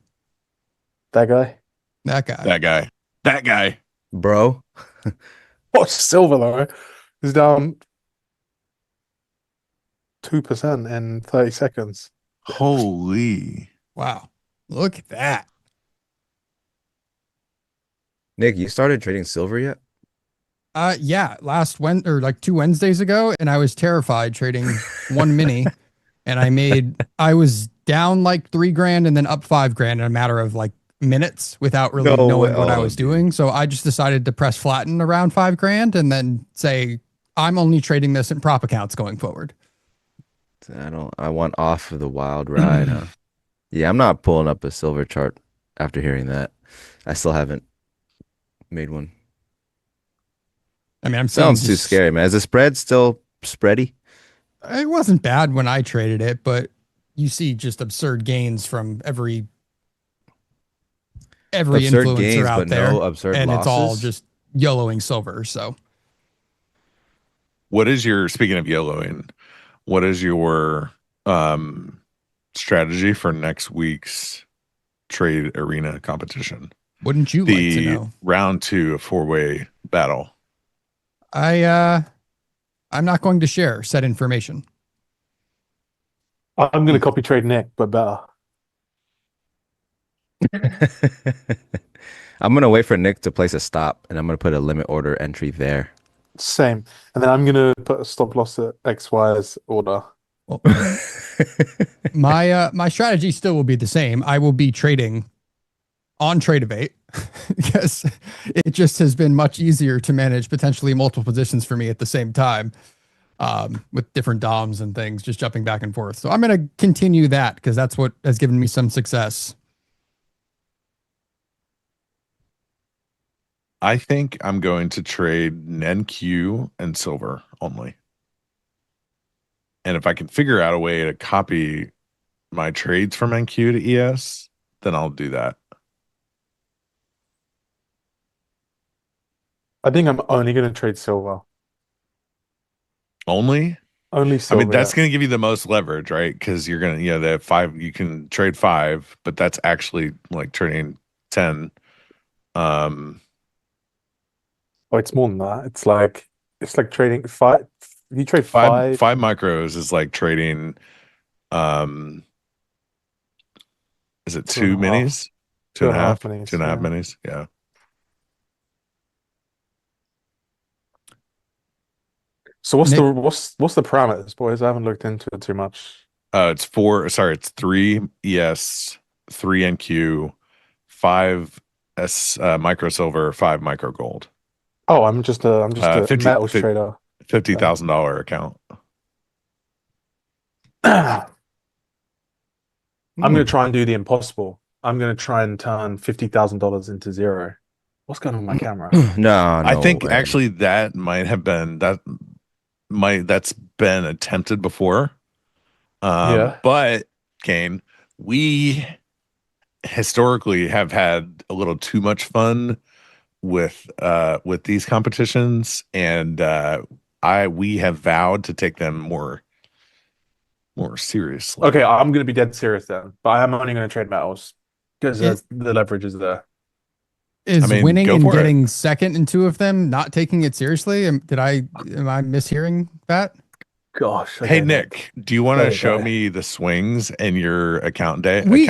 That guy? That guy. Bro. Watch silver though. It's down 2% in 30 seconds. Holy. Wow. Look at that. Nick, you started trading silver yet? Yeah, last like 2 Wednesdays ago, and I was terrified trading one mini, and I was down like $3,000 and then up $5,000 in a matter of like minutes without really knowing what I was doing. So I just decided to press flatten around $5,000 and then say I'm only trading this in prop accounts going forward. I want off of the wild ride, huh? Yeah, I'm not pulling up a silver chart after hearing that. I still haven't made one. I mean, sounds too scary, man. Is the spread still spready? It wasn't bad when I traded it, but you see just absurd gains from every every Absurd influencer gains, out but there, no absurd and it's all losses? just YOLOing silver. So What is your, speaking of YOLOing, what is your strategy for next week's trade arena competition? wouldn't you like to The know? round 2 of 4-way battle. I'm not going to share said information. I'm going to copy trade Nick, but better. I'm gonna wait for Nick to place a stop, and I'm gonna put a limit order entry there. Same. And then I'm going to put a stop loss at XY's order. Well, my strategy still will be the same. I will be trading on Tradeovate because it just has been much easier to manage potentially multiple positions for me at the same time, with different DOMs and things, just jumping back and forth. So I'm going to continue that because that's what has given me some success. I think I'm going to trade NenQ and silver only. And if I can figure out a way to copy my trades from NQ to ES, then I'll do that. I think I'm only going to trade silver. Only? Only silver. I mean, that's going to give you the most leverage, right? Because you're going to, the 5, you can trade 5, but that's actually like trading 10. Oh, it's more than that. It's like trading 5. If you trade 5 micros is like trading, is it 2 minis? 2.5 minis. 2.5 minis. Yeah. So what's the parameters, boys? I haven't looked into it too much. It's 3 ES, 3 NQ, 5 S micro silver, 5 micro gold. Oh, I'm just a metals trader. $50,000 account. I'm going to try and do the impossible. I'm going to try and turn $50,000 into zero. What's going on with my camera? No, I think way. actually that might have been that's been attempted before. Yeah. But Kane, we historically have had a little too much fun with these competitions, and we have vowed to take them more seriously. Okay, I'm going to be dead serious then, but I am only going to trade metals because the leverage is there. Is winning and getting second in 2 of them not taking it seriously? Am I mishearing that? Gosh. Hey Nick, do you want to show me the swings in your accounts that day?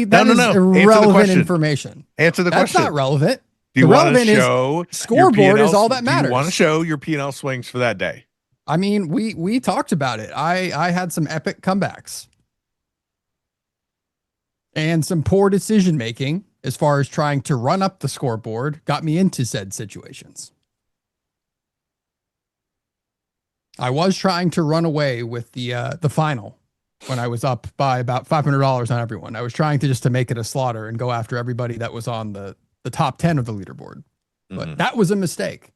That is irrelevant information. Answer the question. That's not relevant. Do you want to show scoreboard is all that matters. Do you want to show your P&L swings for that day? I mean, we talked about it. I had some epic comebacks and some poor decision making as far as trying to run up the scoreboard got me into said situations. I was trying to run away with the final when I was up by about $500 on everyone. I was trying to make it a slaughter and go after everybody that was on the top 10 of the leaderboard. But that was a mistake.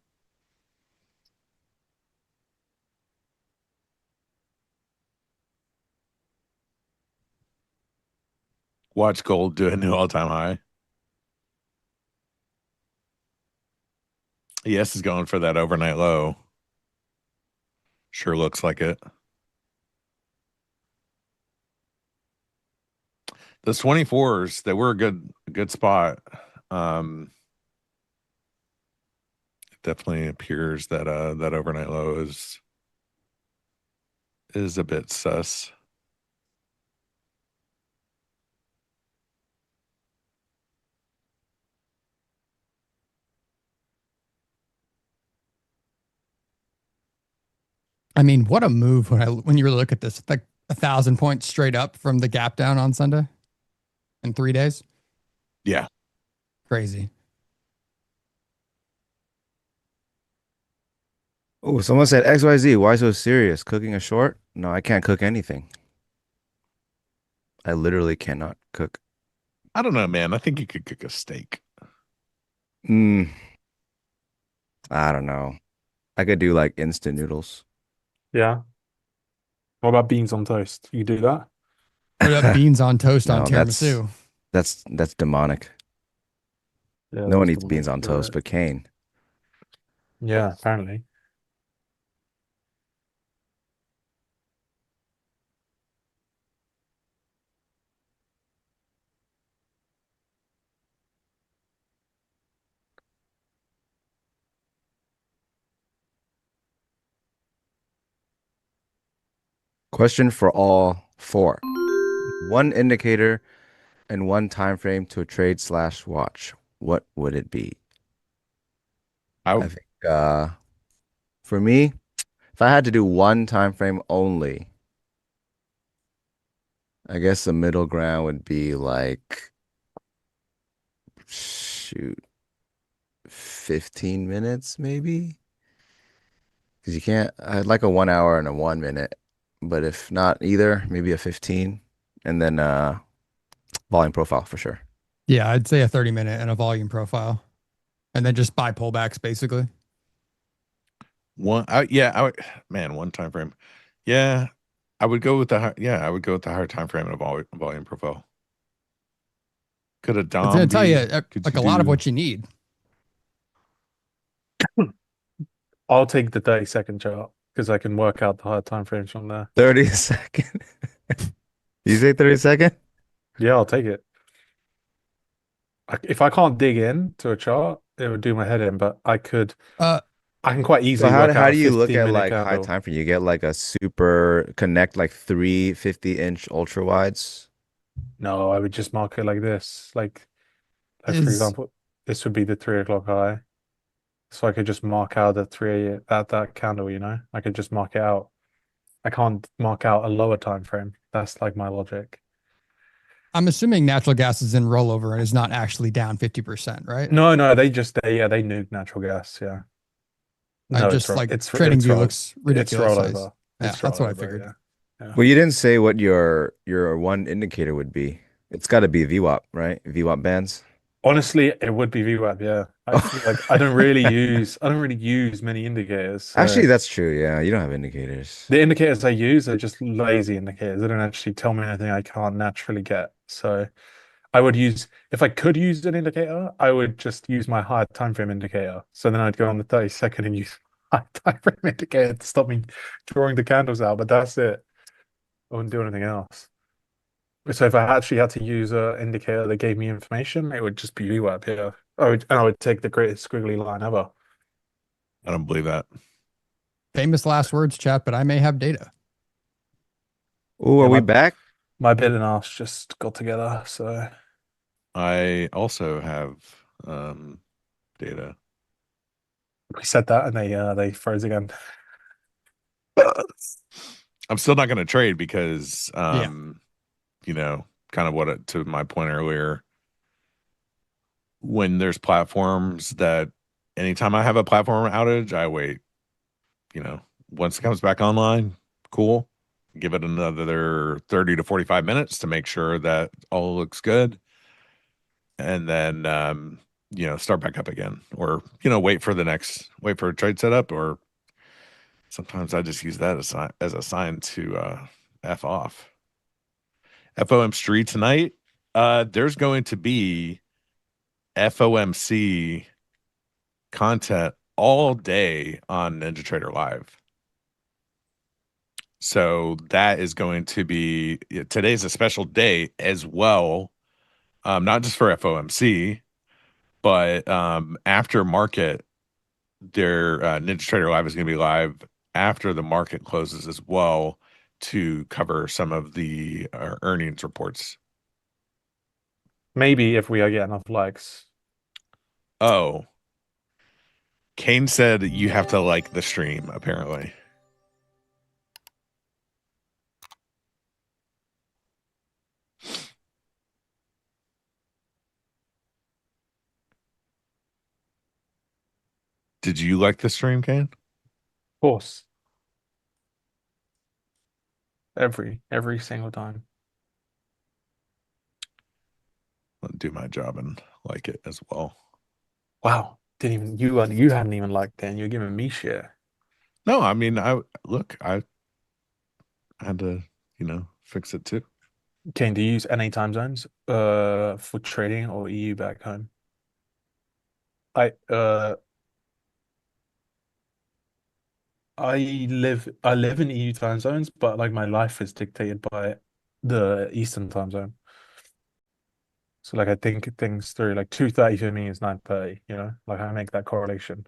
Watch gold do a new all-time high. ES is going for that overnight low. Sure looks like it. The 24s, they were a good spot. It definitely appears that that overnight low is a bit sus. I mean, what a move when you look at this, like 1,000 points straight up from the gap down on Sunday in 3 days. Yeah. Crazy. Oh, someone said XYZ, why so serious? Cooking a short? No, I can't cook anything. I literally cannot cook. I don't know, man. I think you could cook a steak. I don't know. I could do like instant noodles. Yeah. What about beans on toast? You do that? What about beans on toast on No, tiramisu? That's demonic. Yeah, No one that's eats beans on you're toast, right. but Kane. Yeah, apparently. Question for all four. One indicator and one time frame to a trade slash watch. What would it be? I I think for me, if I had to do one time frame only, I guess the middle ground would be like shoot 15 minutes maybe. Because you can't, I'd like a 1 hour and a 1 minute, but if not either, maybe a 15 and then volume profile for sure. Yeah, I'd say a 30-minute and a volume profile, and then just buy pullbacks basically. one time frame. Yeah, I would go with I would go with the higher time frame and a volume profile. Could a It's Dom gonna tell be? you Could like you a lot of do? what you need. I'll take the 30-second chart because I can work out the higher time frames from there. 30 second. You say 30 second? Yeah, I'll take it. If I can't dig in to a chart, it would do my head in, but I can quite So easily how work out do a you look at 15-minute like high candle. time frame? You get like a super connect like 350-inch ultra wides. No, I would just mark it like this. Like for Is example, this would be the 3 o'clock high. So I could just mark out the that candle, I could just mark it out. I can't mark out a lower time frame. That's like my logic. I'm assuming natural gas is in rollover and is not actually down 50%, right? No, they nuke natural gas. Yeah. I No, it's just like it's trading it's view roll looks it's ridiculous size. rollover. Yeah, It's that's what I rollover. figured. Yeah. Well, you didn't say what your one indicator would be. It's got to be VWAP, right? VWAP bands. Honestly, it would be VWAP. Yeah. I feel like I don't really use many indicators. So Actually, that's true. Yeah, you don't have indicators. the indicators I use are just lazy indicators. They don't actually tell me anything I can't naturally get. So I would use, if I could use an indicator, I would just use my higher time frame indicator. So then I'd go on the 30-second and use high time frame indicator to stop me drawing the candles out. But that's it. I wouldn't do anything else. So if I actually had to use an indicator that gave me information, it would just be VWAP. Yeah. I would take the greatest squiggly line ever. I don't believe that. Famous last words, chat, but I may have data. Oh, Yeah, are we back? My bid and ask just got together. So I also have data. we said that and they froze again. I'm still not going to trade because Yeah. kind of to my point earlier, when there's platforms that anytime I have a platform outage, I wait. Once it comes back online, cool. Give it another 30 to 45 minutes to make sure that all looks good. And then start back up again. Or, wait for a trade setup, or sometimes I just use that as a sign to F off. FOMC tonight, there's going to be FOMC content all day on NinjaTrader Live. So that is going to be, today's a special day as well, not just for FOMC, but after market, their NinjaTrader Live is going to be live after the market closes as well to cover some of the earnings reports. Maybe if we get enough likes. Oh, Kane said you have to like the stream, apparently. Did you like the stream, Kane? Of course. Every single time. I'll do my job and like it as well. Wow. You hadn't even liked it and you're giving me shit. No, I mean, I had to, fix it too. Kane, do you use any time zones for trading or EU back home? I uh I live in EU time zones, but like my life is dictated by the Eastern time zone. So like I think things through, like 2:30 for me is 9:30, you know? Like I make that correlation.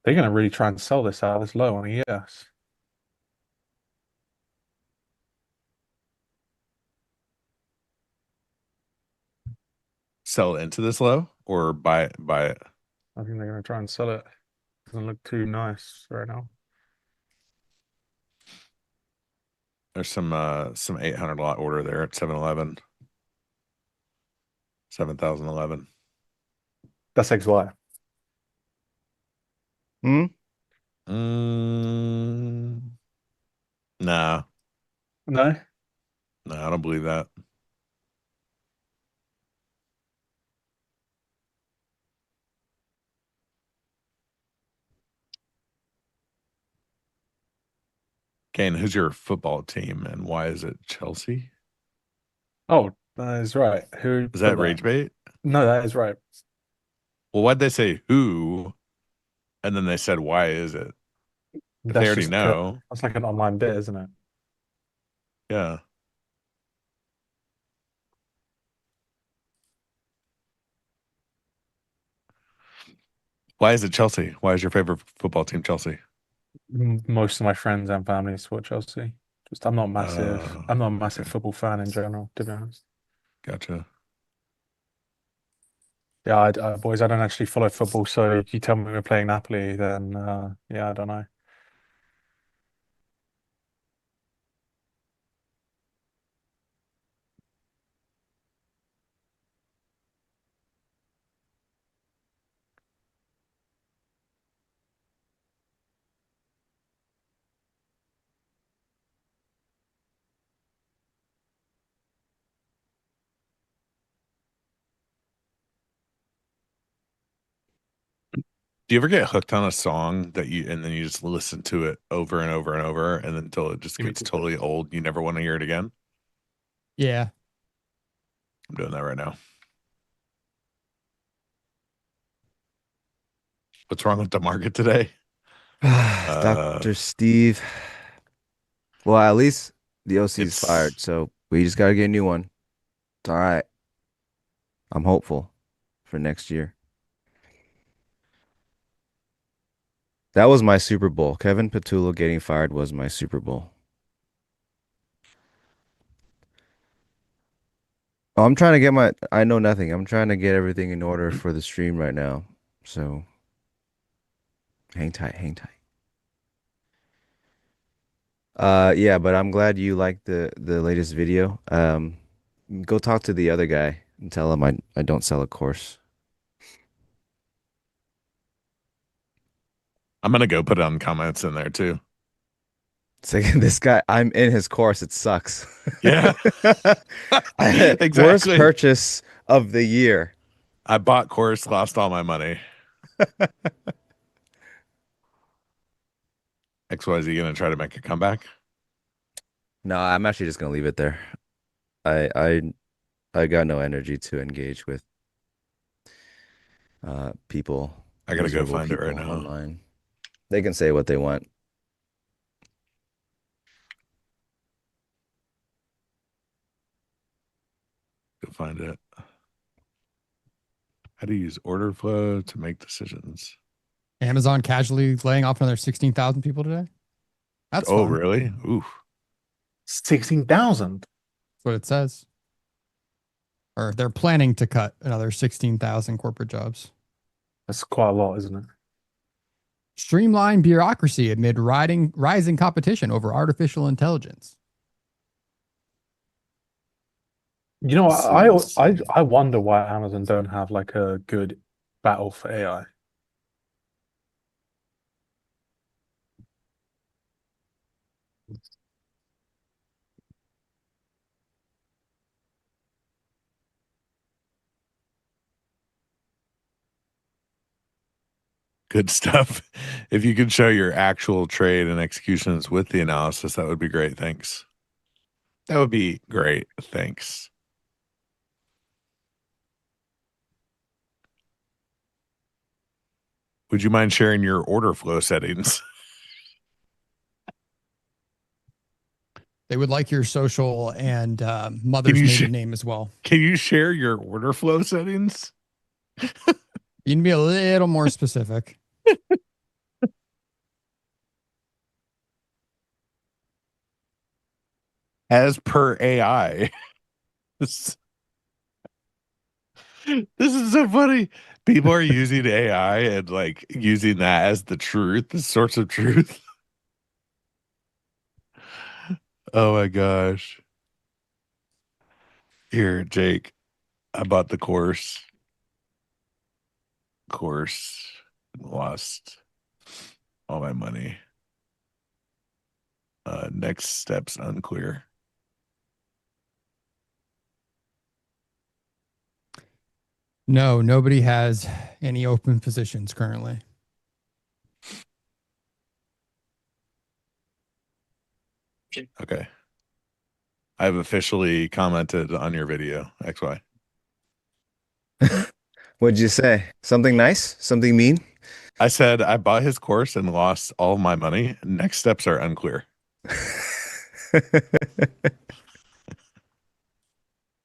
They're gonna really try and sell this out this low on ES. Sell into this low or buy it? I think they're gonna try and sell it. Doesn't look too nice right now. There's some 800 lot order there at 711. 7,011. That's XY. Hmm? Mm, nah, No? no, I don't believe that. Kane, who's your football team and why is it Chelsea? Oh, that is right. Who Is put that rage bait? No, that is right. Well, why'd they say who? And then they said, why is it? If they That's already just know, that's like an online bit, isn't it? yeah. Why is it Chelsea? Why is your favorite football team Chelsea? Most of my friends and family support Chelsea. Just I'm not massive. I'm not a massive Okay. football fan in general, to be honest. Gotcha. Yeah, boys, I don't actually follow football, so if you tell me we're playing Napoli, then yeah, I don't know. Do you ever get hooked on a song that and then you just listen to it over and over and over and then until it just Give me gets two totally seconds. old, you never want to hear it again? Yeah. I'm doing that right now. What's wrong with the market today? Dr. Steve. Well, at least the OC's It's fired, so we just gotta get a new one. It's all right. I'm hopeful for next year. That was my Super Bowl. Kevin Patullo getting fired was my Super Bowl. Oh, I'm trying to get I know nothing. I'm trying to get everything in order for the stream right now. So hang tight, hang tight. Yeah, but I'm glad you liked the latest video. Go talk to the other guy and tell him I don't sell a course. I'm gonna go put it on comments in there too. It's like this guy, I'm in his course. It sucks. Yeah. Worst Exactly. purchase of the year. I bought course, lost all my money. XYZ gonna try to make a comeback. No, I'm actually just gonna leave it there. I I I got no energy to engage with people, I gotta go miserable find it people right now. online. They can say what they want. Go find it. How to use order flow to make decisions. Amazon casually laying off another 16,000 people today. That's Oh, fun. really? Oof. 16,000. That's what it says. Or they're planning to cut another 16,000 corporate jobs. That's quite a lot, isn't it? Streamline bureaucracy amid rising competition over artificial intelligence. You know, I wonder why Amazon don't have like a good battle for AI. Good stuff. If you could show your actual trade and executions with the analysis, that would be great. Thanks. That would be great. Thanks. Would you mind sharing your order flow settings? They would like your social and mother's maiden name as well. Can you share your order flow settings? You can be a little more specific. As per AI. This is so funny. People are using AI and like using that as the truth, the source of truth. Oh my gosh. Here, Jake, I bought the course. Lost all my money. Next steps unclear. No, nobody has any open positions currently. Okay. I've officially commented on your video, XY. What'd you say? Something nice? Something mean? I said I bought his course and lost all my money. Next steps are unclear.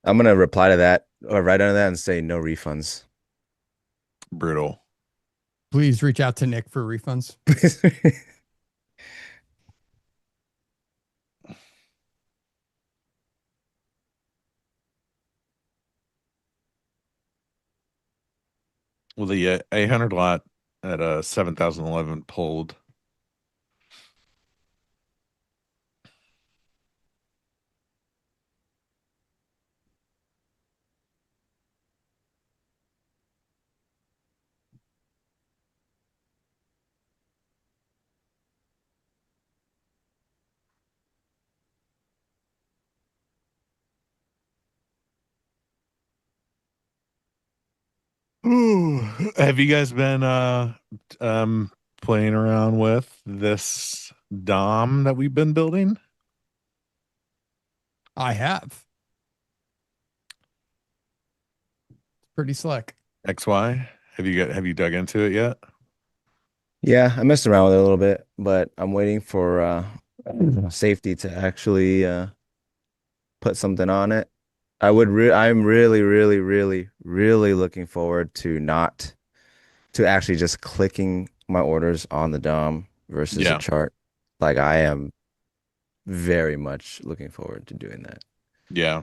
I'm gonna reply to that or write under that and say no refunds. Brutal. Please reach out to Nick for refunds. Well, the 800 lot at 7,011 pulled. Ooh. Have you guys been playing around with this DOM that we've been building? I have. Pretty slick. XY, have you dug into it yet? Yeah, I messed around with it a little bit, but I'm waiting for safety to actually put something on it. I'm really looking forward to actually just clicking my orders on the DOM versus a chart. Like I am very much looking forward to doing that. Yeah.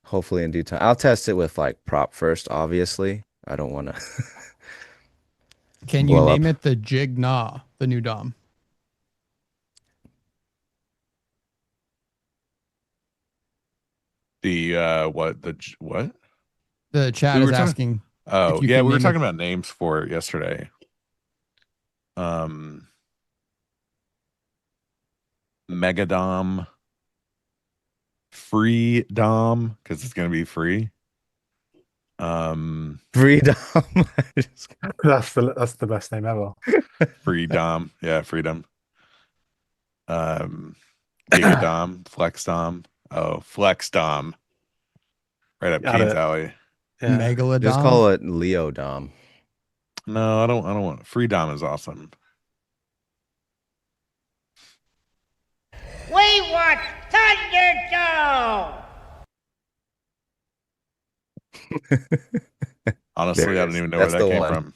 Hopefully in due time. I'll test it with like prop first, obviously. I don't want to Can you name it the Jigna, the new DOM? The what? The chat is asking. Oh, yeah, we were talking about names for it yesterday. Megadom, Free Dom, because it's gonna be free. Freedom. That's the best name ever. Freedom. Yeah, freedom. Gigadom, Flexdom. Oh, Flexdom. Right up Kane's alley. Yeah. Megalodon. Just call it Leo Dom. No, I don't want Freedom is awesome. We want Thunderdome! Honestly, I don't even know where that came from.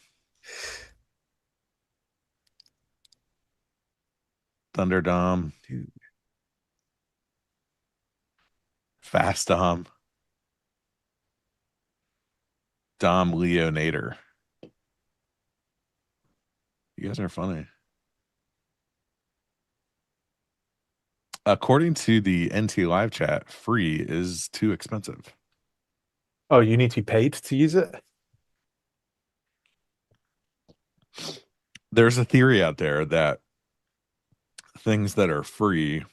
Thunderdome. Dude. Fast Dom. Dom Leonator. You guys are funny. According to the NT live chat, free is too expensive. Oh, you need to be paid to use it? There's a theory out there that things that are free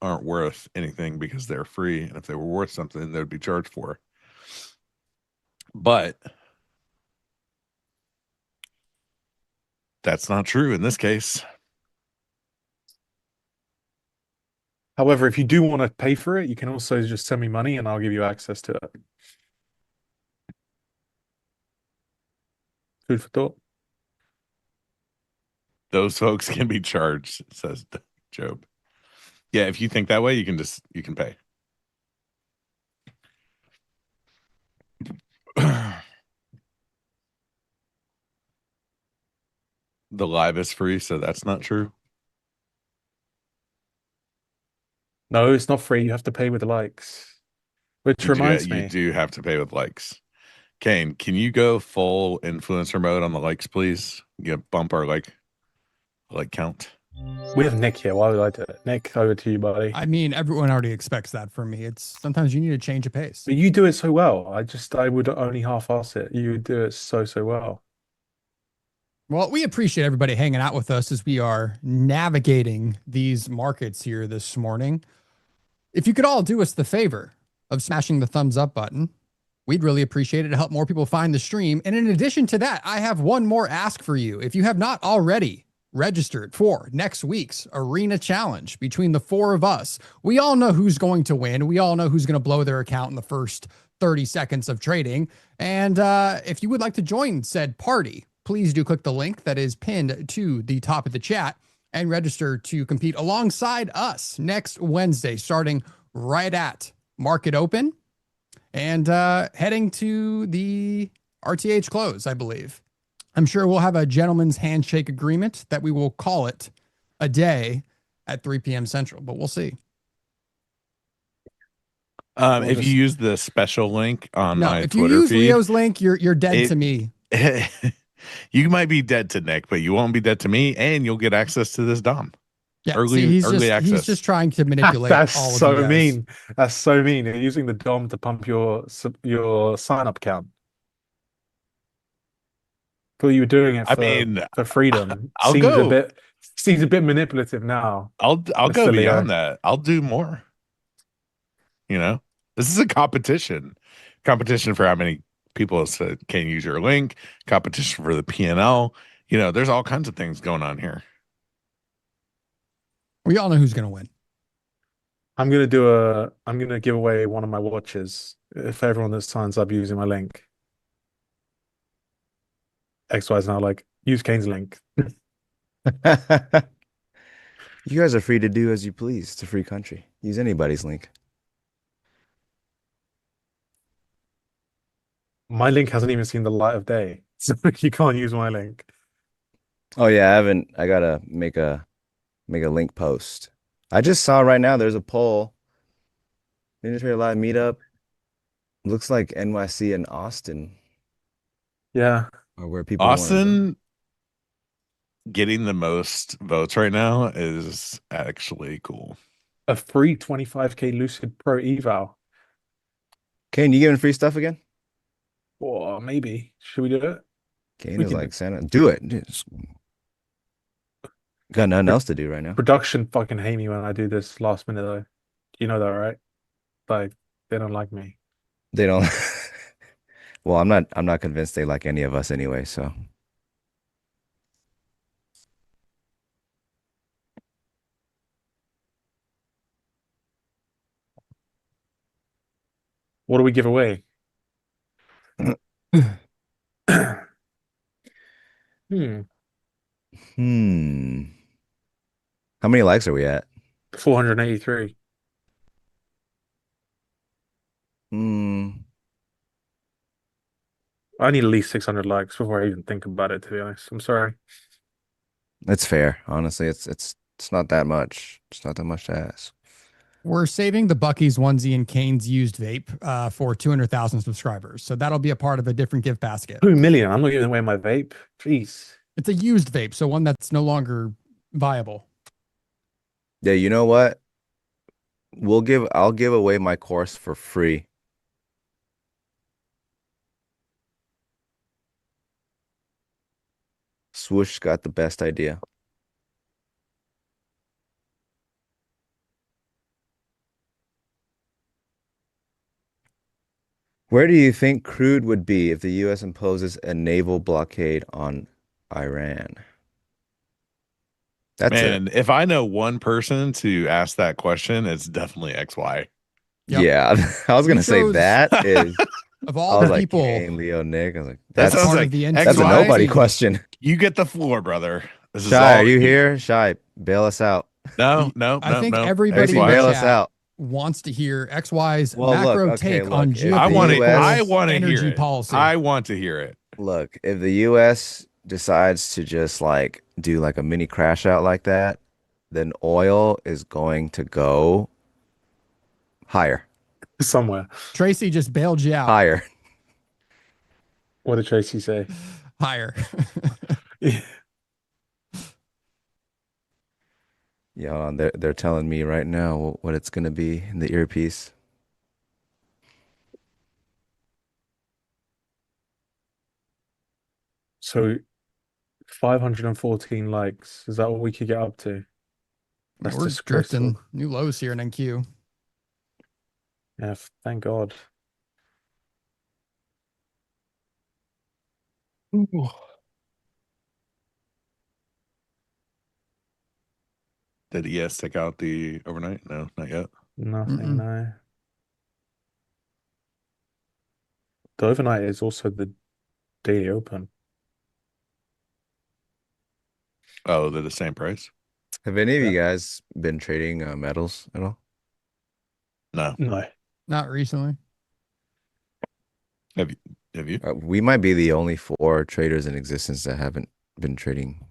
aren't worth anything because they're free. And if they were worth something, they would be charged for. But That's not true in this case. However, if you do want to pay for it, you can also just send me money and I'll give you access to it. Food for thought. Those folks can be charged, says Job. Yeah, if you think that way, you can pay. The live is free, so that's not true. No, it's not free. You have to pay with the likes. Which reminds me. You do have to pay with likes. Kane, can you go full influencer mode on the likes, please? Bump our like count. We have Nick here. Why would I do it? Nick, over to you, buddy. I mean, everyone already expects that from me. It's sometimes you need to change a pace. But you do it so well. I would only half-ass it. You do it so well. Well, we appreciate everybody hanging out with us as we are navigating these markets here this morning. If you could all do us the favor of smashing the thumbs up button, we'd really appreciate it to help more people find the stream. And in addition to that, I have one more ask for you. If you have not already registered for next week's Arena Challenge between the four of us, we all know who's going to win. We all know who's going to blow their account in the first 30 seconds of trading. And if you would like to join said party, please do click the link that is pinned to the top of the chat and register to compete alongside us next Wednesday, starting right at market open and heading to the RTH close, I believe. I'm sure we'll have a gentleman's handshake agreement that we will call it a day at 3 p.m. Central, but we'll see. If you use the special link on my if Twitter you use feed, Leo's link, you're dead to me. You might be dead to Nick, but you won't be dead to me, and you'll get access to this DOM. Yeah, early access. He's just trying to manipulate. That's all of so you guys. mean. That's so mean. You're using the DOM to pump your sign-up count. Thought you were doing it for freedom. I'll seems go. Seems a bit manipulative now. I'll go beyond that. I'll do more. This is a competition for how many people can use your link, competition for the P&L. There's all kinds of things going on here. We all know who's going to win. I'm going to give away one of my watches if everyone that signs up using my link. XY's now like, use Kane's link. You guys are free to do as you please. It's a free country. Use anybody's link. My link hasn't even seen the light of day, so you can't use my link. Oh yeah, I gotta make a link post. I just saw right now there's a poll. NinjaTrader Live meetup. Looks like NYC and Austin. Yeah. Or where people Austin getting the most votes right now is actually cool. A free 25k Lucid Pro eval. Kane, you giving free stuff again? Or maybe. Should we do it? Kane is like Santa. Do it. Got nothing else to do right now. Production fucking hate me when I do this last minute though. You know that, right? Like they don't like me. They don't. Well, I'm not convinced they like any of us anyway, so. What do we give away? How many likes are we at? 483. I need at least 600 likes before I even think about it, to be honest. I'm sorry. That's fair. Honestly, it's not that much. It's not that much to ask. We're saving the Bucky's onesie and Kane's used vape for 200,000 subscribers. So that'll be a part of a different gift basket. 2 million. I'm not giving away my vape. Jeez. It's a used vape, so one that's no longer viable. Yeah, you know what? I'll give away my course for free. Swoosh got the best idea. Where do you think crude would be if the U.S. imposes a naval blockade on Iran? That's it. Man, if I know one person to ask that question, it's definitely XY. Yep. Yeah, I was gonna say chose- that is. Of I all was the like, people, Kane, Leo, Nick. I was like, That that's sounds part like of the that's a XY. nobody NCAA. question. You get the floor, brother. This is Shy, all are you you. here? Shy, bail us out. No, no, I no, think no. everybody XY. in Bail the us chat out. wants to hear XY's Well, look, macro okay, take on look, if I want the to. geopolitical I want to hear energy it. policy. I want to hear it. Look, if the U.S. decides to just like do like a mini crash out like that, then oil is going to go higher, Somewhere. Tracy just bailed you out. higher. What did Tracy say? Higher. Yeah, hold on, they're telling me right now what it's gonna be in the earpiece. So 514 likes. Is that what we could get up to? That's We're disgraceful. drifting new lows here in NQ. Yeah, thank God. Ooh. Did ES take out the overnight? No, not yet. Nothing, no. The overnight is also the daily open. Oh, they're the same price? Have any of Yeah. you guys been trading metals at all? No. No. Not recently. Have you? We might be the only 4 traders in existence that haven't been trading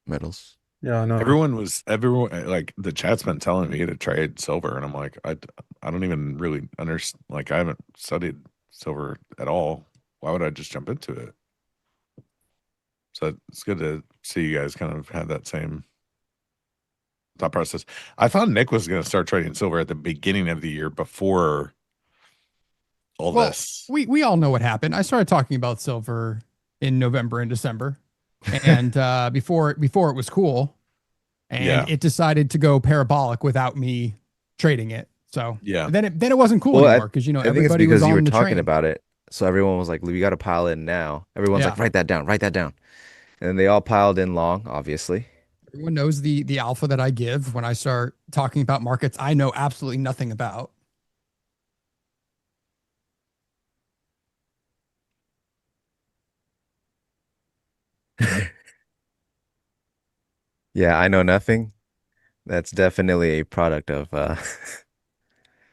metals. Yeah, I know. Everyone like the chat's been telling me to trade silver, and I'm like, I don't even really understand. Like, I haven't studied silver at all. Why would I just jump into it? So it's good to see you guys kind of have that same thought process. I thought Nick was going to start trading silver at the beginning of the year before all this. We all know what happened. I started talking about silver in November and December, and before it was cool, and it decided to go parabolic without me trading it. So yeah, then it wasn't cool anymore because I think it's everybody was because you on were the talking train. about it. So everyone was like, we got to pile in now. Everyone's Yeah. like, write that down, write that down. And then they all piled in long, obviously. Everyone knows the alpha that I give when I start talking about markets I know absolutely nothing about. Yeah, I know nothing. That's definitely a product of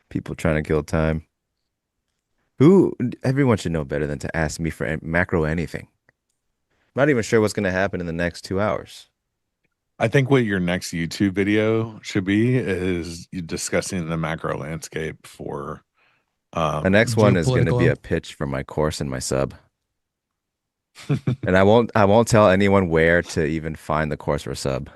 people trying to kill time. Everyone should know better than to ask me for macro anything. I'm not even sure what's going to happen in the next 2 hours. I think what your next YouTube video should be is you discussing the macro landscape for The next one is going to be Geopolitical. a pitch for my course and my sub. And I won't tell anyone where to even find the course or sub.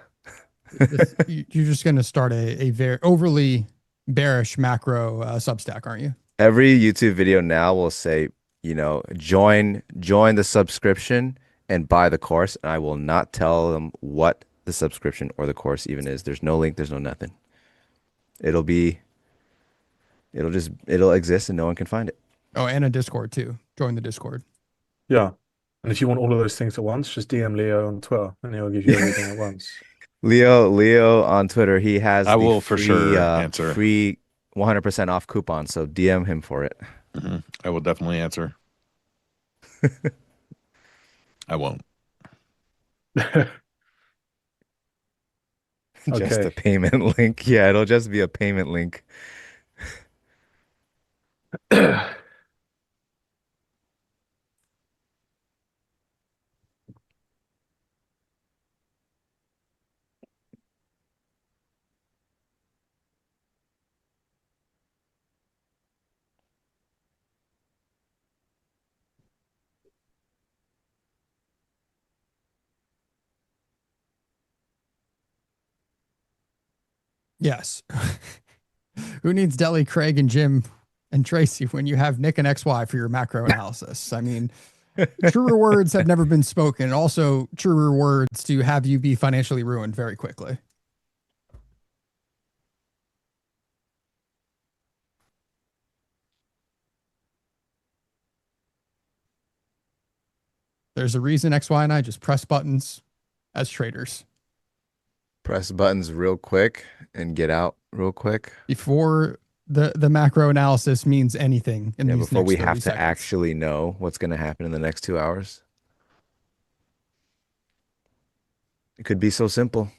You're just going to start a very overly bearish macro Substack, aren't you? Every YouTube video now will say, join the subscription and buy the course. And I will not tell them what the subscription or the course even is. There's no link. There's no nothing. It'll exist and no one can find it. Oh, and a Discord too. Join the Discord. Yeah. And if you want all of those things at once, just DM Leo on Twitter and he'll give you everything at once. Leo on Twitter, he has I will for sure answer. Free 100% off coupon, so DM him for it. Mm-hmm. I will definitely answer. I won't. Just a payment link. Yeah, it'll just be a payment link. Yes. Who needs Deli, Craig, and Jim and Tracy when you have Nick and XY for your macro analysis? I mean, truer words have never been spoken. Also, truer words to have you be financially ruined very quickly. There's a reason XY and I just press buttons as traders. Press buttons real quick and get out real quick. Before the macro analysis means anything in Yeah, these before next we 30 have to seconds. actually know what's going to happen in the next 2 hours. It could be so simple.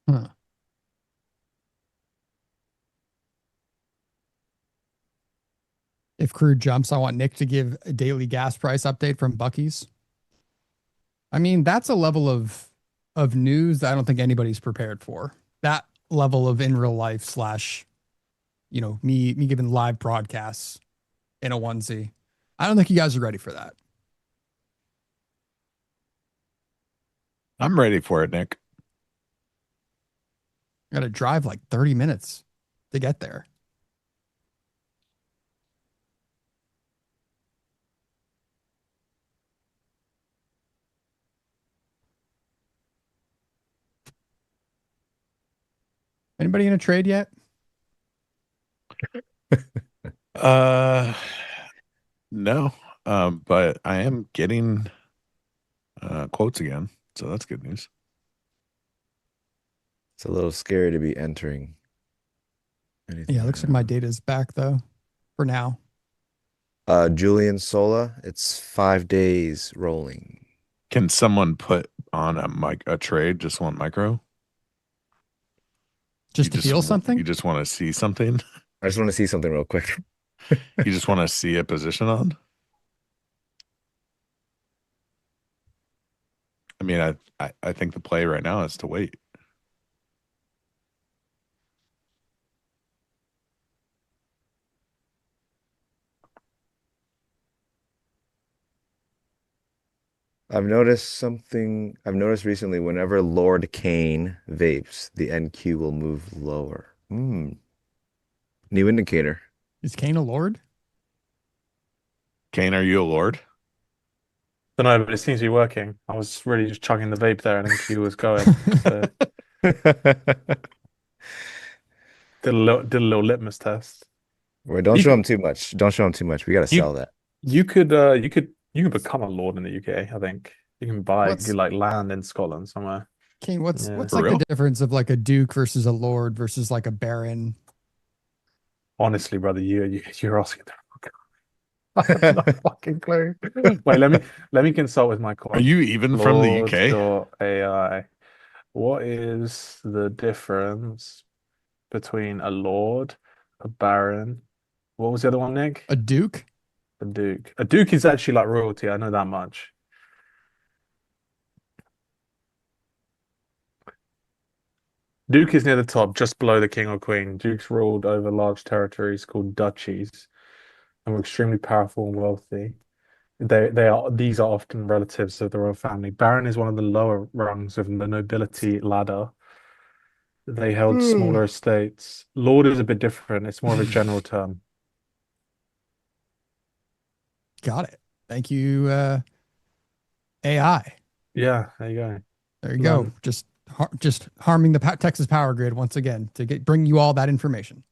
Huh. If crude jumps, I want Nick to give a daily gas price update from Bucky's. I mean, that's a level of news that I don't think anybody's prepared for. That level of in real life slash, me giving live broadcasts in a onesie. I don't think you guys are ready for that. I'm ready for it, Nick. Got to drive like 30 minutes to get there. Anybody in a trade yet? No. But I am getting quotes again, so that's good news. It's a little scary to be entering anything. Yeah, it looks like my data is back though, for now. Julian Sola, it's 5 days rolling. Can someone put on a trade, just one micro? Just to feel something? You just want to see something? I just want to see something real quick. You just want to see a position on? I mean, I think the play right now is to wait. I've noticed recently whenever Lord Kane vapes, the NQ will move lower. New indicator. Is Kane a lord? Kane, are you a lord? Don't know, but it seems to be working. I was really just chugging the vape there, and then Q was going. So did a little litmus test. Wait, don't show him too much. Don't show him too much. We got to sell that. You could become a lord in the UK. I think you can buy like land in Scotland somewhere. Kane, what's For like real? the difference of like a duke versus a lord versus like a baron? Honestly, brother, you're asking the wrong guy. I have no fucking clue. Wait, let me consult with my Are you even from the UK? Lord.ai. What is the difference between a lord, a baron? What was the other one, Nick? A duke? A duke. A duke is actually like royalty. I know that much. Duke is near the top, just below the king or queen. Dukes ruled over large territories called duchies and were extremely powerful and wealthy. These are often relatives of the royal family. Baron is one of the lower rungs of the nobility ladder. They held smaller estates. Lord is a bit different. It's more of a general term. Got it. Thank you, AI. Yeah, there you go. There you go. Just harming the Texas power grid once again to bring you all that information.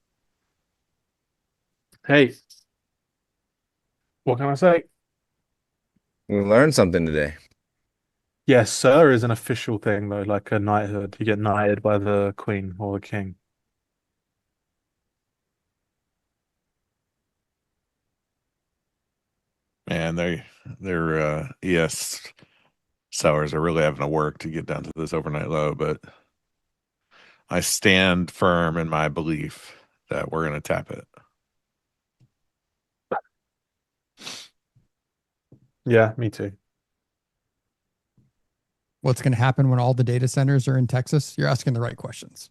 Hey, what can I say? We learned something today. Yes, sir is an official thing though, like a knighthood. You get knighted by the queen or the king. Man, their ES sellers are really having to work to get down to this overnight low, but I stand firm in my belief that we're going to tap it. Yeah, me too. What's going to happen when all the data centers are in Texas? You're asking the right questions.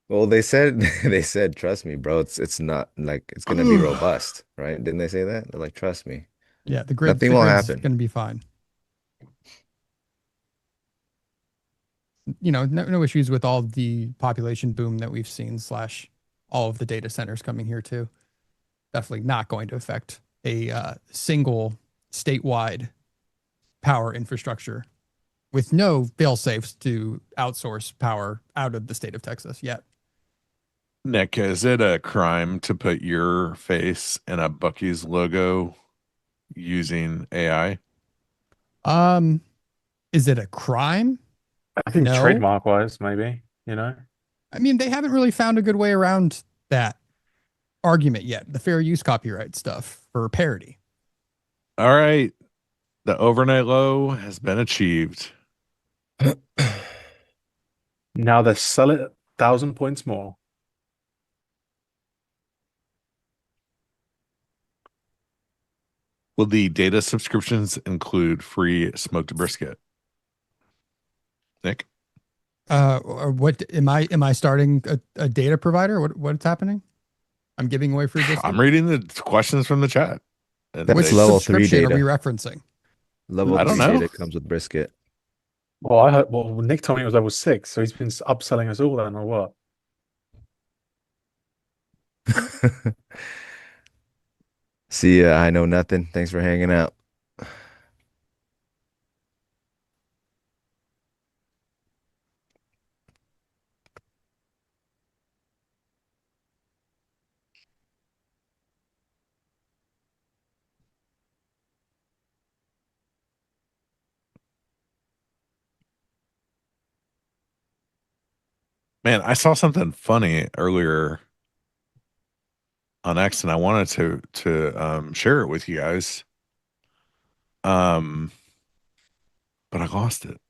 Well, they said they said, trust me, bro. It's not like it's gonna be robust, right? Didn't they say that? They're like, trust me. Yeah, the Nothing will grid's happen. going to be fine. You know, no issues with all the population boom that we've seen / all of the data centers coming here too. Definitely not going to affect a single statewide power infrastructure with no fail safes to outsource power out of the state of Texas yet. Nick, is it a crime to put your face in a Bucky's logo using AI? Is it a crime? I think No. trademark wise, maybe, you know. I mean, they haven't really found a good way around that argument yet. The fair use copyright stuff for parody. All right. The overnight low has been achieved. Now they sell it 1,000 points more. Will the data subscriptions include free smoked brisket? Nick? Or what am I starting a data provider? What's happening? I'm giving away free brisket. I'm reading the questions from the chat. And That's Which level 3 subscription data. are we referencing? Level I don't 3 know. data comes with brisket. Well, I heard. Well, Nick told me it was level 6, so he's been upselling us all then, or what? See ya. I know nothing. Thanks for hanging out. Man, I saw something funny earlier on X, and I wanted to share it with you guys. But I lost it.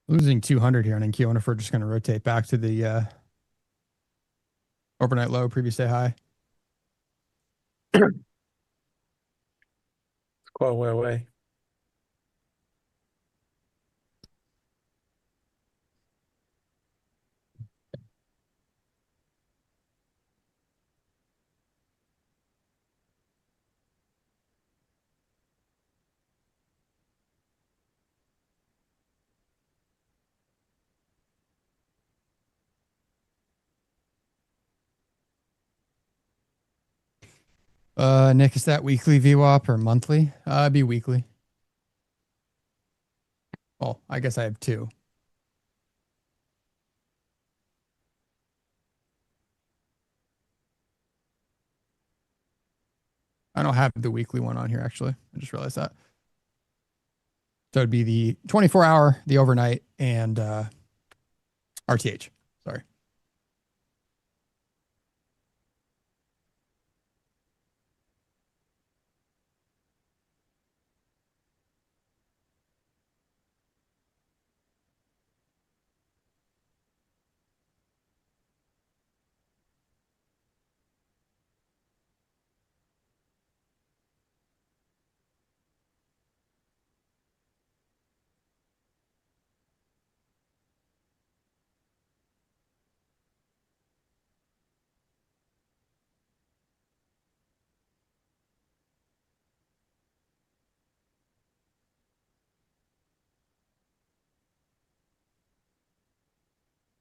Losing 200 here on NQ. I wonder if we're just going to rotate back to the overnight low, previous day high. It's quite a way away. Nick, is that weekly VWAP or monthly? It'd be weekly. Well, I guess I have two. I don't have the weekly one on here, actually. I just realized that. So it'd be the 24-hour, the overnight, and RTH. Sorry.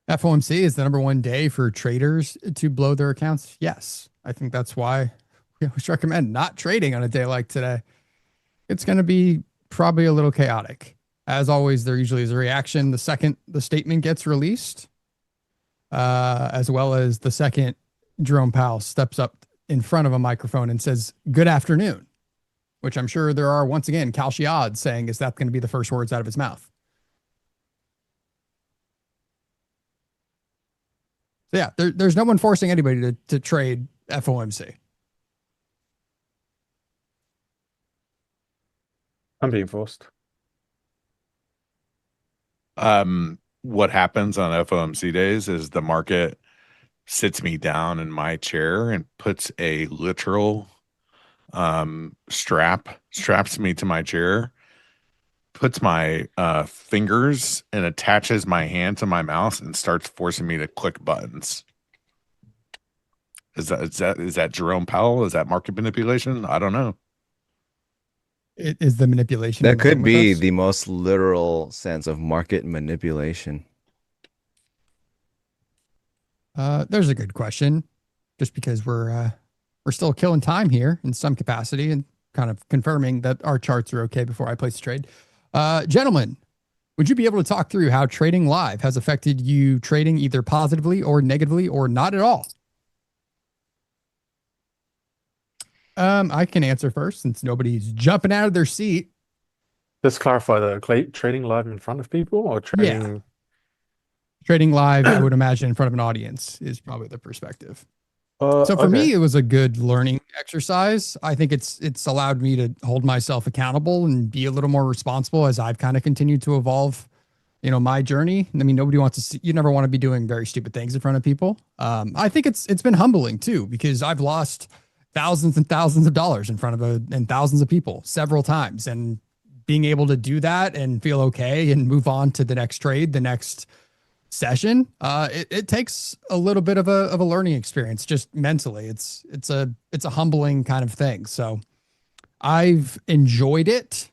FOMC is the #1 day for traders to blow their accounts. Yes, I think that's why we always recommend not trading on a day like today. It's going to be probably a little chaotic As always, there usually is a reaction the second the statement gets released, as well as the second Jerome Powell steps up in front of a microphone and says, "Good afternoon," which I'm sure there are, once again, Kalshi odds saying, is that going to be the first words out of his mouth? So yeah, there's no one forcing anybody to trade FOMC. I'm being forced. What happens on FOMC days is the market sits me down in my chair and puts a literal straps me to my chair, puts my fingers and attaches my hand to my mouse and starts forcing me to click buttons. Is that Jerome Powell? Is that market manipulation? I don't know. It is the manipulation. That could be the most literal sense of market manipulation. There's a good question, just because we're still killing time here in some capacity and kind of confirming that our charts are okay before I place a trade. Gentlemen, would you be able to talk through how trading live has affected you trading either positively or negatively or not at all? I can answer first since nobody's jumping out of their seat. Let's clarify that. Trading live in front of people or trading? Yeah. Trading live, I would imagine, in front of an audience is probably the perspective. So for me, it was a good learning exercise. I think it's allowed me to hold myself accountable and be a little more responsible as I've kind of continued to evolve, my journey. I mean, nobody wants to see, you never want to be doing very stupid things in front of people. I think it's been humbling too, because I've lost thousands and thousands of dollars in front of and thousands of people several times, and being able to do that and feel okay and move on to the next trade, the next session, it takes a little bit of a learning experience just mentally. It's a humbling kind of thing. So I've enjoyed it.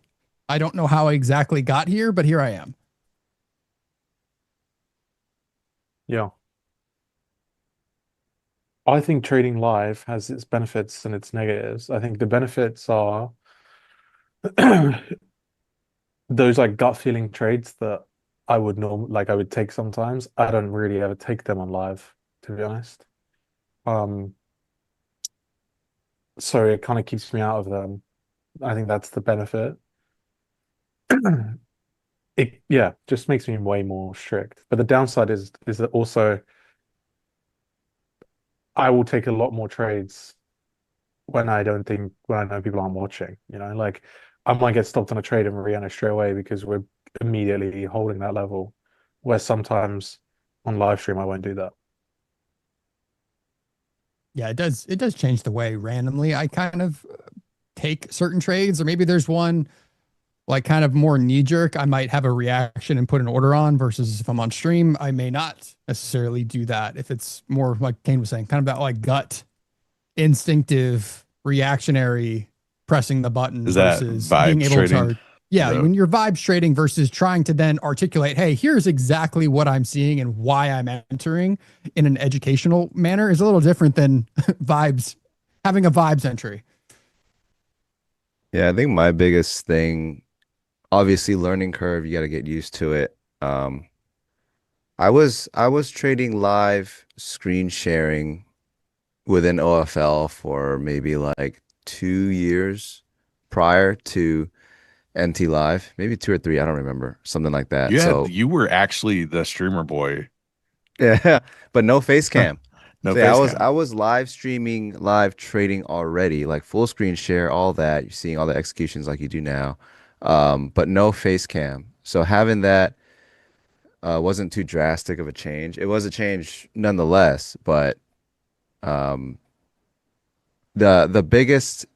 I don't know how I exactly got here, but here I am. Yeah. I think trading live has its benefits and its negatives. I think the benefits are those like gut feeling trades that I would take sometimes. I don't really ever take them on live, to be honest. So it kind of keeps me out of them. I think that's the benefit. It just makes me way more strict. But the downside is that also I will take a lot more trades when I know people aren't watching. Like I might get stopped on a trade and re-enter straight away because we're immediately holding that level, where sometimes on live stream I won't do that. Yeah, it does change the way randomly I kind of take certain trades, or maybe there's one like kind of more knee jerk. I might have a reaction and put an order on, versus if I'm on stream, I may not necessarily do that. If it's more like Kane was saying, kind of that like gut instinctive reactionary pressing the button versus being able to when you're vibes trading versus trying to then articulate, hey, here's exactly what I'm seeing and why I'm entering in an educational manner, is a little different than having a vibes entry. Yeah, I think my biggest thing, obviously learning curve, you got to get used to it. I was trading live screen sharing within OFL for maybe like 2 years prior to NT Live, maybe 2 or 3, I don't remember, something like that. You were actually the streamer boy. Yeah, but no face cam. I was live streaming, live trading already, like full screen share, all that. You're seeing all the executions like you do now, but no face cam. So having that wasn't too drastic of a change. It was a change nonetheless, but the biggest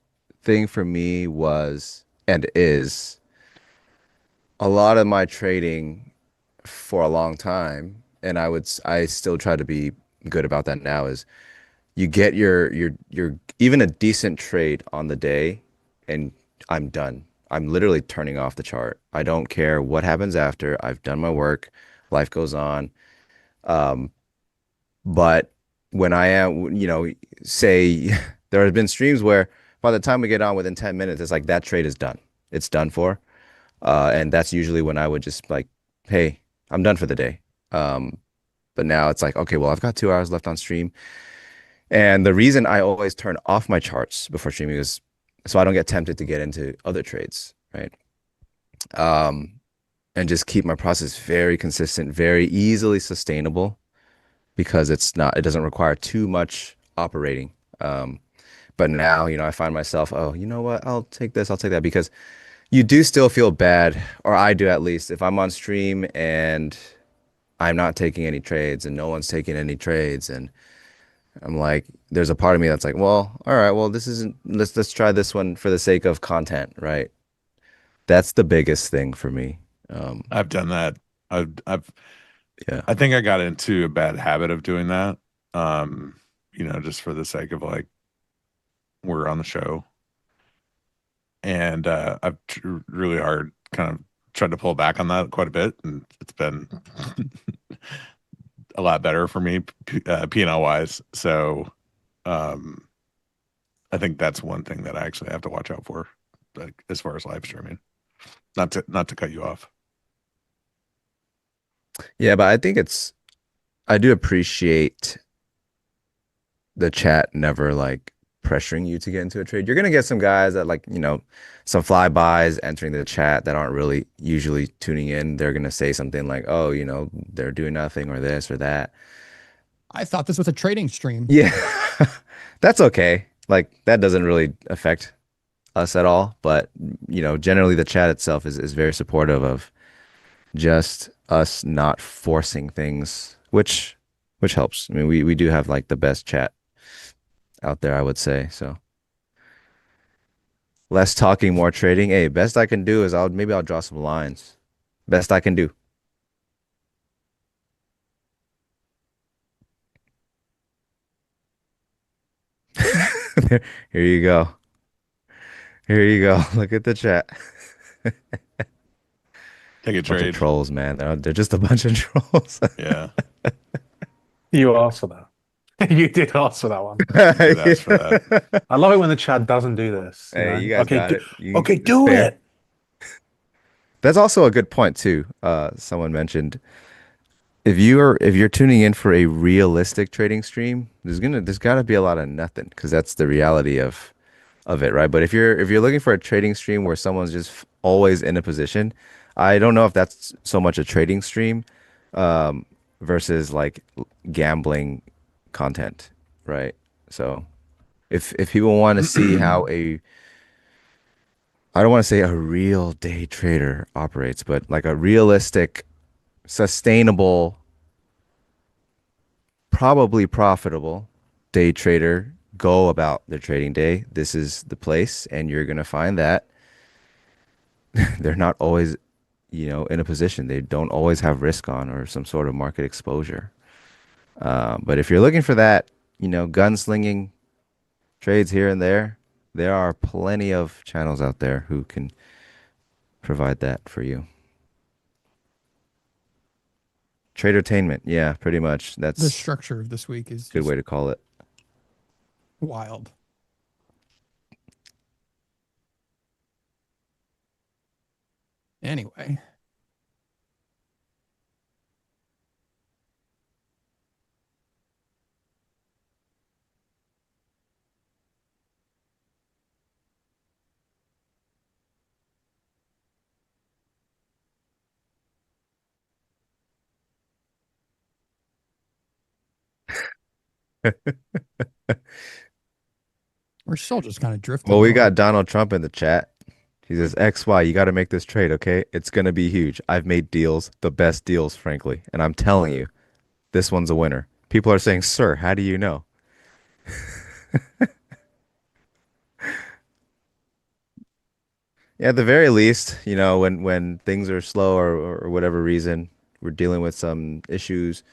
thing for me was and is a lot of my trading for a long time, and I still try to be good about that now, is you get your even a decent trade on the day and I'm done. I'm literally turning off the chart. I don't care what happens after. I've done my work. Life goes on. But when I am, say there have been streams where by the time we get on within 10 minutes, it's like that trade is done. It's done for. And that's usually when I would just like, hey, I'm done for the day. But now it's like, okay, well, I've got 2 hours left on stream. And the reason I always turn off my charts before streaming is so I don't get tempted to get into other trades, right? And just keep my process very consistent, very easily sustainable, because it doesn't require too much operating. But now, I find myself, oh, you know what? I'll take this, I'll take that, because you do still feel bad, or I do at least, if I'm on stream and I'm not taking any trades and no one's taking any trades, and I'm like, there's a part of me that's like, well, all right, well, this isn't, let's try this one for the sake of content, right? That's the biggest thing for me. I've done that. Yeah. I think I got into a bad habit of doing that. Just for the sake of like, we're on the show. And I've really hard kind of tried to pull back on that quite a bit, and it's been a lot better for me P&L wise. So I think that's one thing that I actually have to watch out for, like as far as live streaming. Not to cut you off. Yeah, but I think I do appreciate the chat never like pressuring you to get into a trade. You're gonna get some guys that like, some flybys entering the chat that aren't really usually tuning in. They're gonna say something like, oh, they're doing nothing or this or that. I thought this was a trading stream. Yeah. That's okay. Like that doesn't really affect us at all. But generally the chat itself is very supportive of just us not forcing things, which helps. I mean, we do have like the best chat out there, I would say. So less talking, more trading. Hey, best I can do is maybe I'll draw some lines. Best I can do. Here you go. Here you go. Look at the chat. Take a Bunch trade. of trolls, man. They're just a bunch of trolls. Yeah. You asked for that. You did ask for that one. You did ask for that. I love it when the chat doesn't do this. Hey, you guys got it. Okay, do it. That's also a good point too. Someone mentioned if you're tuning in for a realistic trading stream, there's gotta be a lot of nothing, because that's the reality of it, right? But if you're looking for a trading stream where someone's just always in a position, I don't know if that's so much a trading stream versus like gambling content, right? So if people want to see how I don't want to say a real day trader operates, but like a realistic, sustainable, probably profitable day trader go about their trading day, this is the place. And you're going to find that they're not always, in a position. They don't always have risk on or some sort of market exposure. But if you're looking for that, gunslinging trades here and there are plenty of channels out there who can provide that for you. Tradertainment, yeah, pretty much. That's The structure of this week is a good just way to call it. wild. Anyway. We're still just kind of drifting. Well, we on. got Donald Trump in the chat. He says, XY, you got to make this trade, okay? It's going to be huge. I've made deals, the best deals, frankly. And I'm telling you, this one's a winner. People are saying, sir, how do you know? Yeah, at the very least, when things are slow or whatever reason, we're dealing with some issues,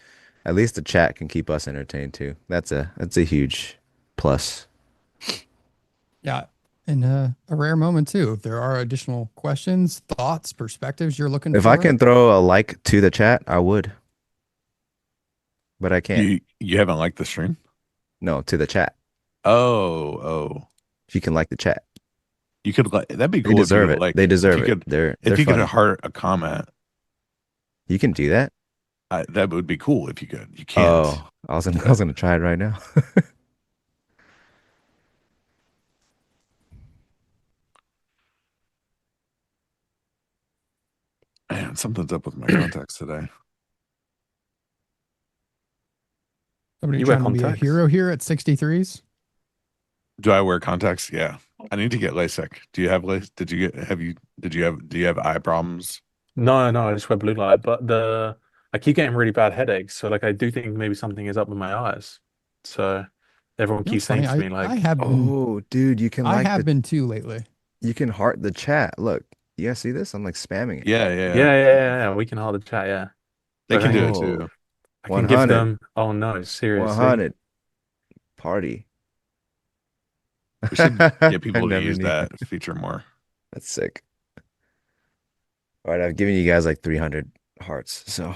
at least the chat can keep us entertained too. That's a huge plus. Yeah. And a rare moment too. If there are additional questions, thoughts, perspectives you're looking If for. I can throw a like to the chat, I would. But I can't. You haven't liked the stream? No, to the chat. Oh. If you can like the chat. You could that'd be They cool if deserve you it. like They if deserve you it. could They're if you could funny. heart a comment. You can do that. That would be cool if you could. You can't. Oh, I was gonna try it right now. Man, something's up with my contacts today. Somebody You wear trying to be a contacts? hero here at 63s. Do I wear contacts? Yeah. I need to get LASIK. Do you have LASIK? Do you have eye problems? No, I just wear blue light, but I keep getting really bad headaches. So like I do think maybe something is up with my eyes. So everyone You know, keeps it's funny. saying to me like, I have been, Oh, dude, you can I like have been too lately. you can heart the chat. Look, you guys see this? I'm like spamming it. yeah, we can hold the chat, yeah. They But can do I, it too. I can give 100. them, oh no, seriously. 100 party. We should get I people to never use knew. that feature more. That's sick. All right, I've given you guys like 300 hearts, so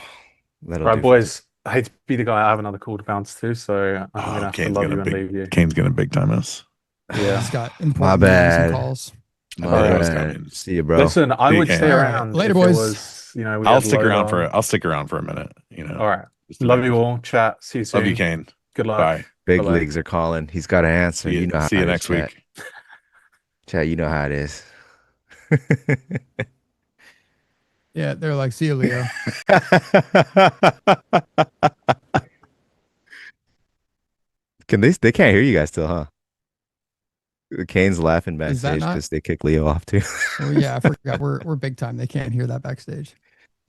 that'll Right, do. boys, I hate to be the guy. I have another call to bounce to, so I'm gonna have to Kane's love gonna you and leave you. Kane's gonna big time us. Yeah. He's got My important meetings and bad. calls. I My knew that was bad. coming. See you, bro. Listen, I See you, would Kane. stay All right, around later, if it boys. was, we I'll had stick load around on. I'll stick around for a minute. All right. Just to Love make you sure. all. Chat. See you soon. Love you, Kane. Good luck. Bye. Big Bye-bye. leagues are calling. He's got to answer. See You know how you it is, next chat. week. Chat, you know how it is. Yeah, they're like, see you, Leo. They can't hear you guys still, huh? Kane's laughing Is that backstage not? because they kicked Leo off too. Oh yeah, I forgot. We're big time. They can't hear that backstage.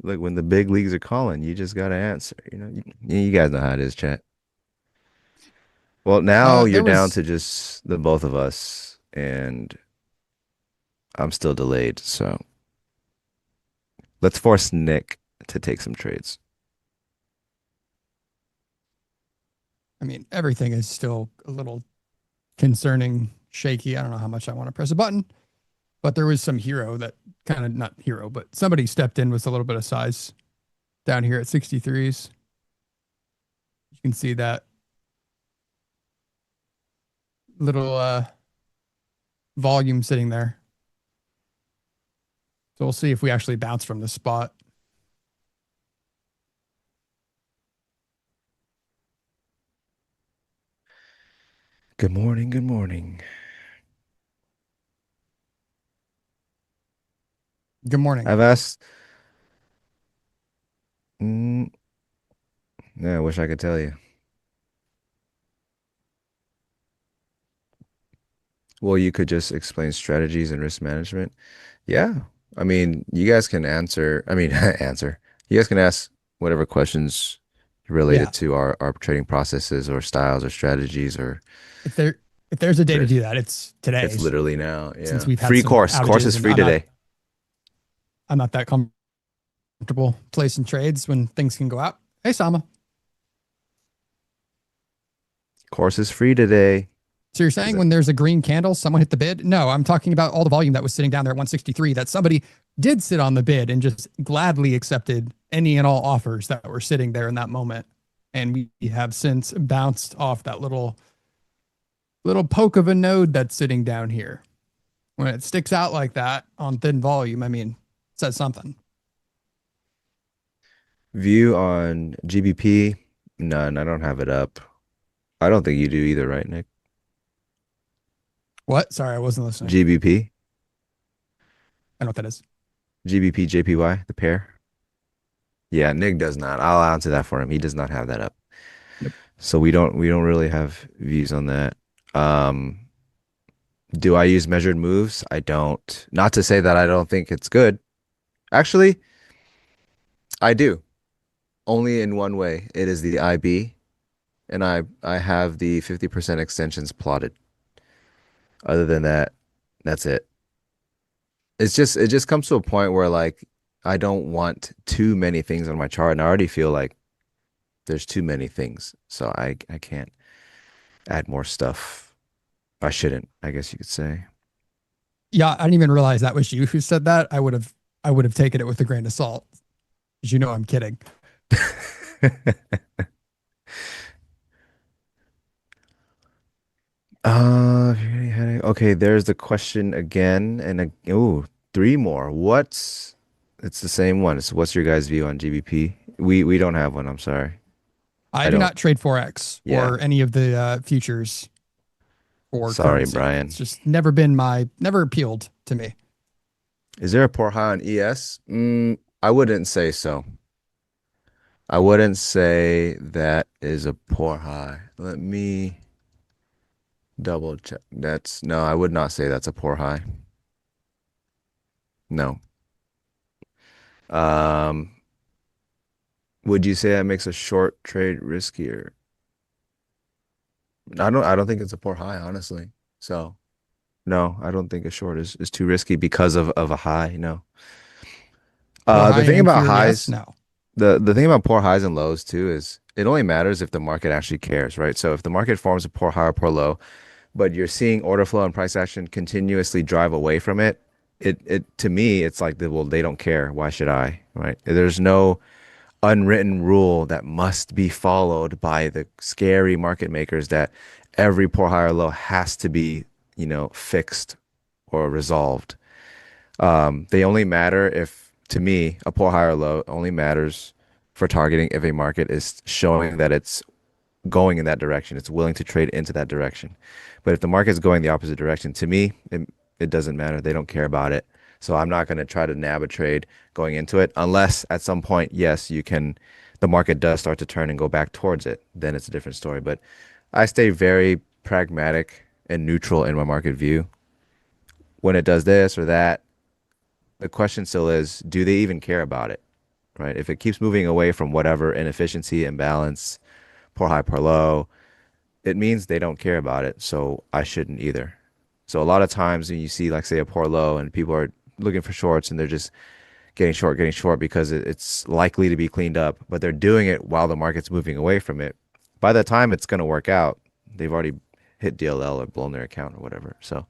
Look, when the big leagues are calling, you just gotta answer. You guys know how it is, chat. Well, now you're down to just the both of us, and I'm still delayed. So let's force Nick to take some trades. I mean, everything is still a little concerning, shaky. I don't know how much I want to press a button, but there was some hero that kind of not hero, but somebody stepped in with a little bit of size down here at 63s. You can see that little volume sitting there. So we'll see if we actually bounce from this spot. Good morning. Good morning. Good morning. I've asked. Yeah, I wish I could tell you. Well, you could just explain strategies and risk management. Yeah. I mean, you guys can answer. I mean, answer. You guys can ask whatever questions related to our trading processes or styles or strategies or If there's a day to do that, it's today. it's literally now. Yeah. Since we've had free some course. Course outages is and free today. I'm not that comfortable placing trades when things can go out. Hey, Sama. Course is free today. So you're saying when there's a green candle, someone hit the bid? No, I'm talking about all the volume that was sitting down there at 163 that somebody did sit on the bid and just gladly accepted any and all offers that were sitting there in that moment. And we have since bounced off that little poke of a node that's sitting down here. When it sticks out like that on thin volume, I mean, it says something. View on GBP? None. I don't have it up. I don't think you do either, right, Nick? What? Sorry, I wasn't listening. GBP? I know what that is. GBP, JPY, the pair? Yeah, Nick does not. I'll answer that for him. He does not have that up. Nope. So we don't really have views on that. Do I use measured moves? I don't. Not to say that I don't think it's good. Actually, I do. Only in one way. It is the IB, and I have the 50% extensions plotted. Other than that, that's it. It just comes to a point where like I don't want too many things on my chart, and I already feel like there's too many things, so I can't add more stuff. I shouldn't, I guess you could say. Yeah, I didn't even realize that was you who said that. I would have taken it with a grain of salt. Because you know I'm kidding. If you're getting a headache, Okay, there's the question again, and three more. It's the same one. It's what's your guys' view on GBP? We don't have one. I'm sorry. I I do don't. not trade Forex Yeah. or any of the futures or Sorry, currency. Brian. It's just never appealed to me. Is there a poor high on ES? I wouldn't say so. I wouldn't say that is a poor high. Let me double check. No, I would not say that's a poor high. No. Um, would you say that makes a short trade riskier? I don't think it's a poor high, honestly. So no, I don't think a short is too risky because of a high. No. Poor high The and thing about inferior-esque? highs, No. the thing about poor highs and lows too is it only matters if the market actually cares, right? So if the market forms a poor high or poor low, but you're seeing order flow and price action continuously drive away from it, it to me, it's like, well, they don't care. Why should I, right? There's no unwritten rule that must be followed by the scary market makers that every poor high or low has to be, fixed or resolved. They only matter if, to me, a poor high or low only matters for targeting if a market is showing that it's going in that direction. It's willing to trade into that direction. But if the market's going the opposite direction, to me, it doesn't matter. They don't care about it. So I'm not going to try to nab a trade going into it unless at some point, yes, the market does start to turn and go back towards it. Then it's a different story. But I stay very pragmatic and neutral in my market view. When it does this or that, the question still is, do they even care about it? Right? If it keeps moving away from whatever inefficiency, imbalance, poor high, poor low, it means they don't care about it. So I shouldn't either. So a lot of times when you see, like, say, a poor low and people are looking for shorts and they're just getting short because it's likely to be cleaned up, but they're doing it while the market's moving away from it. By the time it's going to work out, they've already hit DLL or blown their account or whatever. So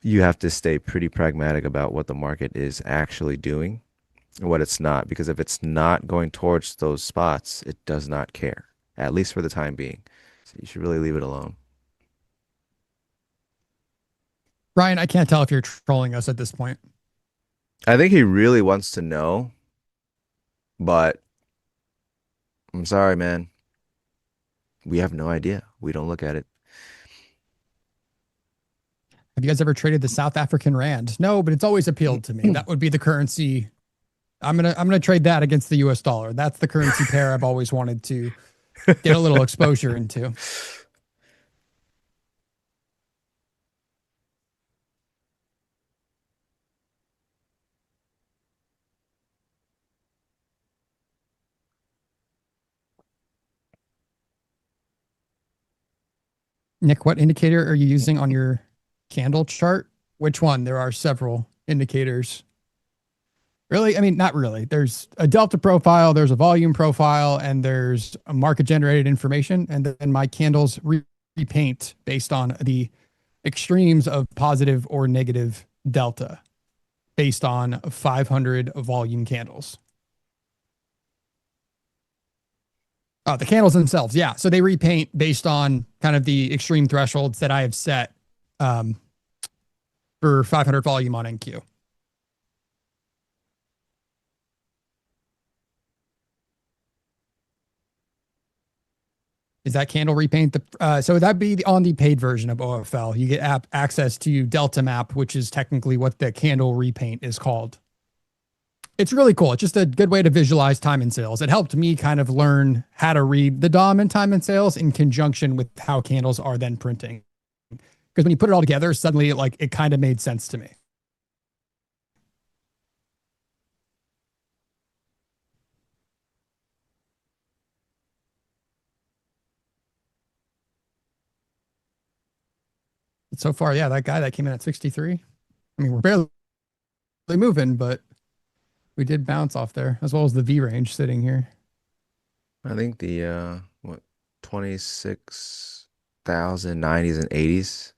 you have to stay pretty pragmatic about what the market is actually doing and what it's not, because if it's not going towards those spots, it does not care, at least for the time being. So you should really leave it alone. Brian, I can't tell if you're trolling us at this point. I think he really wants to know, but I'm sorry, man. We have no idea. We don't look at it. Have you guys ever traded the South African rand? No, but it's always appealed to me. That would be the currency. I'm gonna trade that against the US dollar. That's the currency pair I've always wanted to get a little exposure into. Nick, what indicator are you using on your candle chart? Which one? There are several indicators. Really? I mean, not really. There's a delta profile, there's a volume profile, and there's a market generated information. And then my candles repaint based on the extremes of positive or negative delta based on 500 volume candles. The candles themselves, yeah. So they repaint based on kind of the extreme thresholds that I have set for 500 volume on NQ. Is that candle repaint? So that'd be on the paid version of OFL. You get access to Delta Map, which is technically what the candle repaint is called. It's really cool. It's just a good way to visualize time and sales. It helped me kind of learn how to read the DOM and time and sales in conjunction with how candles are then printing. Because when you put it all together, suddenly it kind of made sense to me. But so far, yeah, that guy that came in at 63. I mean, we're barely moving, but we did bounce off there, as well as the V range sitting here. I think the 26,000 90s and 80s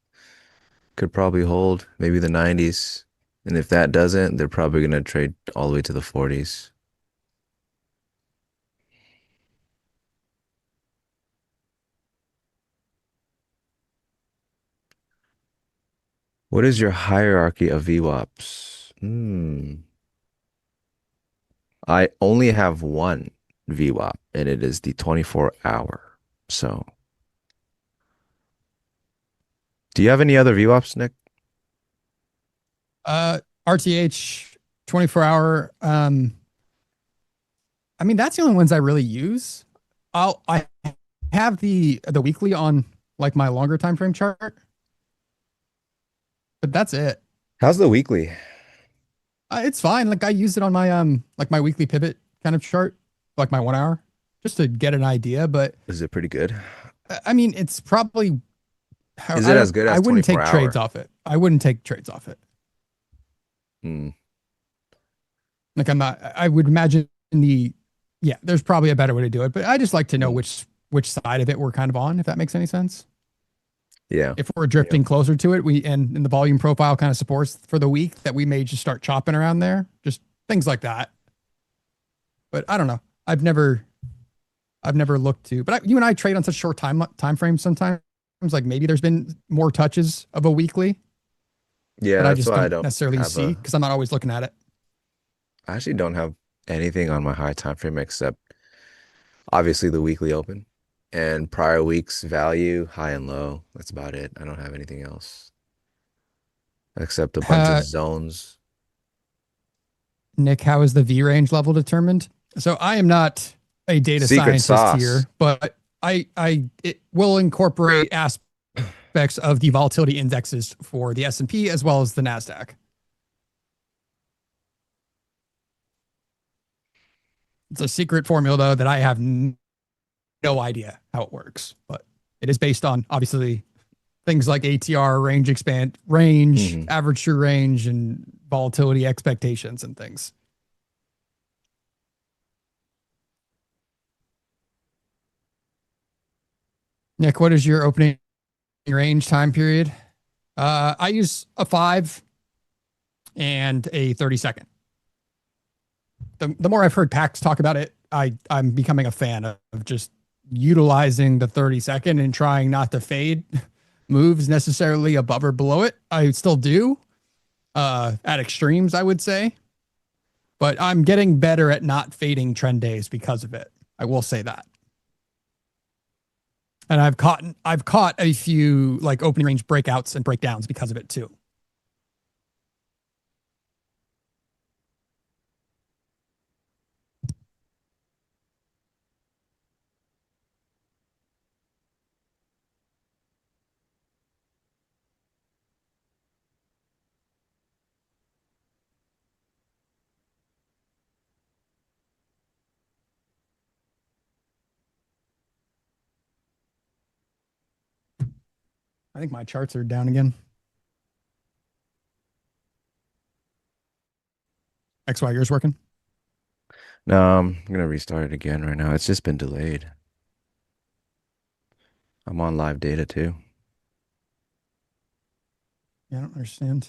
could probably hold, maybe the 90s. And if that doesn't, they're probably going to trade all the way to the 40s. What is your hierarchy of VWAPs? I only have one VWAP, and it is the 24-hour. So, do you have any other VWAPs, Nick? RTH 24-hour. I mean, that's the only ones I really use. I have the weekly on like my longer time frame chart, but that's it. How's the weekly? It's fine. Like I use it on my like my weekly pivot kind of chart, like my 1 hour, just to get an idea. But Is it pretty good? I mean, it's probably. Is it as good as I wouldn't take 24-hour? trades off it. I wouldn't take trades off it. Like I'm not. I would imagine yeah. There's probably a better way to do it, but I just like to know which side of it we're kind of on, if that makes any sense. Yeah. If we're drifting closer to it, and the volume profile kind of supports for the week that we may just start chopping around there, just things like that. But I don't know. I've never looked to, but you and I trade on such short time frames sometimes. Like maybe there's been more touches of a weekly. Yeah, that I that's just why don't necessarily see because I'm not always looking at it. I actually don't have anything on my high time frame except obviously the weekly open and prior week's value, high and low. That's about it. I don't have anything else except a bunch of zones. Nick, how is the V range level determined? So I am not a data Secret scientist sauce. here, but it will incorporate aspects of the volatility indexes for the S&P as well as the NASDAQ. It's a secret formula though that I have no idea how it works, but it is based on obviously things like ATR, range, average true range, and volatility expectations and things. Nick, what is your opening range time period? I use a 5 and a 30-second. The more I've heard Pax talk about it, I'm becoming a fan of just utilizing the 30-second and trying not to fade moves necessarily above or below it. I still do at extremes, I would say. But I'm getting better at not fading trend days because of it. I will say that. And I've caught a few like opening range breakouts and breakdowns because of it too. I think my charts are down again. XY, yours working? No, I'm gonna restart it again right now. It's just been delayed. I'm on live data too. Yeah, I don't understand.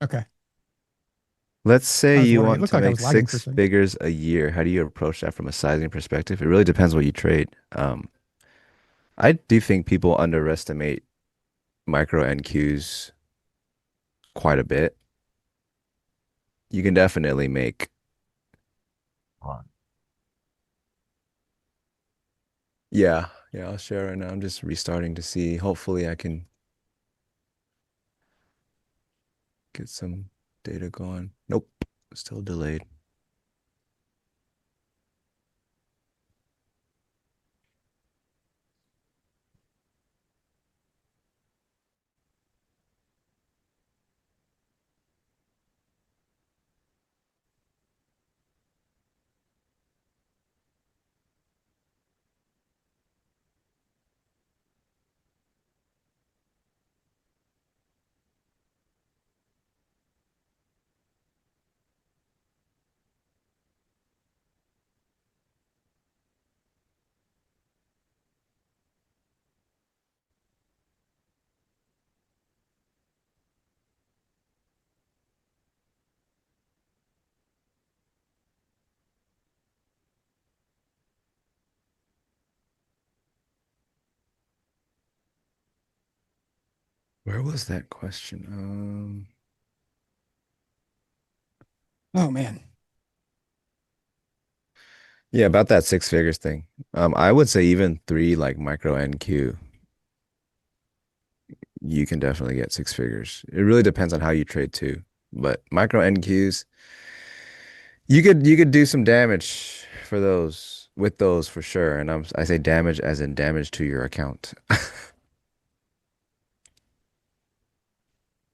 Okay. Let's say you wondering, it want looked to like I make was lagging for a 6 second. figures a year. How do you approach that from a sizing perspective? It really depends what you trade. I do think people underestimate micro NQs quite a bit. You can definitely make. Yeah, I'll share right now. I'm just restarting to see. Hopefully, I can get some data going. Nope, still delayed. Where was that question? Oh man. Yeah, about that six figures thing. I would say even three like micro NQ, you can definitely get six figures. It really depends on how you trade too. But micro NQs, you could do some damage for those with those for sure. And I say damage as in damage to your account.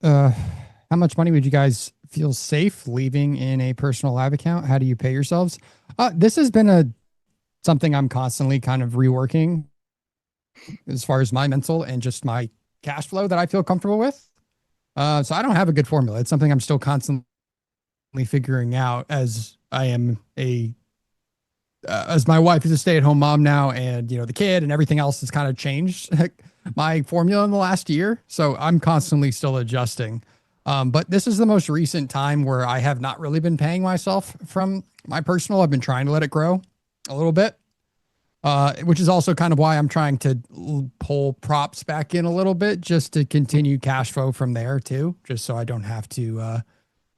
Uh, how much money would you guys feel safe leaving in a personal live account? How do you pay yourselves? This has been something I'm constantly kind of reworking as far as my mental and just my cash flow that I feel comfortable with. So I don't have a good formula. It's something I'm still constantly figuring out as I am as my wife is a stay-at-home mom now, and the kid and everything else has kind of changed my formula in the last year. So I'm constantly still adjusting. But this is the most recent time where I have not really been paying myself from my personal. I've been trying to let it grow a little bit, which is also kind of why I'm trying to pull props back in a little bit just to continue cash flow from there too, just so I don't have to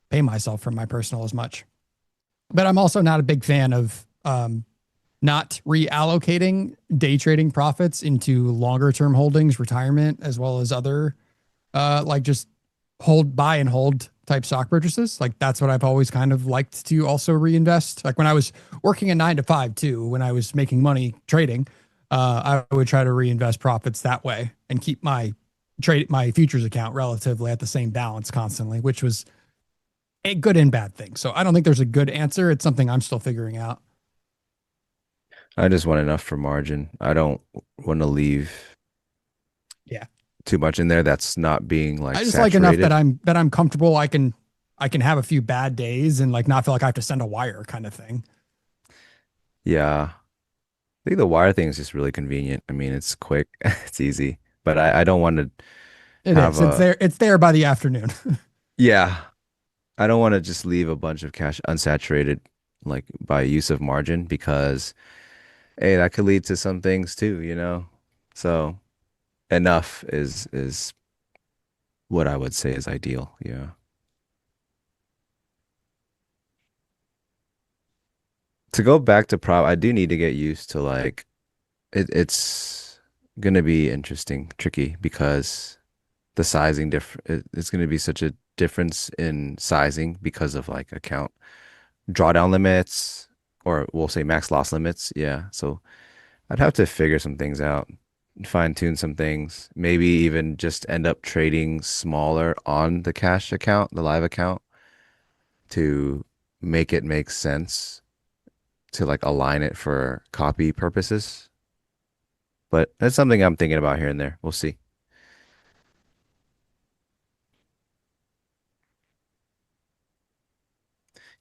pay myself from my personal as much. But I'm also not a big fan of not reallocating day trading profits into longer term holdings, retirement, as well as other like just buy and hold type stock purchases. Like that's what I've always kind of liked to also reinvest. Like when I was working a 9 to 5 too, when I was making money trading, I would try to reinvest profits that way and keep my futures account relatively at the same balance constantly, which was a good and bad thing. So I don't think there's a good answer. It's something I'm still figuring out. I just want enough for margin. I don't want to leave Yeah. too much in there that's not being like I just saturated. like enough that I'm comfortable. I can have a few bad days and like not feel like I have to send a wire kind of thing. Yeah. I think the wire thing is just really convenient. I mean, it's quick, it's easy, but I don't want to It have is. It's there by the afternoon. yeah, I don't want to just leave a bunch of cash unsaturated, like by use of margin, because hey, that could lead to some things too, you know? So enough is what I would say is ideal. Yeah. To go back to prop, I do need to get used to like it's gonna be interesting, tricky because the sizing it's gonna be such a difference in sizing because of like account drawdown limits, or we'll say max loss limits. Yeah. So I'd have to figure some things out, fine tune some things, maybe even just end up trading smaller on the cash account, the live account, to make it make sense to like align it for copy purposes. But that's something I'm thinking about here and there. We'll see.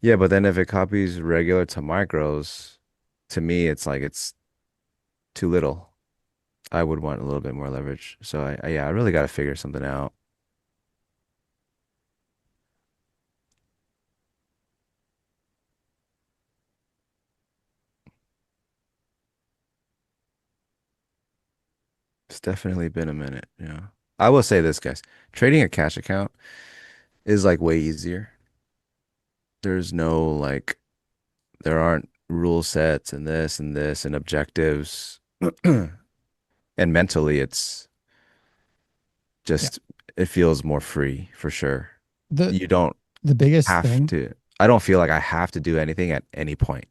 Yeah, but then if it copies regular to micros, to me, it's like it's too little. I would want a little bit more leverage. So yeah, I really got to figure something out. It's definitely been a minute. Yeah. I will say this, guys. Trading a cash account is like way easier. There's no like, there aren't rule sets and this and objectives. And mentally, it's just, it feels more free for sure. The You don't the biggest have thing. to, I don't feel like I have to do anything at any point.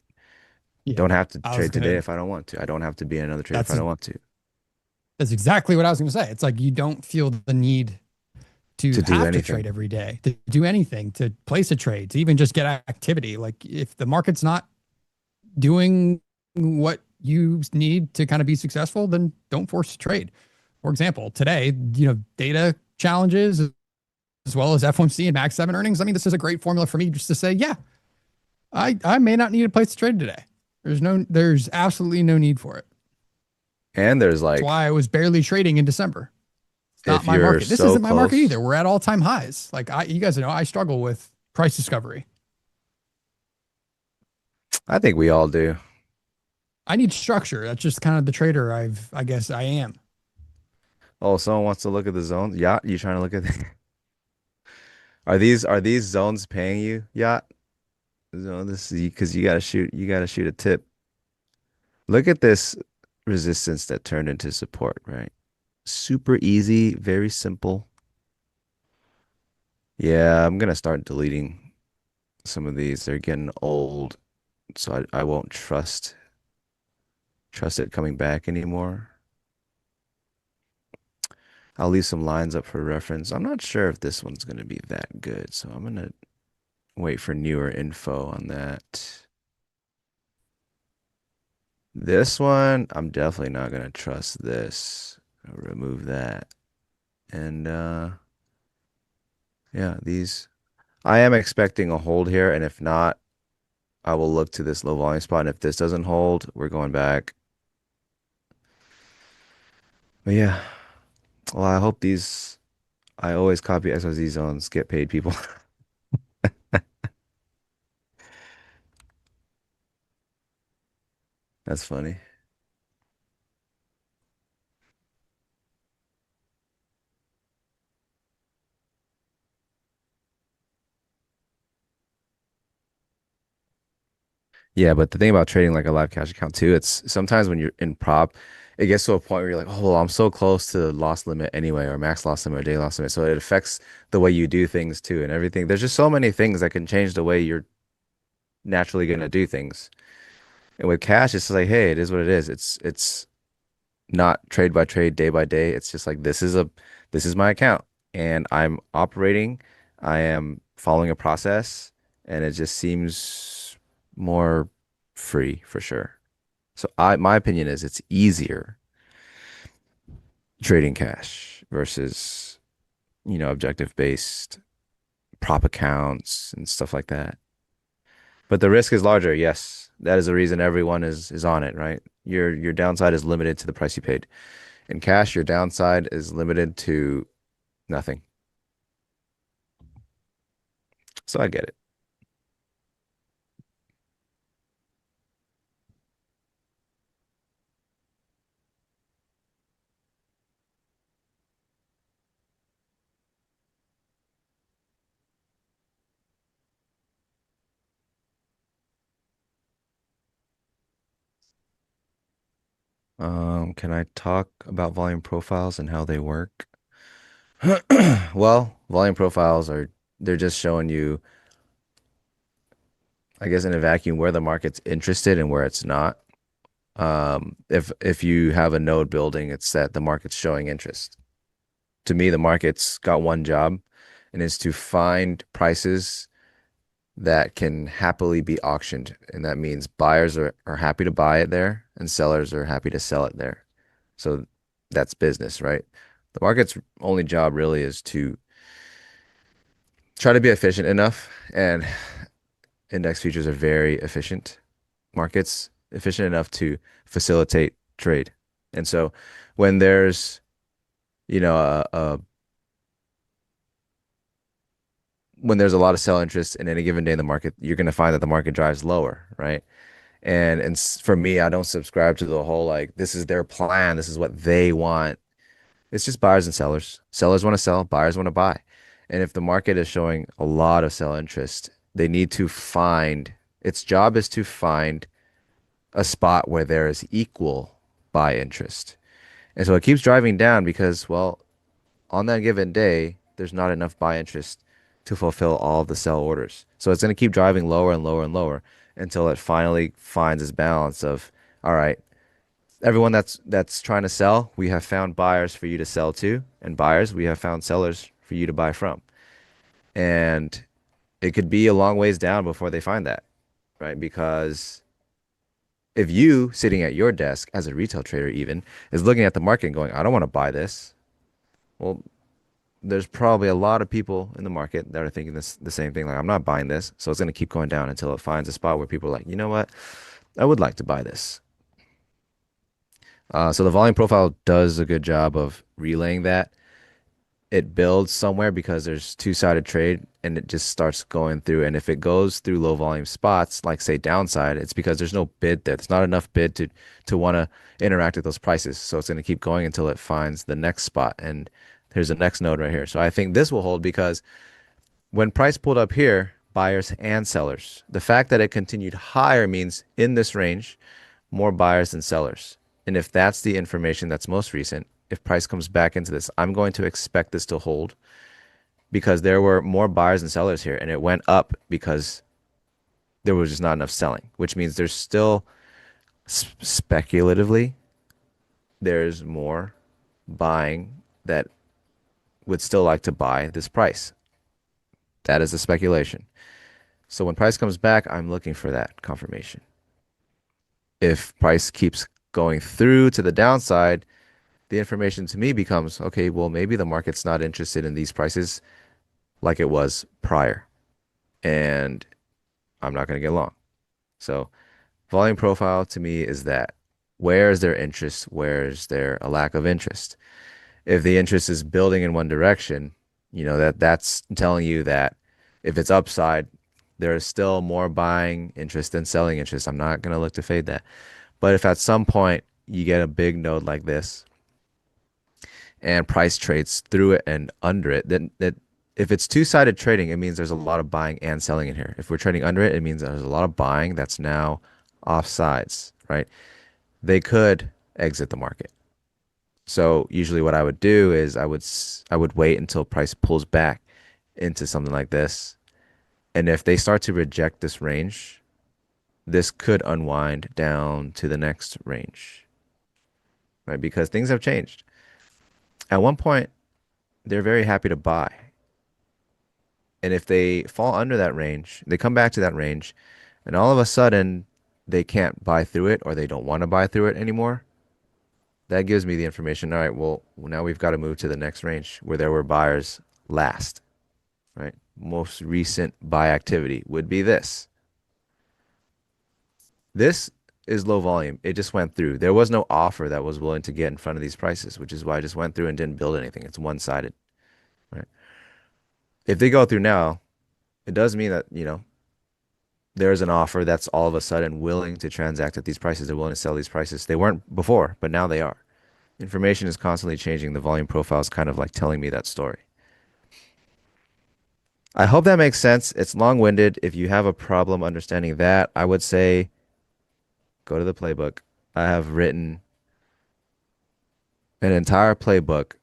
Yeah. Don't have to I was trade today gonna. if I don't want to. I don't have to be in another trade if That's I don't want to. that's exactly what I was going to say. It's like you don't feel the need to To do have to anything. trade every day, to do anything, to place a trade, to even just get activity. Like if the market's not doing what you need to kind of be successful, then don't force a trade. For example, today, data challenges as well as FOMC and Mag 7 earnings. I mean, this is a great formula for me just to say, yeah, I may not need to place a trade today. There's absolutely no need for it. And there's That's like, why I was barely trading in December. It's not if my you're market. This so isn't my market close, either. We're at all-time highs. Like you guys know, I struggle with price discovery. I think we all do. I need structure. That's just kind of the trader I guess I am. Oh, someone wants to look at the zones. Yacht, you trying to look at are these zones paying you, Yacht? No, this is because you gotta shoot a tip. Look at this resistance that turned into support, right? Super easy, very simple. Yeah, I'm gonna start deleting some of these. They're getting old, so I won't trust it coming back anymore. I'll leave some lines up for reference. I'm not sure if this one's gonna be that good, so I'm gonna wait for newer info on that. This one, I'm definitely not gonna trust this. I'll remove that. And yeah, these I am expecting a hold here, and if not, I will look to this low volume spot. And if this doesn't hold, we're going back. But yeah, well, I hope these I always copy XYZ zones, get paid people. That's funny. Yeah, but the thing about trading like a live cash account too, it's sometimes when you're in prop, it gets to a point where you're like, oh, well, I'm so close to the loss limit anyway, or max loss limit or day loss limit. So it affects the way you do things too and everything. There's just so many things that can change the way you're naturally gonna do things. And with cash, it's like, hey, it is what it is. It's not trade by trade, day by day. It's just like this is my account and I'm operating. I am following a process and it just seems more free for sure. So my opinion is it's easier trading cash versus, objective based prop accounts and stuff like that. But the risk is larger, yes. That is the reason everyone is on it, right? Your downside is limited to the price you paid. In cash, your downside is limited to nothing. So I get it. Can I talk about volume profiles and how they work? Well, volume profiles they're just showing you, I guess, in a vacuum where the market's interested and where it's not. If you have a node building, it's that the market's showing interest. To me, the market's got one job, and is to find prices that can happily be auctioned. And that means buyers are happy to buy it there and sellers are happy to sell it there. So that's business, right? The market's only job really is to try to be efficient enough, and index futures are very efficient markets, efficient enough to facilitate trade. And so when there's, you know, when there's a lot of sell interest in any given day in the market, you're going to find that the market drives lower, right? And for me, I don't subscribe to the whole like this is their plan, this is what they want. It's just buyers and sellers. Sellers want to sell, buyers want to buy. And if the market is showing a lot of sell interest, they need to find its job is to find a spot where there is equal buy interest. And so it keeps driving down because, well, on that given day, there's not enough buy interest to fulfill all of the sell orders. So it's going to keep driving lower and lower and lower until it finally finds its balance of, all right, everyone that's trying to sell, we have found buyers for you to sell to, and buyers, we have found sellers for you to buy from. And it could be a long ways down before they find that, right? Because if you sitting at your desk as a retail trader even is looking at the market and going, I don't want to buy this. Well, there's probably a lot of people in the market that are thinking the same thing. Like, I'm not buying this. So it's going to keep going down until it finds a spot where people are like, you know what? I would like to buy this. So the volume profile does a good job of relaying that. it builds somewhere because there's two-sided trade and it just starts going through. And if it goes through low volume spots, like say downside, it's because there's no bid there. There's not enough bid to want to interact with those prices. So it's going to keep going until it finds the next spot. And there's the next node right here. So I think this will hold because when price pulled up here, buyers and sellers. The fact that it continued higher means in this range, more buyers than sellers. And if that's the information that's most recent, if price comes back into this, I'm going to expect this to hold because there were more buyers than sellers here, and it went up because there was just not enough selling, which means there's still speculatively, there's more buying that would still like to buy this price. That is a speculation. So when price comes back, I'm looking for that confirmation. If price keeps going through to the downside, the information to me becomes, okay, well, maybe the market's not interested in these prices like it was prior. And I'm not going to get long. So volume profile to me is that. Where is their interest? Where is there a lack of interest? If the interest is building in one direction, that's telling you that if it's upside, there is still more buying interest than selling interest. I'm not going to look to fade that. But if at some point you get a big node like this and price trades through it and under it, then if it's two-sided trading, it means there's a lot of buying and selling in here. If we're trading under it, it means there's a lot of buying that's now off sides, right? They could exit the market. So usually what I would do is I would wait until price pulls back into something like this. And if they start to reject this range, this could unwind down to the next range, right? Because things have changed. At one point, they're very happy to buy. And if they fall under that range, they come back to that range, and all of a sudden they can't buy through it or they don't want to buy through it anymore. That gives me the information. All right, well, now we've got to move to the next range where there were buyers last, right? Most recent buy activity would be this. This is low volume. It just went through. There was no offer that was willing to get in front of these prices, which is why I just went through and didn't build anything. It's one-sided, right? If they go through now, it does mean that, there's an offer that's all of a sudden willing to transact at these prices. They're willing to sell these prices. They weren't before, but now they are. Information is constantly changing. The volume profile is kind of like telling me that story. I hope that makes sense. It's long-winded. If you have a problem understanding that, I would say go to the playbook. I have written an entire playbook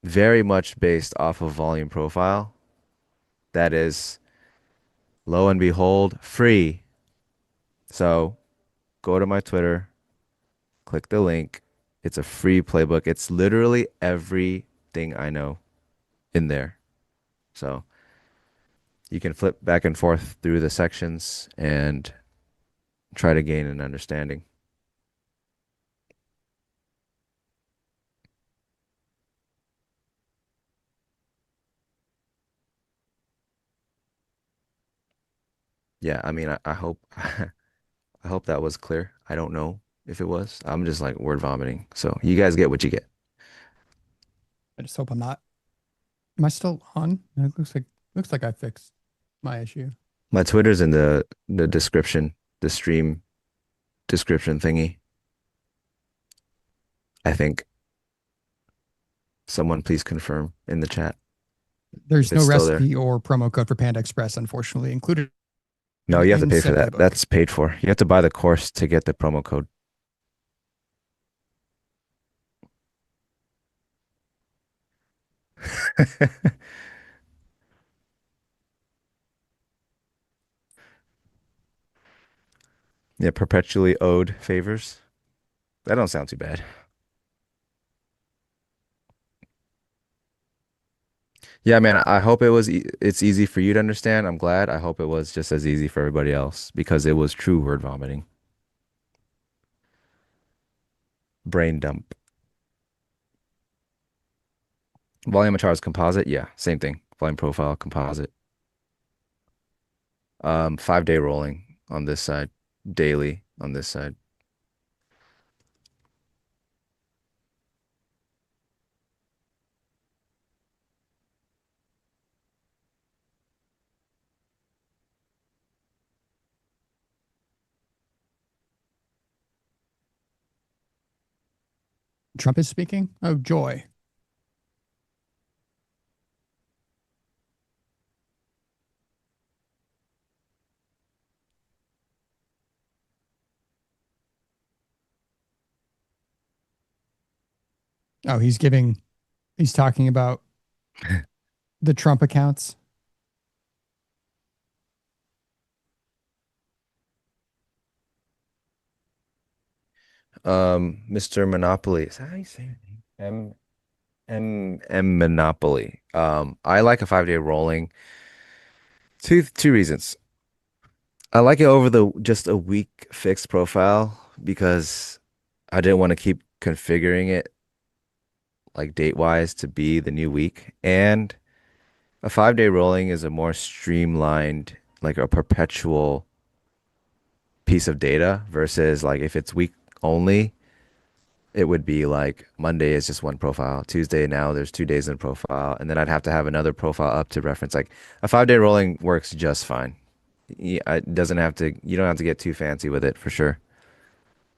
very much based off of volume profile. That is, lo and behold, free. So go to my Twitter, click the link. It's a free playbook. It's literally everything I know in there. So you can flip back and forth through the sections and try to gain an understanding. Yeah, I mean, I hope I hope that was clear. I don't know if it was. I'm just like word vomiting. So you guys get what you get. I just hope I'm not. Am I still on? It looks like I fixed my issue. My Twitter's in the description, the stream description thingy. I think. Someone please confirm in the chat. There's If no it's still there. recipe or promo code for Panda Express, unfortunately, included. No, you have to in pay for said that. playbook. That's paid for. You have to buy the course to get the promo code. Yeah, perpetually owed favors. That don't sound too bad. Yeah, man, I hope it's easy for you to understand. I'm glad. I hope it was just as easy for everybody else because it was true word vomiting. Brain dump. Volume of charts composite. Yeah, same thing. Volume profile composite. 5-day rolling on this side, daily on this side. Trump is speaking? Oh, joy. Oh, he's talking about the Trump accounts. Mr. Monopoly. Is that how you say it? M Monopoly. I like a 5-day rolling. Two reasons. I like it over the just a week fixed profile because I didn't want to keep configuring it like date wise to be the new week. And a 5-day rolling is a more streamlined, like a perpetual piece of data versus like if it's week only, it would be like Monday is just one profile. Tuesday now there's 2 days in profile, and then I'd have to have another profile up to reference. Like a 5-day rolling works just fine. It doesn't have to. You don't have to get too fancy with it for sure.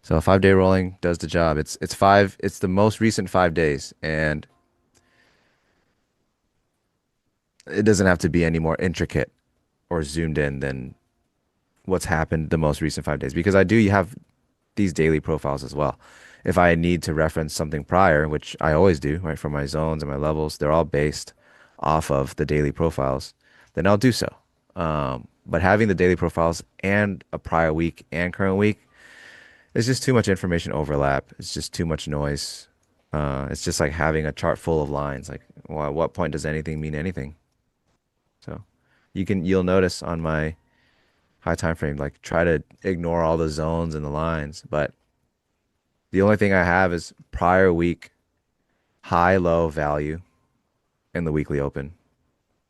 So a 5-day rolling does the job. It's five. It's the most recent 5 days, and it doesn't have to be any more intricate or zoomed in than what's happened the most recent 5 days. Because I do you have these daily profiles as well. If I need to reference something prior, which I always do, right, for my zones and my levels, they're all based off of the daily profiles, then I'll do so. But having the daily profiles and a prior week and current week is just too much information overlap. It's just too much noise. It's just like having a chart full of lines. Like, well, at what point does anything mean anything? So you'll notice on my high time frame, like try to ignore all the zones and the lines, but the only thing I have is prior week high, low value in the weekly open.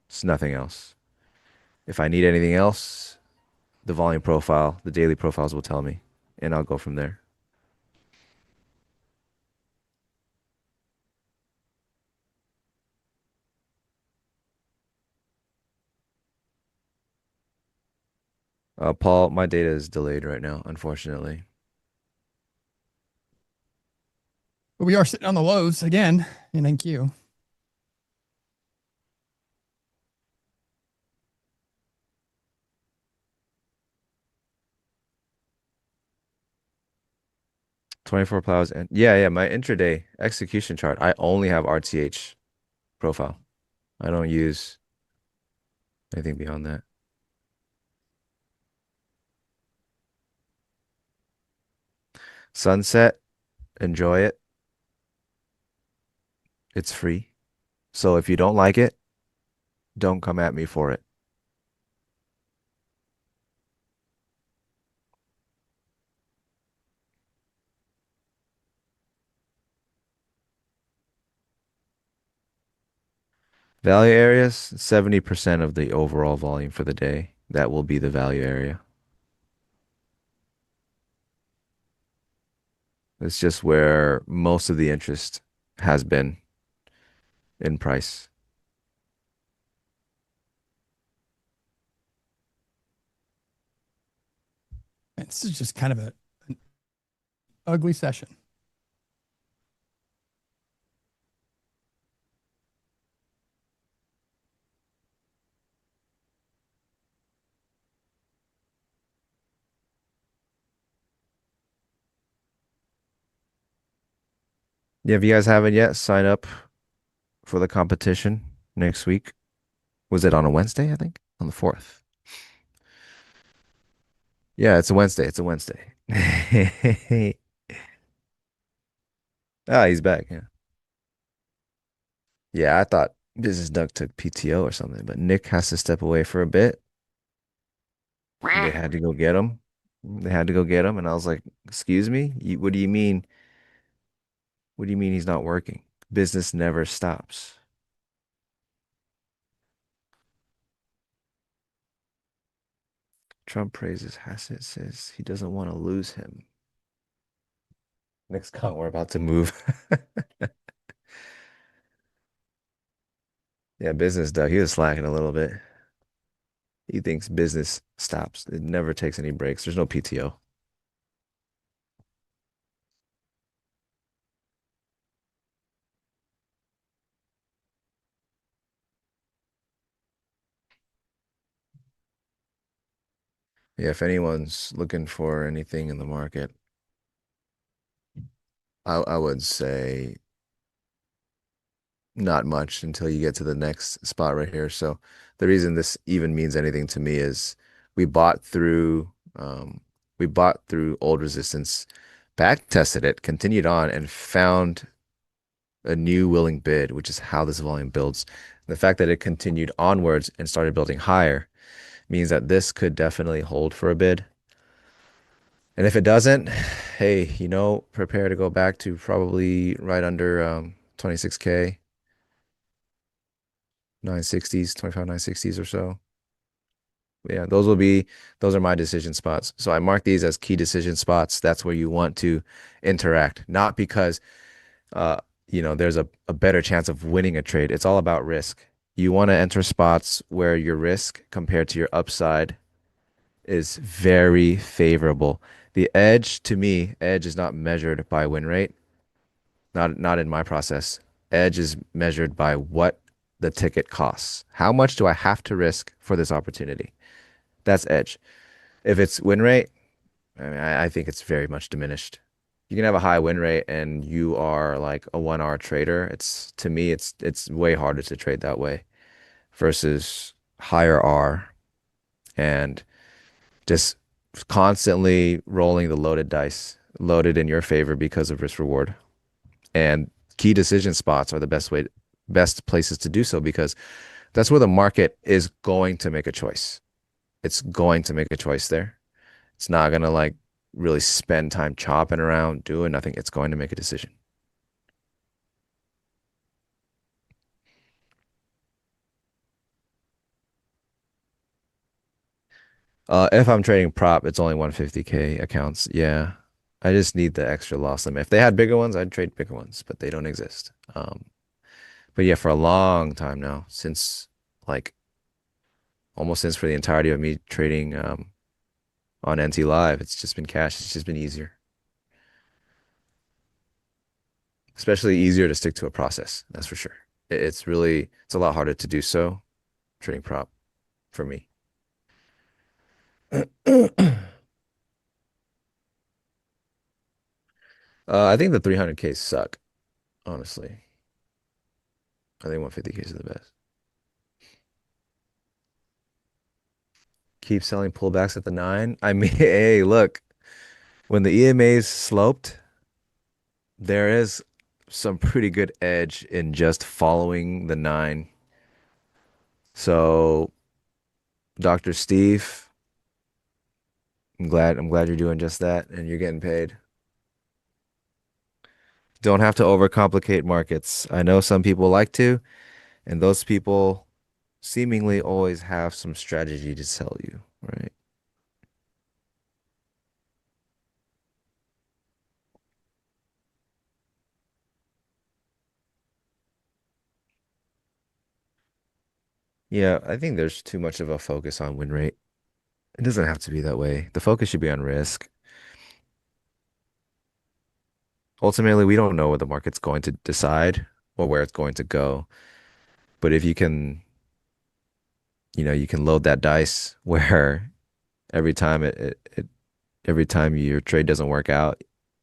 It's nothing else. If I need anything else, the volume profile, the daily profiles will tell me, and I'll go from there. Paul, my data is delayed right now, unfortunately. But we are sitting on the lows again in NQ. $24 plows and yeah, my intraday execution chart. I only have RTH profile. I don't use anything beyond that. Sunset, enjoy it. It's free. So if you don't like it, don't come at me for it. Value areas, 70% of the overall volume for the day. That will be the value area. It's just where most of the interest has been in price. And this is just kind of an ugly session. Yeah, if you guys haven't yet, sign up for the competition next week. Was it on a Wednesday, I think? On the 4th. Yeah, it's a Wednesday. It's a Wednesday. Ah, he's back. Yeah. Yeah, I thought Business Duck took PTO or something, but Nick has to step away for a bit. They had to go get him. They had to go get him, and I was like, "Excuse me? What do you mean? What do you mean he's not working? Business never stops." Trump praises Hassett, says he doesn't want to lose him. Next count, we're about to move. Yeah, Business Duck, he was slacking a little bit. He thinks business stops. It never takes any breaks. There's no PTO. Yeah, if anyone's looking for anything in the market, I would say not much until you get to the next spot right here. So the reason this even means anything to me is we bought through um, we bought through old resistance, back tested it, continued on, and found a new willing bid, which is how this volume builds. The fact that it continued onwards and started building higher means that this could definitely hold for a bid. And if it doesn't, hey, prepare to go back to probably right under 26K, 960s, 25 960s or so. Yeah, those are my decision spots. So I mark these as key decision spots. That's where you want to interact, not because there's a better chance of winning a trade. It's all about risk. You want to enter spots where your risk compared to your upside is very favorable. The edge, to me, edge is not measured by win rate. Not in my process. Edge is measured by what the ticket costs. How much do I have to risk for this opportunity? That's edge. If it's win rate, I mean, I think it's very much diminished. You can have a high win rate and you are like a 1 hour trader. To me, it's way harder to trade that way versus higher R and just constantly rolling the loaded dice, loaded in your favor because of risk reward. And key decision spots are the best places to do so because that's where the market is going to make a choice. It's going to make a choice there. It's not going to like really spend time chopping around, doing nothing. It's going to make a decision. If I'm trading prop, it's only 150K accounts. Yeah. I just need the extra loss limit. If they had bigger ones, I'd trade bigger ones, but they don't exist. But yeah, for a long time now, since like almost since for the entirety of me trading on NT Live, it's just been cash. It's just been easier. Especially easier to stick to a process, that's for sure. It's a lot harder to do so trading prop for me. I think the 300K suck, honestly. I think 150K is the best. Keep selling pullbacks at the 9. I mean, hey, look, when the EMAs sloped, there is some pretty good edge in just following the 9. So, Dr. Steve, I'm glad you're doing just that and you're getting paid. Don't have to overcomplicate markets. I know some people like to, and those people seemingly always have some strategy to sell you, right? Yeah, I think there's too much of a focus on win rate. It doesn't have to be that way. The focus should be on risk. Ultimately, we don't know what the market's going to decide or where it's going to go. But if you can, you can load that dice where every time every time your trade doesn't work out,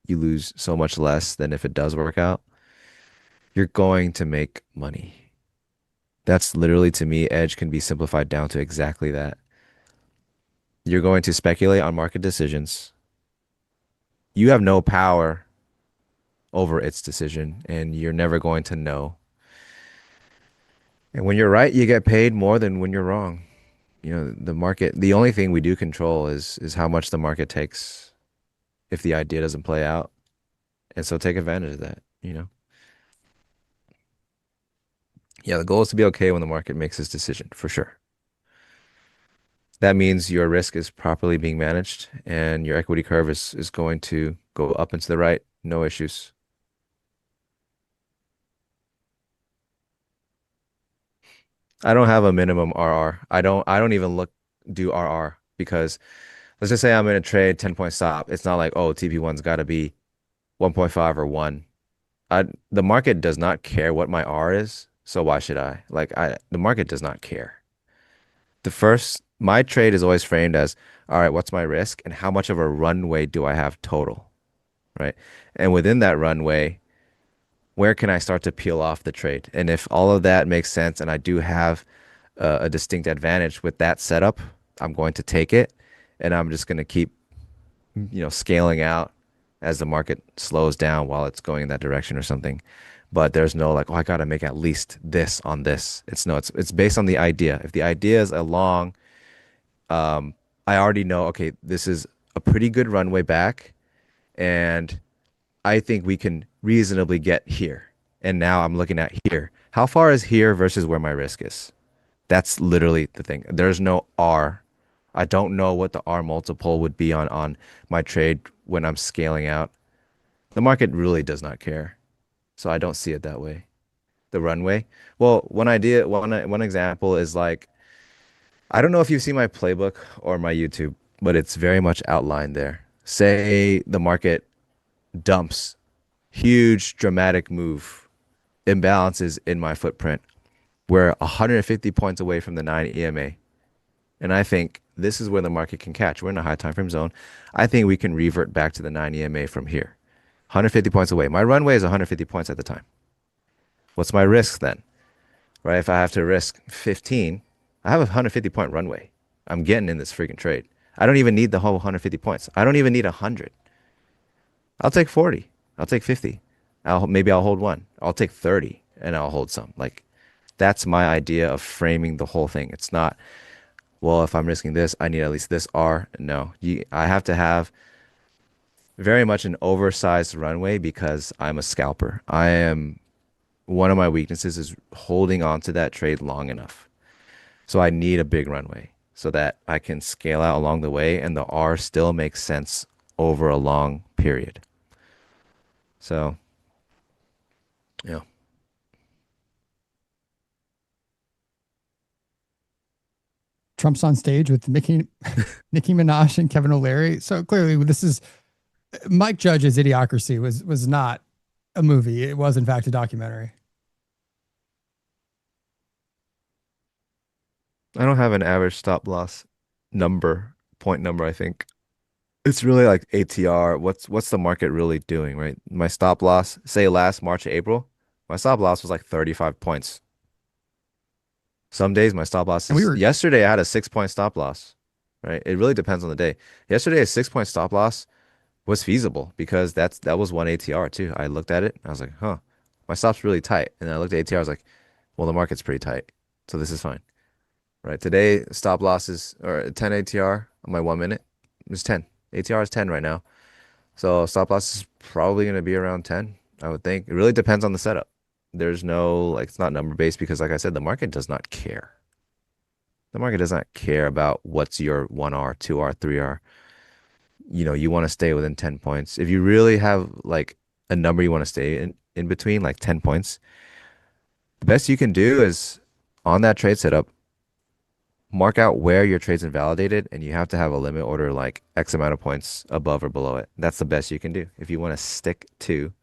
you lose so much less than if it does work out. You're going to make money. That's literally, to me, edge can be simplified down to exactly that. You're going to speculate on market decisions. You have no power over its decision, and you're never going to know. And when you're right, you get paid more than when you're wrong. The market, the only thing we do control is how much the market takes if the idea doesn't play out. And so take advantage of that. Yeah, the goal is to be okay when the market makes its decision, for sure. That means your risk is properly being managed and your equity curve is going to go up and to the right, no issues. I don't have a minimum RR. I don't even do RR because let's just say I'm in a trade 10-point stop. It's not like, oh, TP1's got to be 1.5 or 1. The market does not care what my R is, so why should I? The market does not care. The first my trade is always framed as, all right, what's my risk and how much of a runway do I have total, right? And within that runway, where can I start to peel off the trade? And if all of that makes sense and I do have a distinct advantage with that setup, I'm going to take it, and I'm just going to keep, scaling out as the market slows down while it's going in that direction or something. But there's no like, oh, I got to make at least this on this. It's based on the idea. If the idea is a long, I already know, okay, this is a pretty good runway back, and I think we can reasonably get here. And now I'm looking at here. How far is here versus where my risk is? That's literally the thing. There's no R. I don't know what the R multiple would be on my trade when I'm scaling out. The market really does not care. So I don't see it that way. The runway. Well, one example is like, I don't know if you've seen my playbook or my YouTube, but it's very much outlined there. Say the market dumps, huge dramatic move, imbalances in my footprint. We're 150 points away from the 9 EMA. And I think this is where the market can catch. We're in a high time frame zone. I think we can revert back to the 9 EMA from here. 150 points away. My runway is 150 points at the time. What's my risk then? Right? If I have to risk 15, I have a 150 point runway. I'm getting in this freaking trade. I don't even need the whole 150 points. I don't even need 100. I'll take 40. I'll take 50. Maybe I'll hold one. I'll take 30 and I'll hold some. Like, that's my idea of framing the whole thing. It's not, well, if I'm risking this, I need at least this R. No, I have to have very much an oversized runway because I'm a scalper. One of my weaknesses is holding on to that trade long enough. So I need a big runway so that I can scale out along the way and the R still makes sense over a long period. So, yeah. Trump's on stage with Nicki Minaj and Kevin O'Leary. So clearly, this is Mike Judge's Idiocracy was not a movie. It was in fact a documentary. I don't have an average stop loss point number, I think. It's really like ATR. What's the market really doing, right? My stop loss, say last March, April, my stop loss was like 35 points. Some days my stop loss is, yesterday I had a 6-point stop loss, right? It really depends on the day. Yesterday, a 6-point stop loss was feasible because that was one ATR too. I looked at it, I was like, huh, my stop's really tight. And then I looked at ATR, I was like, well, the market's pretty tight, so this is fine. Right, today stop losses or 10 ATR on my 1 minute. It's 10. ATR is 10 right now. So stop loss is probably going to be around 10, I would think. It really depends on the setup. There's no, like, it's not number based because, like I said, the market does not care. The market does not care about what's your 1R, 2R, 3R. You want to stay within 10 points. If you really have like a number you want to stay in between, like 10 points, the best you can do is on that trade setup, mark out where your trade's invalidated, and you have to have a limit order like X amount of points above or below it. That's the best you can do if you want to stick to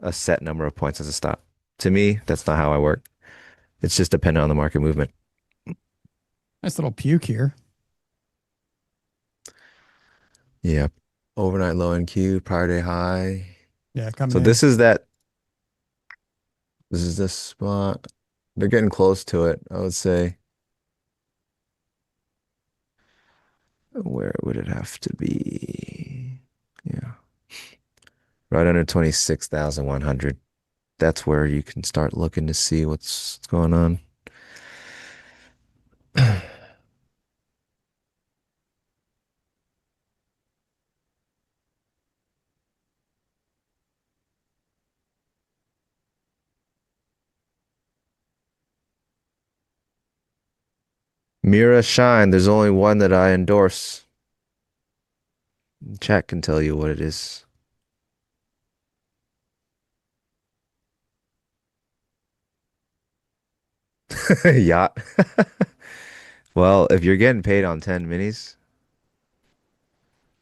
a set number of points as a stop. To me, that's not how I work. It's just dependent on the market movement. Nice little puke here. Yeah. Overnight low in Q, prior day high. Yeah, coming So in. this is this spot. They're getting close to it, I would say. Where would it have to be? Yeah. Right under 26,100. That's where you can start looking to see what's going on. Mira Shine, there's only one that I endorse. Chat can tell you what it is. Yacht. Well, if you're getting paid on 10 minis,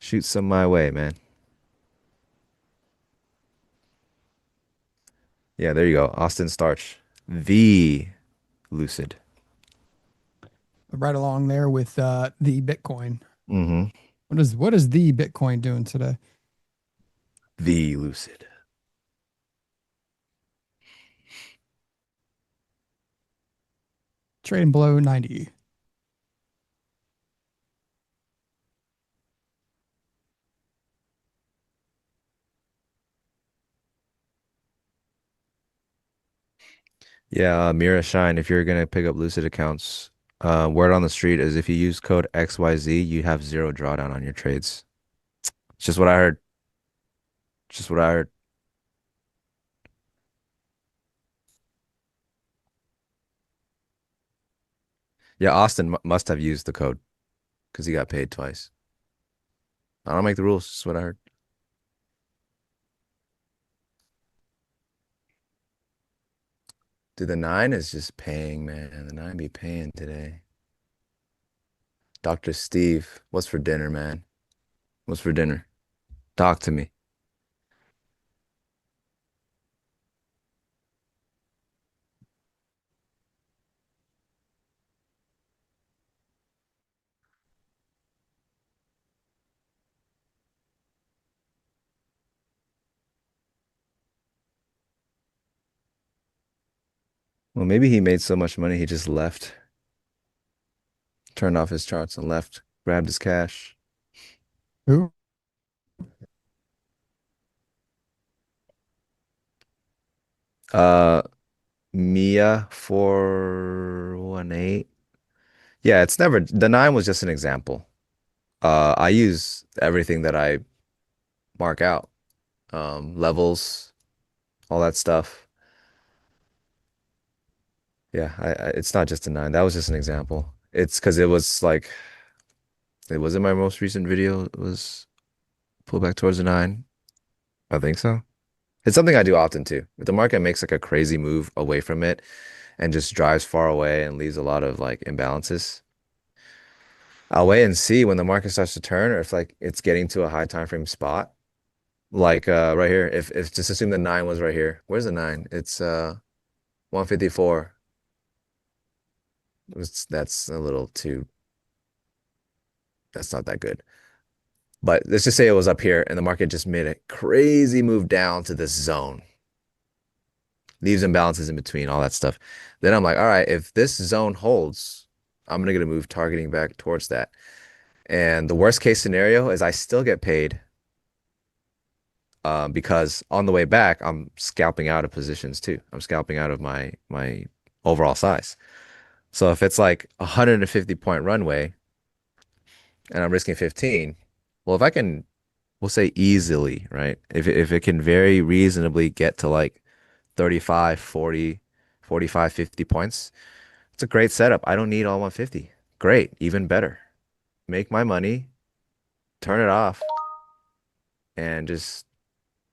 shoot some my way, man. Yeah, there you go. Austin Starch. The Lucid. right along there with the Bitcoin. Mm-hmm. What is the Bitcoin doing today? The Lucid. Trading below 90. Yeah, Mira Shine, if you're gonna pick up Lucid accounts, word on the street is if you use code XYZ, you have zero drawdown on your trades. It's just what I heard. Just what I heard. Yeah, Austin must have used the code because he got paid twice. I don't make the rules. Just what I heard. Dude, the nine is just paying, man. The nine be paying today. Dr. Steve, what's for dinner, man? What's for dinner? Talk to me. Well, maybe he made so much money he just left, turned off his charts and left, grabbed his cash. Who? Uh, Mia 418. Yeah, it's never the nine was just an example. I use everything that I mark out, levels, all that stuff. Yeah, it's not just a nine. That was just an example. It's because it was like it was in my most recent video. It was pull back towards a nine. I think so. It's something I do often too. If the market makes like a crazy move away from it and just drives far away and leaves a lot of like imbalances, I'll wait and see when the market starts to turn or if like it's getting to a high time frame spot. Like right here, if just assume the nine was right here. Where's the nine? It's 154. That's a little too, that's not that good. But let's just say it was up here and the market just made a crazy move down to this zone. Leaves imbalances in between, all that stuff. Then I'm like, all right, if this zone holds, I'm gonna get a move targeting back towards that. And the worst case scenario is I still get paid because on the way back, I'm scalping out of positions too. I'm scalping out of my overall size. So if it's like a 150 point runway and I'm risking 15, well, if I can, we'll say easily, right? If it can very reasonably get to like 35, 40, 45, 50 points, it's a great setup. I don't need all 150. Great, even better. Make my money, turn it off, and just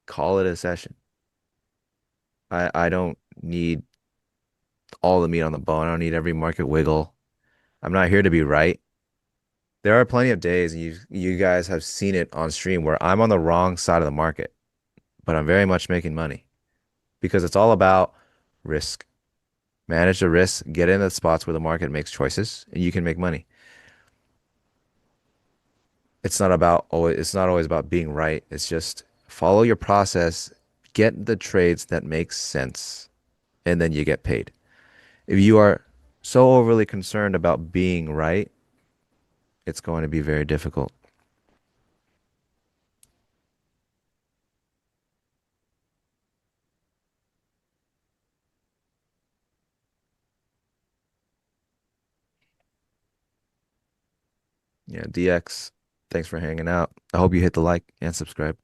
call it a session. I don't need all the meat on the bone. I don't need every market wiggle. I'm not here to be right. There are plenty of days, and you guys have seen it on stream where I'm on the wrong side of the market, but I'm very much making money because it's all about risk. Manage the risk, get in the spots where the market makes choices, and you can make money. It's not always about being right. It's just follow your process, get the trades that make sense, and then you get paid. If you are so overly concerned about being right, it's going to be very difficult. Yeah, DX, thanks for hanging out. I hope you hit the like and subscribe.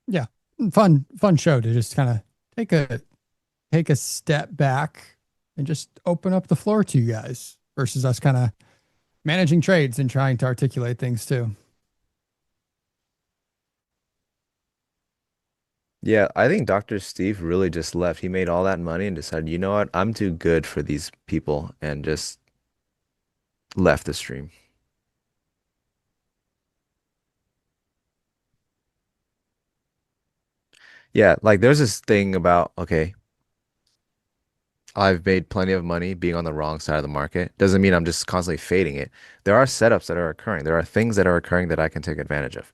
Yeah, fun show to just kind of take a step back and just open up the floor to you guys versus us kind of managing trades and trying to articulate things too. Yeah, I think Dr. Steve really just left. He made all that money and decided, you know what? I'm too good for these people and just left the stream. Yeah, like there's this thing about, okay, I've made plenty of money being on the wrong side of the market. Doesn't mean I'm just constantly fading it. There are setups that are occurring. There are things that are occurring that I can take advantage of.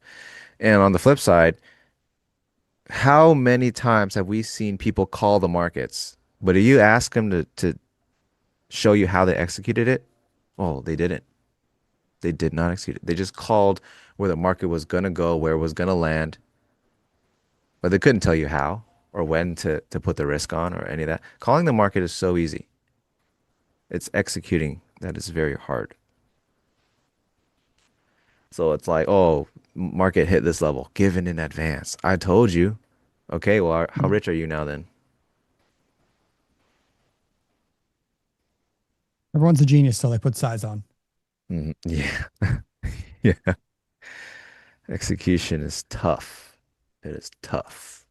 And on the flip side, how many times have we seen people call the markets, but if you ask them to show you how they executed it, oh, they didn't. They did not execute it. They just called where the market was going to go, where it was going to land, but they couldn't tell you how or when to put the risk on or any of that. Calling the market is so easy. It's executing that is very hard. So it's like, oh, market hit this level, given in advance. I told you. Okay, well, how rich are you now then? Everyone's a genius till they put size on. Yeah. Yeah. Execution is tough. It is tough.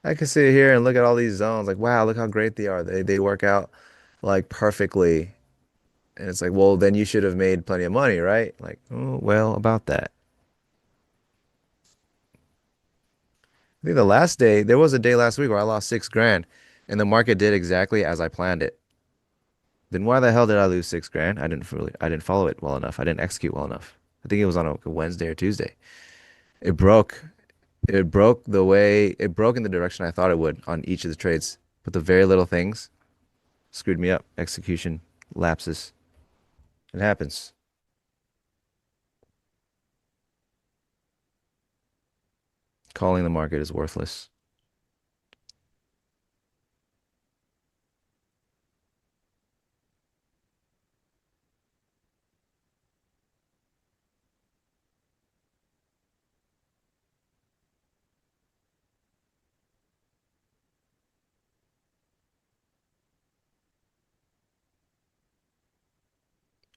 I can sit here and look at all these zones like, wow, look how great they are. They work out like perfectly. And it's like, well, then you should have made plenty of money, right? Like, oh, well, about that. I think the last day, there was a day last week where I lost 6 grand and the market did exactly as I planned it. Then why the hell did I lose 6 grand? I didn't follow it well enough. I didn't execute well enough. I think it was on a Wednesday or Tuesday. It broke. It broke the way, it broke in the direction I thought it would on each of the trades. But the very little things screwed me up. Execution lapses. It happens. Calling the market is worthless.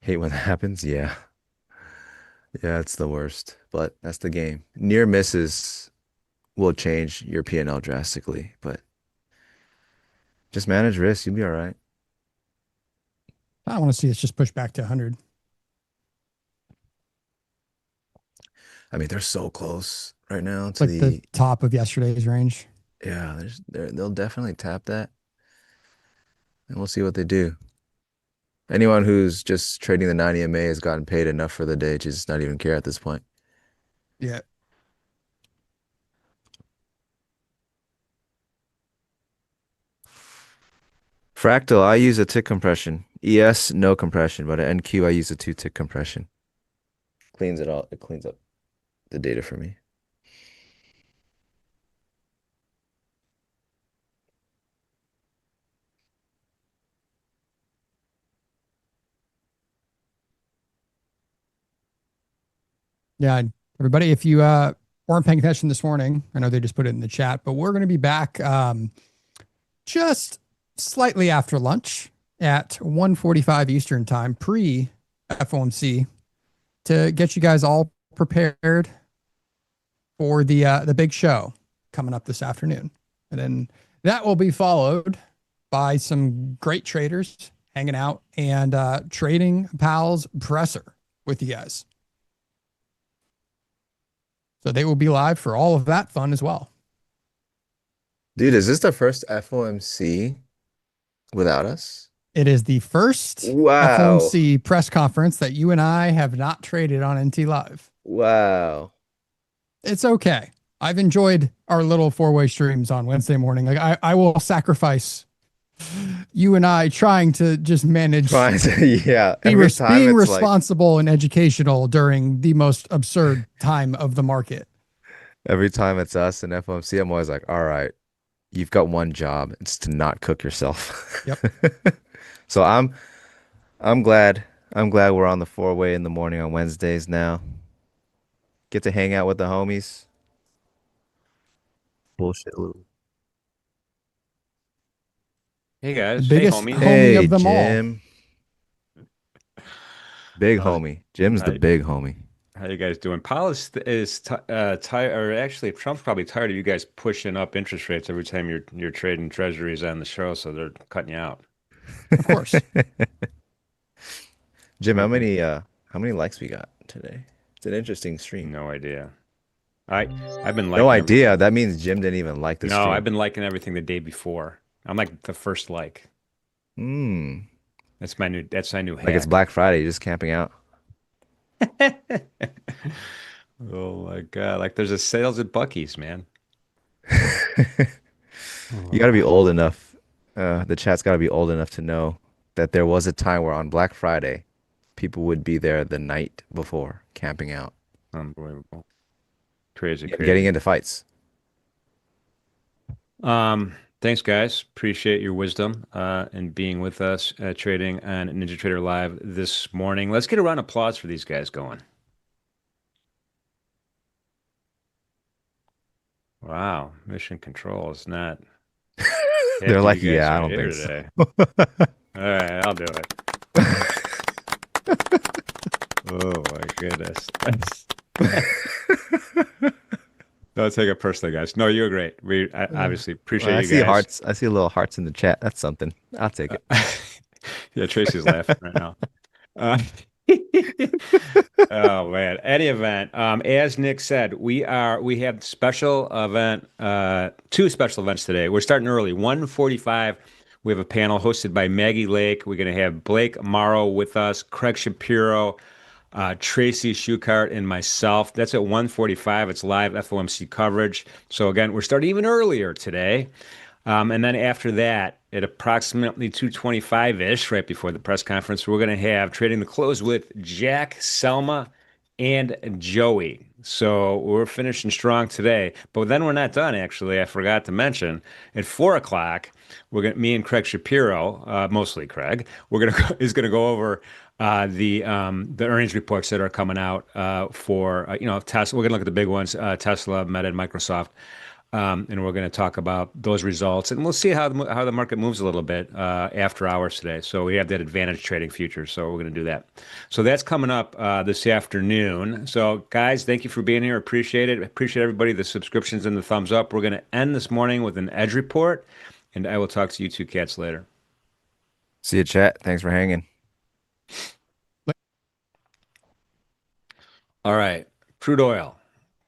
Hate when that happens. Yeah. Yeah, it's the worst. But that's the game. Near misses will change your P&L drastically, but just manage risk. You'll be all right. I want to see us just push back to 100. I mean, they're so close right now It's to like the top of yesterday's range. yeah, they'll definitely tap that, and we'll see what they do. Anyone who's just trading the 90 MA has gotten paid enough for the day to just not even care at this point. Yeah. Fractal, I use a tick compression. ES, no compression, but at NQ, I use a 2-tick compression. Cleans it all. It cleans up the data for me. Yeah. Everybody, if you weren't paying attention this morning, I know they just put it in the chat, but we're going to be back just slightly after lunch at 1:45 Eastern time, pre FOMC, to get you guys all prepared for the big show coming up this afternoon. And then that will be followed by some great traders hanging out and trading Powell's presser with you guys. So they will be live for all of that fun as well. Dude, is this the first FOMC without us? It is the first Wow. FOMC press conference that you and I have not traded on NT Live. Wow. It's okay. I've enjoyed our little four-way streams on Wednesday morning. Like I will sacrifice you and I trying to just manage Yeah. being Every time being it's like, responsible and educational during the most absurd time of the market. every time it's us and FOMC, I'm always like, all right, you've got one job. It's to not cook yourself. Yep. So I'm glad we're on the 4-way in the morning on Wednesdays now. Get to hang out with the homies. Bullshit little. Hey guys, The biggest homie. homie Hey, of them all. Jim. Big homie. Jim's the Hi. big homie. How you guys doing? Powell is tired, or actually, Trump's probably tired of you guys pushing up interest rates every time you're trading treasuries on the show, so they're cutting you out. Of course. Jim, how many likes we got today? It's an interesting stream. No idea. I've been liking No idea. That means Jim didn't even like the No, stream. I've been liking everything the day before. I'm like the first like. Mm. That's my new Like it's hack. Black Friday, you're just camping out. Oh my God. Like there's a sales at Bucky's, man. You got to be Oh, old enough. The chat's got to be old enough to know that there was a time where on Black Friday, people would be there the night before, camping out, unbelievable. Crazy, getting crazy. into fights. Thanks, guys. Appreciate your wisdom and being with us trading on NinjaTrader Live this morning. Let's get a round of applause for these guys going. Wow, Mission Control is not. They're like, You guys yeah, I are don't here think so. today. All right, I'll do it. Oh my goodness. Don't take it personally, guys. No, you're great. I obviously appreciate I you see guys. hearts. I see little hearts in the chat. That's something. I'll take it. Yeah, Tracy's laughing right now. Uh, oh man. Any event, as Nick said, we have special event, two special events today. We're starting early, 1:45. We have a panel hosted by Maggie Lake. We're going to have Blake Morrow with us, Craig Shapiro, Tracy Shuchart, and myself. That's at 1:45. It's live FOMC coverage. So again, we're starting even earlier today. And then after that, at approximately 2:25-ish, right before the press conference, we're going to have Trading the Close with Jack, Selma, and Joey. So we're finishing strong today. But then we're not done, actually. I forgot to mention, at 4 o'clock, me and Craig Shapiro, mostly Craig, is going to go over the earnings reports that are coming out for Tesla. We're going to look at the big ones: Tesla, Meta, and Microsoft. And we're going to talk about those results, and we'll see how the market moves a little bit after hours today. So we have that advantage trading futures, so we're going to do that. So that's coming up this afternoon. So guys, thank you for being here. Appreciate it. Appreciate everybody, the subscriptions and the thumbs up. We're going to end this morning with an edge report, and I will talk to you two cats later. See you, chat. Thanks for hanging. All right, crude oil.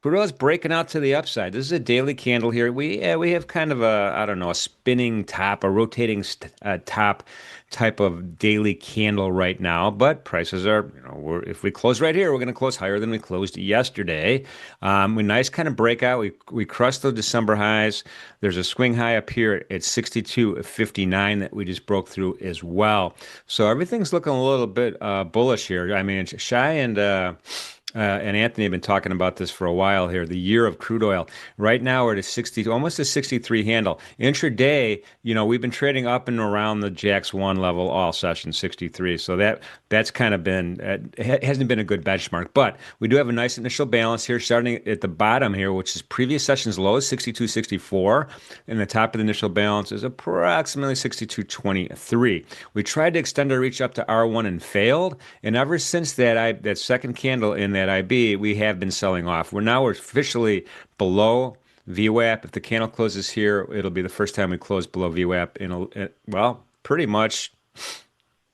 Crude oil is breaking out to the upside. This is a daily candle here. We have kind of a spinning top, a rotating top type of daily candle right now. But prices are, if we close right here, we're going to close higher than we closed yesterday. A nice kind of breakout. We crushed the December highs. There's a swing high up here at 62.59 that we just broke through as well. So everything's looking a little bit bullish here. I mean, Shai and Anthony have been talking about this for a while here. The year of crude oil. Right now we're at a 60, almost a 63 handle. Intraday, we've been trading up and around the JAX 1 level all session, 63. So that's kind of been hasn't been a good benchmark. But we do have a nice initial balance here, starting at the bottom here, which is previous session's low is 62.64, and the top of the initial balance is approximately 62.23. We tried to extend our reach up to R1 and failed, and ever since that second candle in that IB, we have been selling off. We're officially below VWAP. If the candle closes here, it'll be the first time we close below VWAP pretty much,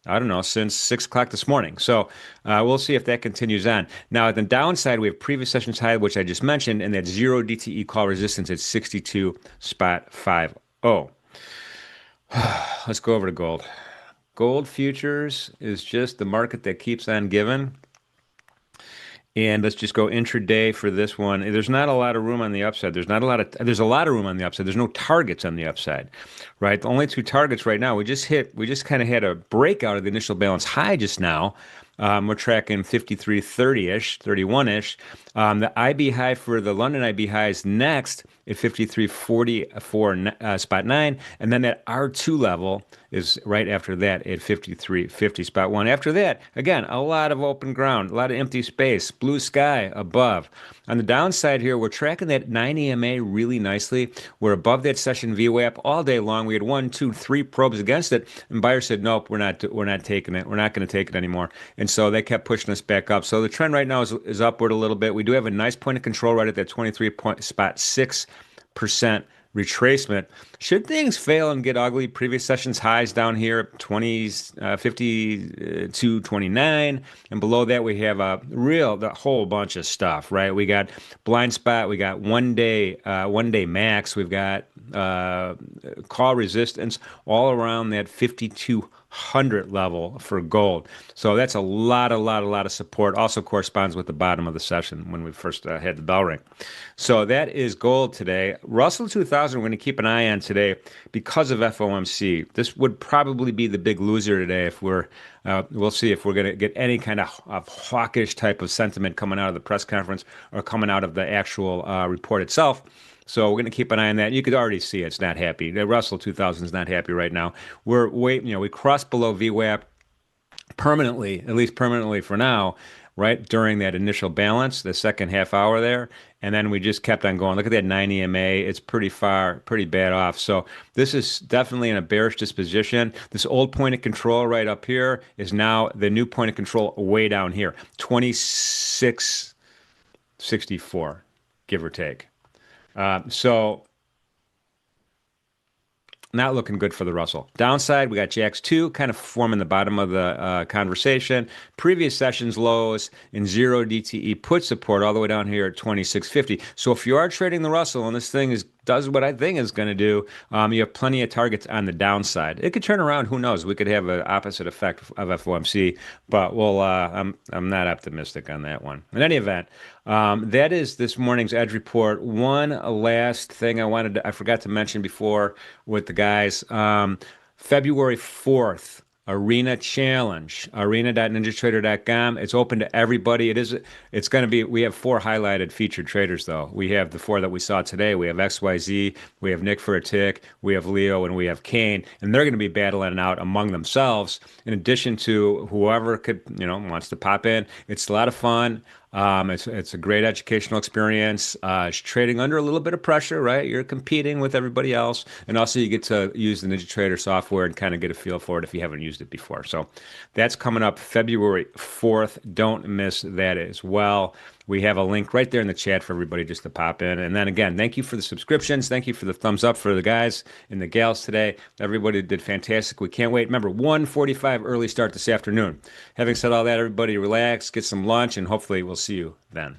I don't know, since 6 o'clock this morning. So we'll see if that continues on. Now, at the downside, we have previous session's high, which I just mentioned, and that zero DTE call resistance at 62.50. Let's go over to gold. Gold futures is just the market that keeps on giving. And let's just go intraday for this one. There's not a lot of room on the upside. There's a lot of room on the upside. There's no targets on the upside, right? The only two targets right now, we just kind of had a breakout of the initial balance high just now. We're tracking 53.30-ish, 31-ish. The IB high for the London IB high is next at 53.44.9, and then that R2 level is right after that at 53.50.1. After that, again, a lot of open ground, a lot of empty space, blue sky above. On the downside here, we're tracking that 9 EMA really nicely. We're above that session VWAP all day long. We had 1, 2, 3 probes against it, and buyers said, nope, we're not taking it. We're not going to take it anymore. And so they kept pushing us back up. So the trend right now is upward a little bit. We do have a nice point of control right at that 23.6% retracement. Should things fail and get ugly, previous sessions highs down here, 20s, 52, 29, and below that we have the whole bunch of stuff, right? We got blind spot, we got one day max, we've got call resistance all around that 5,200 level for gold. So that's a lot of support. Also corresponds with the bottom of the session when we first had the bell ring. So that is gold today. Russell 2000, we're going to keep an eye on today because of FOMC. This would probably be the big loser today if we'll see if we're going to get any kind of hawkish type of sentiment coming out of the press conference or coming out of the actual report itself. So we're going to keep an eye on that. You could already see it's not happy. The Russell 2000 is not happy right now. We crossed below VWAP permanently, at least permanently for now, right during that initial balance, the second half hour there, and then we just kept on going. Look at that 9 EMA. It's pretty bad off. So this is definitely in a bearish disposition. This old point of control right up here is now the new point of control way down here, 2664, give or take. So not looking good for the Russell. Downside, we got Jacks 2 kind of forming the bottom of the conversation. Previous sessions lows in 0 DTE put support all the way down here at 2650. So if you are trading the Russell and this thing does what I think it's going to do, you have plenty of targets on the downside. It could turn around. Who knows? We could have an opposite effect of FOMC, but I'm not optimistic on that one. In any event, that is this morning's Edge report. One last thing I forgot to mention before with the guys. February 4th, Arena Challenge, arena.ninjatrader.com. It's open to everybody. It's going to be, we have 4 highlighted featured traders though. We have the 4 that we saw today. We have XYZ, we have Nick for a tick, we have Leo, and we have Kane, and they're going to be battling out among themselves in addition to whoever could, wants to pop in. It's a lot of fun. It's a great educational experience. It's trading under a little bit of pressure, right? You're competing with everybody else, and also you get to use the NinjaTrader software and kind of get a feel for it if you haven't used it before. So that's coming up February 4th. Don't miss that as well. We have a link right there in the chat for everybody just to pop in. And then again, thank you for the subscriptions. Thank you for the thumbs up for the guys and the gals today. Everybody did fantastic. We can't wait. Remember, 1:45 early start this afternoon. Having said all that, everybody relax, get some lunch, and hopefully we'll see you then.